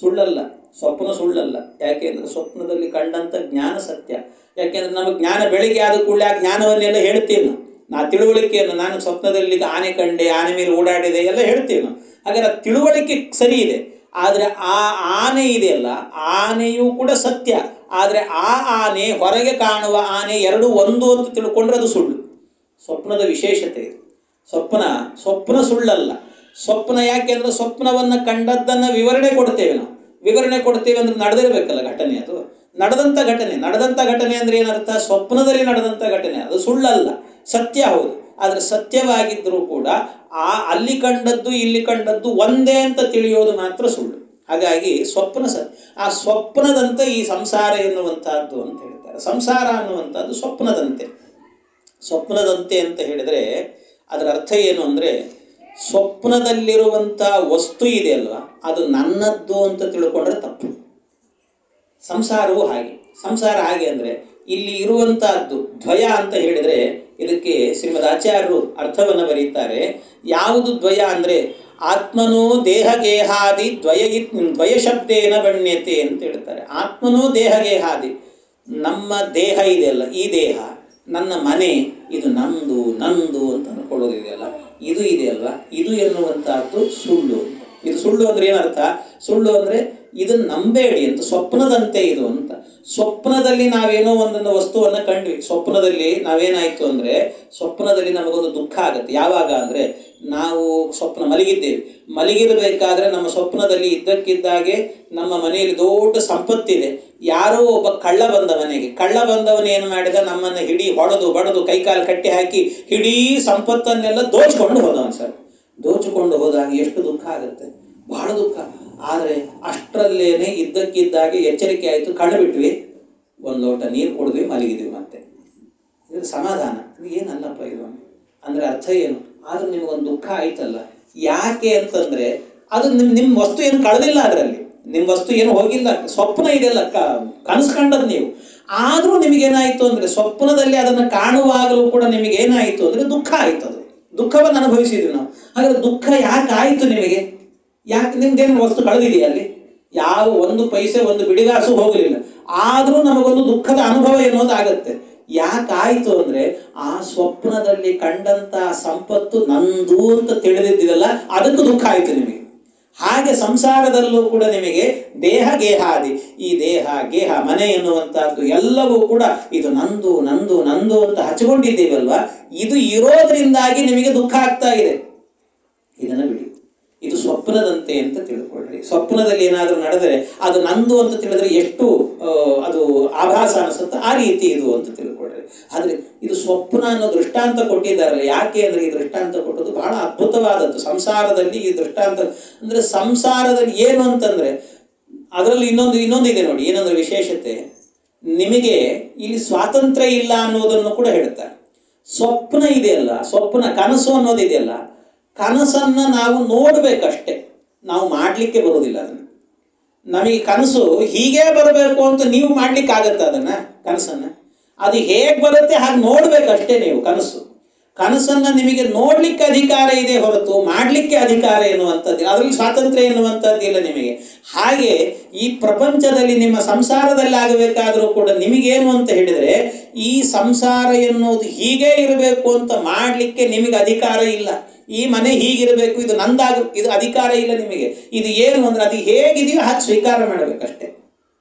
ಸುಳ್ಳಲ್ಲ, ಸ್ವಪ್ನ ಸುಳ್ಳಲ್ಲ. ಯಾಕೆಂದರೆ ಸ್ವಪ್ನದಲ್ಲಿ ಕಂಡಂಥ ಜ್ಞಾನ ಸತ್ಯ. ಯಾಕೆಂದರೆ ನಮಗೆ ಜ್ಞಾನ ಬೆಳಿಗ್ಗೆ ಆದ ಕೂಡಲೇ ಆ ಜ್ಞಾನವನ್ನೆಲ್ಲ ಹೇಳ್ತೇವೆ ನಾವು ತಿಳುವಳಿಕೆಯನ್ನು. ನಾನು ಸ್ವಪ್ನದಲ್ಲಿ ಆನೆ ಕಂಡೆ, ಆನೆ ಮೇಲೆ ಓಡಾಡಿದೆ ಎಲ್ಲ ಹೇಳ್ತೇವೆ ನಾವು. ಹಾಗಾದ್ರೆ ತಿಳುವಳಿಕೆ ಸರಿ ಇದೆ, ಆದರೆ ಆ ಆನೆ ಇದೆಯಲ್ಲ, ಆನೆಯೂ ಕೂಡ ಸತ್ಯ. ಆದರೆ ಆ ಆನೆ ಹೊರಗೆ ಕಾಣುವ ಆನೆ ಎರಡೂ ಒಂದು ಅಂತ ತಿಳ್ಕೊಂಡ್ರೆ ಅದು ಸುಳ್ಳು. ಸ್ವಪ್ನದ ವಿಶೇಷತೆ ಇದೆ. ಸ್ವಪ್ನ ಸುಳ್ಳಲ್ಲ. ಸ್ವಪ್ನ ಯಾಕೆಂದ್ರೆ ಸ್ವಪ್ನವನ್ನು ಕಂಡದ್ದನ್ನು ವಿವರಣೆ ಕೊಡ್ತೇವೆ ನಾವು. ವಿವರಣೆ ಕೊಡ್ತೇವೆ ಅಂದ್ರೆ ನಡೆದಿರಬೇಕಲ್ಲ ಘಟನೆ, ಅದು ನಡೆದಂಥ ಘಟನೆ ಅಂದರೆ ಏನರ್ಥ? ಸ್ವಪ್ನದಲ್ಲಿ ನಡೆದಂಥ ಘಟನೆ, ಅದು ಸುಳ್ಳಲ್ಲ, ಸತ್ಯ ಹೌದು. ಆದರೆ ಸತ್ಯವಾಗಿದ್ದರೂ ಕೂಡ ಅಲ್ಲಿ ಕಂಡದ್ದು ಇಲ್ಲಿ ಕಂಡದ್ದು ಒಂದೇ ಅಂತ ತಿಳಿಯೋದು ಮಾತ್ರ ಸುಳ್ಳು. ಹಾಗಾಗಿ ಆ ಸ್ವಪ್ನದಂತೆ ಈ ಸಂಸಾರ ಎನ್ನುವಂಥದ್ದು ಅಂತ ಹೇಳ್ತಾರೆ. ಸಂಸಾರ ಅನ್ನುವಂಥದ್ದು ಸ್ವಪ್ನದಂತೆ ಅಂತ ಹೇಳಿದರೆ ಅದರ ಅರ್ಥ ಏನು ಅಂದರೆ, ಸ್ವಪ್ನದಲ್ಲಿರುವಂಥ ವಸ್ತು ಇದೆ ಅಲ್ವಾ, ಅದು ನನ್ನದ್ದು ಅಂತ ತಿಳ್ಕೊಂಡ್ರೆ ತಪ್ಪು. ಸಂಸಾರವು ಹಾಗೆ ಅಂದರೆ ಇಲ್ಲಿ ಇರುವಂತಹದ್ದು ದ್ವಯ ಅಂತ ಹೇಳಿದರೆ ಇದಕ್ಕೆ ಶ್ರೀಮದ್ ಆಚಾರ್ಯರು ಅರ್ಥವನ್ನು ಬರೀತಾರೆ. ಯಾವುದು ದ್ವಯ ಅಂದರೆ ಆತ್ಮನೋ ದೇಹಗೇಹಾದಿ ದ್ವಯ ಶಬ್ದೇನ ಗಣ್ಯತೆ ಅಂತ ಹೇಳ್ತಾರೆ. ಆತ್ಮನೋ ದೇಹಗೇಹಾದಿ, ನಮ್ಮ ದೇಹ ಇದೆಯಲ್ಲ, ಈ ದೇಹ ನನ್ನ ಮನೆ, ಇದು ನಂದು ಅಂತ ಅನ್ಕೊಳ್ಳೋದಿದೆಯಲ್ಲ, ಇದು ಇದೆಯಲ್ವ, ಇದು ಎನ್ನುವಂತಹದ್ದು ಸುಳ್ಳು. ಇದು ಸುಳ್ಳು ಅಂದರೆ ಏನರ್ಥ? ಸುಳ್ಳು ಅಂದರೆ ಇದನ್ನು ನಂಬೇಡಿ ಅಂತ, ಸ್ವಪ್ನದಂತೆ ಇದು ಅಂತ. ಸ್ವಪ್ನದಲ್ಲಿ ನಾವೇನೋ ಒಂದೊಂದು ವಸ್ತುವನ್ನು ಕಂಡ್ವಿ. ಸ್ವಪ್ನದಲ್ಲಿ ನಾವೇನಾಯಿತು ಅಂದರೆ, ಸ್ವಪ್ನದಲ್ಲಿ ನಮಗೊಂದು ದುಃಖ ಆಗುತ್ತೆ. ಯಾವಾಗ ಅಂದರೆ, ನಾವು ಸ್ವಪ್ನ ಮಲಗಿರಬೇಕಾದ್ರೆ ನಮ್ಮ ಸ್ವಪ್ನದಲ್ಲಿ ಇದ್ದಕ್ಕಿದ್ದಾಗೆ ನಮ್ಮ ಮನೆಯಲ್ಲಿ ದೊಡ್ಡ ಸಂಪತ್ತಿದೆ. ಯಾರೋ ಒಬ್ಬ ಕಳ್ಳ ಬಂದವನು ಏನು ಮಾಡಿದ, ನಮ್ಮನ್ನು ಹೊಡೆದು ಕೈಕಾಲು ಕಟ್ಟಿ ಹಾಕಿ ಇಡೀ ಸಂಪತ್ತನ್ನೆಲ್ಲ ದೋಚಿಕೊಂಡು ಹೋದಾಗ ಎಷ್ಟು ದುಃಖ ಆಗುತ್ತೆ, ಬಹಳ ದುಃಖ. ಆದರೆ ಅಷ್ಟರಲ್ಲೇನೆ ಇದ್ದಕ್ಕಿದ್ದಾಗೆ ಎಚ್ಚರಿಕೆ ಆಯಿತು, ಕಣ್ಣು ಬಿಟ್ವಿ, ಒಂದು ಲೋಟ ನೀರು ಕುಡಿದ್ವಿ, ಮಲಗಿದ್ವಿ. ಮತ್ತೆ ಇದು ಸಮಾಧಾನ. ಇದು ಏನಲ್ಲಪ್ಪ ಇದು ಅಂದರೆ ಅರ್ಥ ಏನು? ಆದರೂ ನಿಮಗೊಂದು ದುಃಖ ಆಯ್ತಲ್ಲ. ಯಾಕೆ ಅಂತಂದರೆ ಅದು ನಿಮ್ಮ ವಸ್ತು ಏನು ಕಳೆದಿಲ್ಲ, ಅದರಲ್ಲಿ ನಿಮ್ಮ ವಸ್ತು ಏನು ಹೋಗಿಲ್ಲ. ಸ್ವಪ್ನ ಇದೆಯಲ್ಲ, ಕನಸು ಕಂಡದ್ದು ನೀವು. ಆದರೂ ನಿಮಗೇನಾಯಿತು ಅಂದರೆ, ಸ್ವಪ್ನದಲ್ಲಿ ಅದನ್ನು ಕಾಣುವಾಗಲೂ ಕೂಡ ನಿಮಗೇನಾಯಿತು ಅಂದರೆ ದುಃಖ ಆಯಿತು. ಅದು ದುಃಖವನ್ನು ಅನುಭವಿಸಿದ್ವಿ ನಾವು. ಹಾಗಾದರೆ ದುಃಖ ಯಾಕೆ ಆಯಿತು ನಿಮಗೆ? ಯಾಕೆ ನಿಮ್ದೇನು ವಸ್ತು ಕಳೆದಿದೆಯಾ? ಅಲ್ಲಿ ಯಾವ ಒಂದು ಪೈಸೆ ಒಂದು ಬಿಡಿಗಾಸು ಹೋಗಲಿಲ್ಲ, ಆದರೂ ನಮಗೊಂದು ದುಃಖದ ಅನುಭವ ಎನ್ನುವುದಾಗತ್ತೆ. ಯಾಕಾಯಿತು ಅಂದರೆ, ಆ ಸ್ವಪ್ನದಲ್ಲಿ ಕಂಡಂಥ ಸಂಪತ್ತು ನಂದು ಅಂತ ತಿಳಿದಿದ್ದೀವಲ್ಲ, ಅದಕ್ಕೂ ದುಃಖ ಆಯಿತು ನಿಮಗೆ. ಹಾಗೆ ಸಂಸಾರದಲ್ಲೂ ಕೂಡ ನಿಮಗೆ ದೇಹಗೇಹಾದಿ, ಈ ದೇಹ ಮನೆ ಎನ್ನುವಂಥದ್ದು ಎಲ್ಲವೂ ಕೂಡ ಇದು ನಂದು ಅಂತ ಹಚ್ಚಿಕೊಂಡಿದ್ದೀವಲ್ವ, ಇದು ಇರೋದ್ರಿಂದಾಗಿ ನಿಮಗೆ ದುಃಖ ಆಗ್ತಾ ಇದೆ. ಇದನ್ನು ಬಿಡಿ, ಇದು ಸ್ವಪ್ನದಂತೆ ಅಂತ ತಿಳ್ಕೊಳ್ರಿ. ಸ್ವಪ್ನದಲ್ಲಿ ಏನಾದರೂ ನಡೆದರೆ ಅದು ನಂದು ಅಂತ ತಿಳಿದ್ರೆ ಎಷ್ಟು ಅದು ಆಭಾಸ ಅನಿಸುತ್ತೆ, ಆ ರೀತಿ ಇದು ಅಂತ ತಿಳ್ಕೊಳ್ರಿ. ಆದರೆ ಇದು ಸ್ವಪ್ನ ಅನ್ನೋ ದೃಷ್ಟಾಂತ ಕೊಟ್ಟಿದ್ದಾರಲ್ಲ, ಯಾಕೆ ಅಂದರೆ ಈ ದೃಷ್ಟಾಂತ ಕೊಟ್ಟದ್ದು ಬಹಳ ಅದ್ಭುತವಾದದ್ದು. ಸಂಸಾರದಲ್ಲಿ ಈ ದೃಷ್ಟಾಂತ ಅಂದರೆ, ಸಂಸಾರದಲ್ಲಿ ಏನು ಅಂತಂದರೆ ಅದರಲ್ಲಿ ಇನ್ನೊಂದು ಇದೆ ನೋಡಿ. ಏನಂದ್ರೆ ವಿಶೇಷತೆ, ನಿಮಗೆ ಇಲ್ಲಿ ಸ್ವಾತಂತ್ರ್ಯ ಇಲ್ಲ ಅನ್ನೋದನ್ನು ಕೂಡ ಹೇಳ್ತಾರೆ. ಸ್ವಪ್ನ ಇದೆಯಲ್ಲ, ಕನಸು ಅನ್ನೋದಿದೆಯಲ್ಲ, ಕನಸನ್ನು ನಾವು ನೋಡಬೇಕಷ್ಟೆ, ನಾವು ಮಾಡಲಿಕ್ಕೆ ಬರೋದಿಲ್ಲ ಅದನ್ನು. ನಮಗೆ ಕನಸು ಹೀಗೇ ಬರಬೇಕು ಅಂತ ನೀವು ಮಾಡಲಿಕ್ಕೆ ಆಗತ್ತೆ ಅದನ್ನು, ಕನಸನ್ನು ಅದು ಹೇಗೆ ಬರುತ್ತೆ ಹಾಗೆ ನೋಡಬೇಕಷ್ಟೇ ನೀವು ಕನಸು. ಕನಸನ್ನು ನಿಮಗೆ ನೋಡಲಿಕ್ಕೆ ಅಧಿಕಾರ ಇದೆ ಹೊರತು ಮಾಡಲಿಕ್ಕೆ ಅಧಿಕಾರ ಎನ್ನುವಂಥದ್ದು, ಅದರಲ್ಲಿ ಸ್ವಾತಂತ್ರ್ಯ ಎನ್ನುವಂಥದ್ದಿಲ್ಲ ನಿಮಗೆ. ಹಾಗೆ ಈ ಪ್ರಪಂಚದಲ್ಲಿ ನಿಮ್ಮ ಸಂಸಾರದಲ್ಲಿ ಆಗಬೇಕಾದರೂ ಕೂಡ ನಿಮಗೇನು ಅಂತ ಹೇಳಿದರೆ, ಈ ಸಂಸಾರ ಎನ್ನುವುದು ಹೀಗೇ ಇರಬೇಕು ಅಂತ ಮಾಡಲಿಕ್ಕೆ ನಿಮಗೆ ಅಧಿಕಾರ ಇಲ್ಲ. ಈ ಮನೆ ಹೀಗಿರಬೇಕು, ಇದು ಇದು ಅಧಿಕಾರ ಇಲ್ಲ ನಿಮಗೆ. ಇದು ಏನು ಅಂದರೆ ಅದು ಹೇಗಿದೆಯೋ ಹಾಗೆ ಸ್ವೀಕಾರ ಮಾಡಬೇಕಷ್ಟೆ.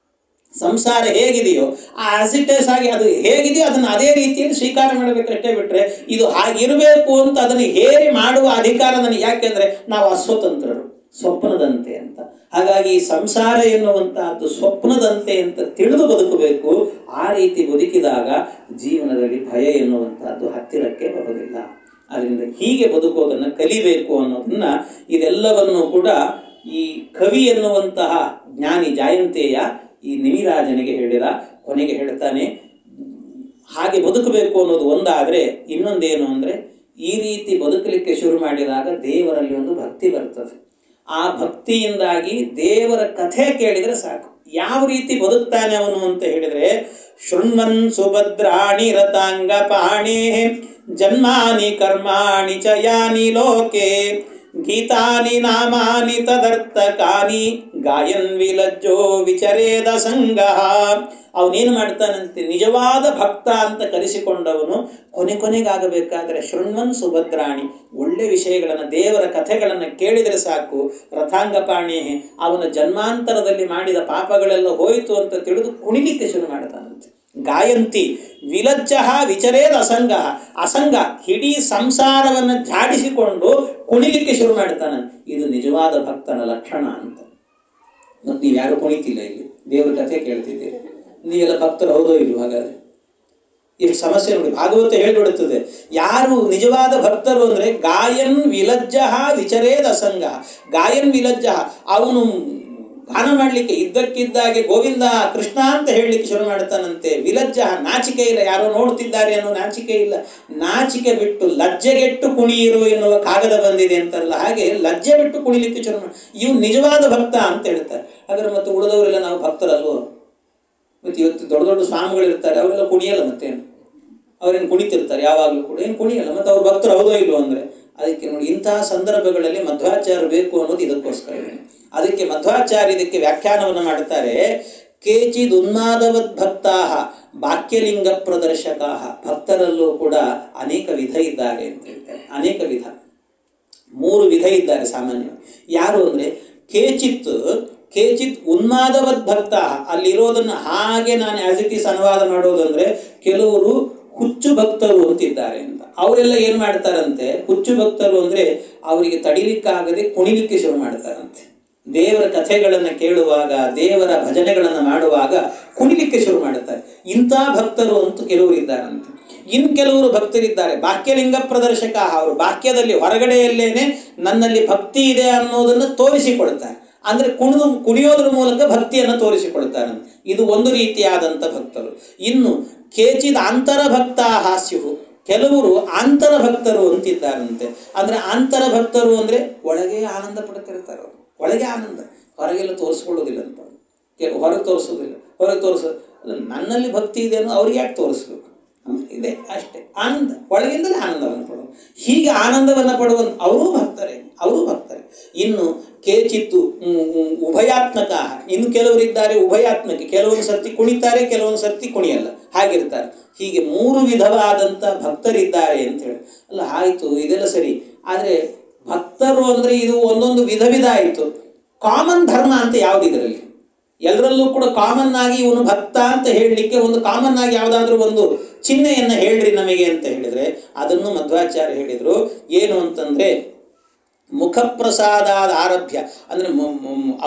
ಸಂಸಾರ ಹೇಗಿದೆಯೋ ಆಸ್ ಇಟ್ ಈಸ್ ಆಗಿ ಅದು ಹೇಗಿದೆಯೋ ಅದನ್ನು ಅದೇ ರೀತಿಯಲ್ಲಿ ಸ್ವೀಕಾರ ಮಾಡಬೇಕಷ್ಟೇ, ಬಿಟ್ಟರೆ ಇದು ಹಾಗಿರಬೇಕು ಅಂತ ಅದನ್ನು ಹೇರಿ ಮಾಡುವ ಅಧಿಕಾರ ನನಗೆ. ಯಾಕೆಂದರೆ ನಾವು ಅಸ್ವತಂತ್ರರು, ಸ್ವಪ್ನದಂತೆ ಅಂತ. ಹಾಗಾಗಿ ಸಂಸಾರ ಎನ್ನುವಂತಹದ್ದು ಸ್ವಪ್ನದಂತೆ ಅಂತ ತಿಳಿದು ಬದುಕಬೇಕು. ಆ ರೀತಿ ಬದುಕಿದಾಗ ಜೀವನದಲ್ಲಿ ಭಯ ಎನ್ನುವಂತಹದ್ದು ಹತ್ತಿರಕ್ಕೆ ಬರೋದಿಲ್ಲ. ಅದರಿಂದ ಹೀಗೆ ಬದುಕೋದನ್ನು ಕಲಿಬೇಕು ಅನ್ನೋದನ್ನ, ಇದೆಲ್ಲವನ್ನು ಕೂಡ ಈ ಕವಿ ಎನ್ನುವಂತಹ ಜ್ಞಾನಿ ಜಾಯಂತೇಯ ಈ ನಿಮಿರಾಜನಿಗೆ ಹೇಳಿದ. ಕೊನೆಗೆ ಹೇಳ್ತಾನೆ, ಹಾಗೆ ಬದುಕಬೇಕು ಅನ್ನೋದು ಒಂದಾದರೆ ಇನ್ನೊಂದೇನು ಅಂದರೆ, ಈ ರೀತಿ ಬದುಕಲಿಕ್ಕೆ ಶುರು ಮಾಡಿದಾಗ ದೇವರಲ್ಲಿ ಒಂದು ಭಕ್ತಿ ಬರ್ತದೆ. ಆ ಭಕ್ತಿಯಿಂದಾಗಿ ದೇವರ ಕಥೆ ಕೇಳಿದರೆ ಸಾಕು. ಯಾವ ರೀತಿ ಬದುಕ್ತಾನೆ ಅವನು ಅಂತ ಹೇಳಿದರೆ, ಶೃಣ್ವನ್ ಸುಭದ್ರಾಣಿ ರತಾಂಗ ಪಾಣೇ ಜನ್ಮಾನಿ ಕರ್ಮಾಣಿ ಚ ಯಾನಿ ಲೋಕೆ ಗೀತಾನಿ ನಾಮಾನಿ ತದರ್ಥಕಾನಿ ಗಾಯನ್ ವಿಲಜ್ಜೋ ವಿಚರೇದ ಸಂಗಃ. ಅವನೇನು ಮಾಡ್ತಾನಂತೆ, ನಿಜವಾದ ಭಕ್ತ ಅಂತ ಕರೆಸಿಕೊಂಡವನು ಕೊನೆಗಾಗಬೇಕಾದ್ರೆ ಶೃಣ್ವನ್ ಸುಭದ್ರಾಣಿ, ಒಳ್ಳೆ ವಿಷಯಗಳನ್ನು, ದೇವರ ಕಥೆಗಳನ್ನು ಕೇಳಿದರೆ ಸಾಕು. ರಥಾಂಗಪಾಣಿ, ಅವನ ಜನ್ಮಾಂತರದಲ್ಲಿ ಮಾಡಿದ ಪಾಪಗಳೆಲ್ಲ ಹೋಯಿತು ಅಂತ ತಿಳಿದು ಕುಣಿಲಿಕ್ಕೆ ಶುರು ಮಾಡ್ತಾನಂತೆ. ಗಾಯಂತಿ ವಿಲಜ್ಜ ವಿಚರೇದ ಅಸಂಗ, ಅಸಂಗ ಇಡೀ ಸಂಸಾರವನ್ನು ಝಾಡಿಸಿಕೊಂಡು ಕುಣಿಲಿಕ್ಕೆ ಶುರು ಮಾಡ್ತಾನಂತೆ. ಇದು ನಿಜವಾದ ಭಕ್ತನ ಲಕ್ಷಣ ಅಂತ. ಮತ್ತು ನೀವು ಯಾರು ಕುಣಿತಿಲ್ಲ, ಇಲ್ಲಿ ದೇವರ ಕಥೆ ಕೇಳ್ತಿದ್ದೀರಿ, ನೀವೆಲ್ಲ ಭಕ್ತರು ಹೌದೋ ಇಲ್ವೋ? ಹಾಗಾದ್ರೆ ಇದು ಸಮಸ್ಯೆ ನೋಡಿ. ಭಾಗವತ ಹೇಳಿಬಿಡುತ್ತದೆ, ಯಾರು ನಿಜವಾದ ಭಕ್ತರು ಅಂದರೆ ಗಾಯನ್ ವಿಲಜ್ಜ ವಿಚರೇದ ಅಸಂಗ. ಗಾಯನ್ ವಿಲಜ್ಜ, ಅವನು ಗಾನ ಮಾಡಲಿಕ್ಕೆ ಇದ್ದಕ್ಕಿದ್ದಾಗೆ ಗೋವಿಂದ ಕೃಷ್ಣ ಅಂತ ಹೇಳಲಿಕ್ಕೆ ಶುರು ಮಾಡ್ತಾನಂತೆ. ವಿಲಜ್ಜ, ನಾಚಿಕೆ ಇಲ್ಲ, ಯಾರೋ ನೋಡ್ತಿದ್ದಾರೆ ಅನ್ನೋ ನಾಚಿಕೆ ಇಲ್ಲ. ನಾಚಿಕೆ ಬಿಟ್ಟು ಲಜ್ಜೆಗೆಟ್ಟು ಕುಣಿಯಿರು ಎನ್ನುವ ಕಾಗದ ಬಂದಿದೆ ಅಂತಾರಲ್ಲ, ಹಾಗೆ ಲಜ್ಜೆ ಬಿಟ್ಟು ಕುಣಿಲಿಕ್ಕೆ ಶುರು ಮಾಡಿ ಇವು ನಿಜವಾದ ಭಕ್ತ ಅಂತ ಹೇಳ್ತಾರೆ. ಹಾಗಾದ್ರೆ ಮತ್ತೆ ಉಳಿದವರೆಲ್ಲ ನಾವು ಭಕ್ತರಲ್ವೋ? ಮತ್ತು ಇವತ್ತು ದೊಡ್ಡ ದೊಡ್ಡ ಸ್ವಾಮಿಗಳಿರ್ತಾರೆ, ಅವರೆಲ್ಲ ಕುಣಿಯಲ್ಲ, ಮತ್ತೇನು ಅವ್ರೇನು ಕುಣಿತಿರ್ತಾರೆ ಯಾವಾಗಲೂ ಕೂಡ, ಏನು ಕುಣಿಯಲ್ಲ. ಮತ್ತು ಅವ್ರು ಭಕ್ತರು ಹೌದೋ ಇಲ್ವೋ ಅಂದರೆ, ಅದಕ್ಕೆ ನೋಡಿ ಇಂತಹ ಸಂದರ್ಭಗಳಲ್ಲಿ ಮಧ್ವಾಚಾರ್ಯ ಬೇಕು ಅನ್ನೋದು ಇದಕ್ಕೋಸ್ಕರ. ಅದಕ್ಕೆ ಮಧ್ವಾಚಾರ್ಯ ಇದಕ್ಕೆ ವ್ಯಾಖ್ಯಾನವನ್ನು ಮಾಡುತ್ತಾರೆ. ಕೇಚಿದ್ ಉನ್ಮಾದವದ್ ಭಕ್ತಾ ಬಾಕ್ಯಲಿಂಗ ಪ್ರದರ್ಶಕಾ. ಭಕ್ತರಲ್ಲೂ ಕೂಡ ಅನೇಕ ವಿಧ ಇದ್ದಾರೆ ಅಂತ ಹೇಳ್ತಾರೆ. ಅನೇಕ ವಿಧ, 3 ವಿಧ ಇದ್ದಾರೆ ಸಾಮಾನ್ಯವಾಗಿ. ಯಾರು ಅಂದರೆ ಕೇಚಿತ್ ಉನ್ಮಾದವದ್ ಭಕ್ತಾ. ಅಲ್ಲಿರೋದನ್ನು ಹಾಗೆ ನಾನು ಆಸ್ ಇಟ್ ಈಸ್ ಅನುವಾದ ಮಾಡೋದಂದರೆ, ಕೆಲವರು ಹುಚ್ಚು ಭಕ್ತರು ಅಂತಿದ್ದಾರೆ ಅಂತ. ಅವರೆಲ್ಲ ಏನು ಮಾಡ್ತಾರಂತೆ, ಹುಚ್ಚು ಭಕ್ತರು ಅಂದರೆ ಅವರಿಗೆ ತಡಿಲಿಕ್ಕಾಗದೆ ಕುಣಿಲಿಕ್ಕೆ ಶುರು ಮಾಡ್ತಾರಂತೆ. ದೇವರ ಕಥೆಗಳನ್ನು ಕೇಳುವಾಗ, ದೇವರ ಭಜನೆಗಳನ್ನು ಮಾಡುವಾಗ ಕುಣಿಲಿಕ್ಕೆ ಶುರು ಮಾಡುತ್ತಾರೆ. ಇಂಥ ಭಕ್ತರು ಅಂತೂ ಕೆಲವರು ಇದ್ದಾರಂತೆ. ಇನ್ನು ಕೆಲವರು ಭಕ್ತರಿದ್ದಾರೆ ಬಾಕ್ಯಲಿಂಗ ಪ್ರದರ್ಶಕ. ಅವರು ಬಾಕ್ಯದಲ್ಲಿ ಹೊರಗಡೆಯಲ್ಲೇನೆ ನನ್ನಲ್ಲಿ ಭಕ್ತಿ ಇದೆ ಅನ್ನೋದನ್ನು ತೋರಿಸಿಕೊಳ್ತಾರೆ. ಅಂದರೆ ಕುಣಿಯೋದ್ರ ಮೂಲಕ ಭಕ್ತಿಯನ್ನು ತೋರಿಸಿಕೊಳ್ತಾರಂತೆ. ಇದು ಒಂದು ರೀತಿಯಾದಂಥ ಭಕ್ತರು. ಇನ್ನು ಕೇಚಿದ ಅಂತರ ಭಕ್ತ ಹಾಸ್ಯು, ಕೆಲವರು ಆಂತರ ಭಕ್ತರು ಅಂತಿದ್ದಾರಂತೆ. ಅಂದರೆ ಆಂತರ ಭಕ್ತರು ಅಂದರೆ ಒಳಗೆ ಆನಂದ ಪಡ್ತಿರ್ತಾರೆ. ಅವರು ಒಳಗೆ ಆನಂದ, ಹೊರಗೆಲ್ಲ ತೋರಿಸ್ಕೊಳ್ಳೋದಿಲ್ಲ ಅಂತ. ಕೆಲವು ಹೊರಗೆ ತೋರಿಸೋದಿಲ್ಲ, ಹೊರಗೆ ನನ್ನಲ್ಲಿ ಭಕ್ತಿ ಇದೆ ಅನ್ನೋ ಅವ್ರಿಗೆ ಯಾಕೆ ತೋರಿಸ್ಬೇಕು? ಇದೆ ಅಷ್ಟೇ. ಆನಂದ, ಒಳಗಿಂದಲೇ ಆನಂದವನ್ನು ಪಡುವ. ಹೀಗೆ ಆನಂದವನ್ನು ಪಡುವ ಅವರೂ ಭಕ್ತರೇ. ಇನ್ನು ಕೇಚಿತ್ತು ಉಭಯಾತ್ಮಕ. ಇನ್ನು ಕೆಲವರಿದ್ದಾರೆ ಉಭಯಾತ್ಮಕ, ಕೆಲವೊಂದು ಸರ್ತಿ ಕುಣಿತಾರೆ, ಕೆಲವೊಂದು ಸರ್ತಿ ಕುಣಿಯಲ್ಲ, ಹಾಗಿರ್ತಾರೆ. ಹೀಗೆ 3 ವಿಧವಾದಂಥ ಭಕ್ತರಿದ್ದಾರೆ ಅಂತ ಹೇಳಿ. ಅಲ್ಲ, ಆಯಿತು, ಇದೆಲ್ಲ ಸರಿ. ಆದರೆ ಭಕ್ತರು ಅಂದರೆ ಇದು ಒಂದೊಂದು ವಿಧ ಆಯಿತು. ಕಾಮನ್ ಧರ್ಮ ಅಂತ ಯಾವುದು ಇದರಲ್ಲಿ? ಎಲ್ಲರಲ್ಲೂ ಕೂಡ ಕಾಮನ್ ಆಗಿ ಇವನು ಭಕ್ತ ಅಂತ ಹೇಳಲಿಕ್ಕೆ ಒಂದು ಕಾಮನ್ ಆಗಿ ಯಾವುದಾದ್ರೂ ಒಂದು ಚಿಹ್ನೆಯನ್ನು ಹೇಳ್ರಿ ನಮಗೆ ಅಂತ ಹೇಳಿದರೆ, ಅದನ್ನು ಮಧ್ವಾಚಾರ್ಯ ಹೇಳಿದರು. ಏನು ಅಂತಂದರೆ, ಮುಖಪ್ರಸಾದಾದ ಆರಭ್ಯ. ಅಂದರೆ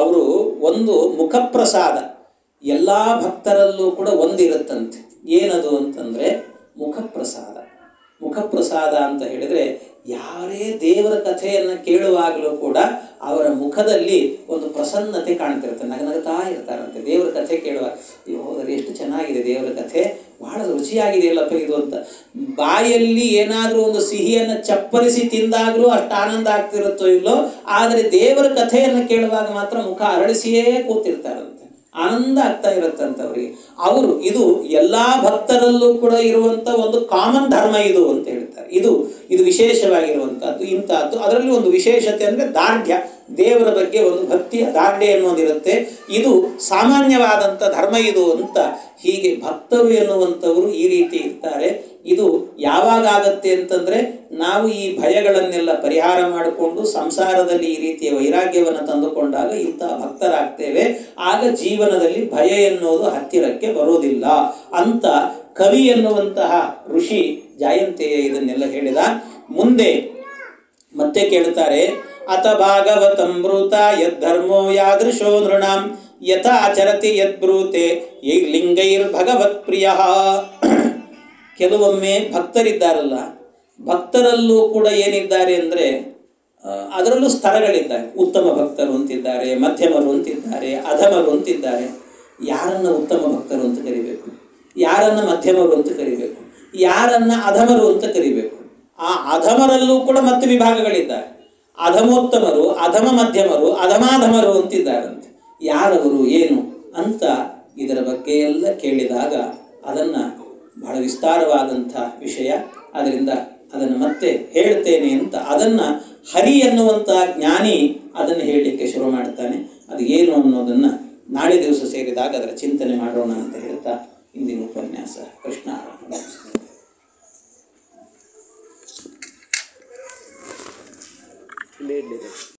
ಅವರು ಒಂದು ಮುಖಪ್ರಸಾದ ಎಲ್ಲ ಭಕ್ತರಲ್ಲೂ ಕೂಡ ಒಂದಿರುತ್ತಂತೆ. ಏನದು ಅಂತಂದರೆ ಮುಖಪ್ರಸಾದ. ಮುಖಪ್ರಸಾದ ಅಂತ ಹೇಳಿದರೆ, ಯಾರೇ ದೇವರ ಕಥೆಯನ್ನು ಕೇಳುವಾಗಲೂ ಕೂಡ ಅವರ ಮುಖದಲ್ಲಿ ಒಂದು ಪ್ರಸನ್ನತೆ ಕಾಣ್ತಿರುತ್ತೆ, ನಗನಗ್ತಾ ಇರ್ತಾರಂತೆ. ದೇವರ ಕಥೆ ಕೇಳುವಾಗ ಹೋದರೆ ಎಷ್ಟು ಚೆನ್ನಾಗಿದೆ ದೇವರ ಕಥೆ, ಬಹಳ ರುಚಿಯಾಗಿದೆ ಅಲ್ಲಪ್ಪ ಇದು ಅಂತ. ಬಾಯಲ್ಲಿ ಏನಾದರೂ ಒಂದು ಸಿಹಿಯನ್ನು ಚಪ್ಪರಿಸಿ ತಿಂದಾಗಲೂ ಅಷ್ಟು ಆನಂದ ಆಗ್ತಿರುತ್ತೋ ಇಲ್ಲೋ, ಆದರೆ ದೇವರ ಕಥೆಯನ್ನು ಕೇಳುವಾಗ ಮಾತ್ರ ಮುಖ ಅರಳಿಸಿಯೇ ಕೂತಿರ್ತಾರಂತೆ. ಆನಂದ ಆಗ್ತಾ ಇರುತ್ತಂತವ್ರಿಗೆ. ಅವರು ಇದು ಎಲ್ಲ ಭಕ್ತರಲ್ಲೂ ಕೂಡ ಇರುವಂಥ ಒಂದು ಕಾಮನ್ ಧರ್ಮ ಇದು ಅಂತ ಹೇಳ್ತಾರೆ. ಇದು ವಿಶೇಷವಾಗಿರುವಂಥದ್ದು ಇಂಥದ್ದು. ಅದರಲ್ಲಿ ಒಂದು ವಿಶೇಷತೆ ಅಂದರೆ ದಾರ್ಢ್ಯ, ದೇವರ ಬಗ್ಗೆ ಒಂದು ಭಕ್ತಿಯ ದಾರ್ಢ್ಯ ಎನ್ನುವುದಿರುತ್ತೆ. ಇದು ಸಾಮಾನ್ಯವಾದಂಥ ಧರ್ಮ ಇದು ಅಂತ. ಹೀಗೆ ಭಕ್ತರು ಎನ್ನುವಂಥವರು ಈ ರೀತಿ ಇರ್ತಾರೆ. ಇದು ಯಾವಾಗ ಆಗತ್ತೆ ಅಂತಂದರೆ ನಾವು ಈ ಭಯಗಳನ್ನೆಲ್ಲ ಪರಿಹಾರ ಮಾಡಿಕೊಂಡು ಸಂಸಾರದಲ್ಲಿ ಈ ರೀತಿಯ ವೈರಾಗ್ಯವನ್ನು ತಂದುಕೊಂಡಾಗ ಇಂತಹ ಭಕ್ತರಾಗ್ತೇವೆ. ಆಗ ಜೀವನದಲ್ಲಿ ಭಯ ಎನ್ನುವುದು ಹತ್ತಿರಕ್ಕೆ ಬರೋದಿಲ್ಲ ಅಂತ ಕವಿ ಎನ್ನುವಂತಹ ಋಷಿ ಜಾಯಂತೆಯ ಇದನ್ನೆಲ್ಲ ಹೇಳಿದ. ಮುಂದೆ ಮತ್ತೆ ಕೇಳ್ತಾರೆ, ಅತ ಭಾಗವತಮೃತ ಯದ್ಧರ್ಮೋ ಯಾದೃಶೋ ನೃಣಾಂ ಯಥಾಚರತಿ ಯದ್ಬ್ರೂತೆ ಲಿಂಗೈರ್ ಭಗವತ್ ಪ್ರಿಯ. ಕೆಲವೊಮ್ಮೆ ಭಕ್ತರಿದ್ದಾರಲ್ಲ, ಭಕ್ತರಲ್ಲೂ ಕೂಡ ಏನಿದ್ದಾರೆ ಅಂದರೆ ಅದರಲ್ಲೂ ಸ್ತರಗಳಿದ್ದಾರೆ. ಉತ್ತಮ ಭಕ್ತರು ಅಂತಿದ್ದಾರೆ, ಮಧ್ಯಮರು ಅಂತಿದ್ದಾರೆ, ಅಧಮರು ಅಂತಿದ್ದಾರೆ. ಯಾರನ್ನ ಉತ್ತಮ ಭಕ್ತರು ಅಂತ ಕರಿಬೇಕು, ಯಾರನ್ನ ಮಧ್ಯಮರು ಅಂತ ಕರಿಬೇಕು, ಯಾರನ್ನ ಅಧಮರು ಅಂತ ಕರಿಬೇಕು. ಆ ಅಧಮರಲ್ಲೂ ಕೂಡ ಮತ್ತೆ ವಿಭಾಗಗಳಿದ್ದಾರೆ. ಅಧಮೋತ್ತಮರು, ಅಧಮ ಮಧ್ಯಮರು, ಅಧಮಾಧಮರು ಅಂತಿದ್ದಾರಂತೆ. ಯಾರವರು ಏನು ಅಂತ ಇದರ ಬಗ್ಗೆ ಎಲ್ಲ ಕೇಳಿದಾಗ ಅದನ್ನು ಬಹಳ ವಿಸ್ತಾರವಾದಂಥ ವಿಷಯ. ಅದರಿಂದ ಅದನ್ನು ಮತ್ತೆ ಹೇಳ್ತೇನೆ ಅಂತ ಅದನ್ನು ಹರಿ ಎನ್ನುವಂಥ ಜ್ಞಾನಿ ಅದನ್ನು ಹೇಳಲಿಕ್ಕೆ ಶುರು ಮಾಡ್ತಾನೆ. ಅದು ಏನು ಅನ್ನೋದನ್ನು ನಾಳೆ ದಿವಸ ಸೇರಿದಾಗ ಅದರ ಚಿಂತನೆ ಮಾಡೋಣ ಅಂತ ಹೇಳ್ತಾರೆ.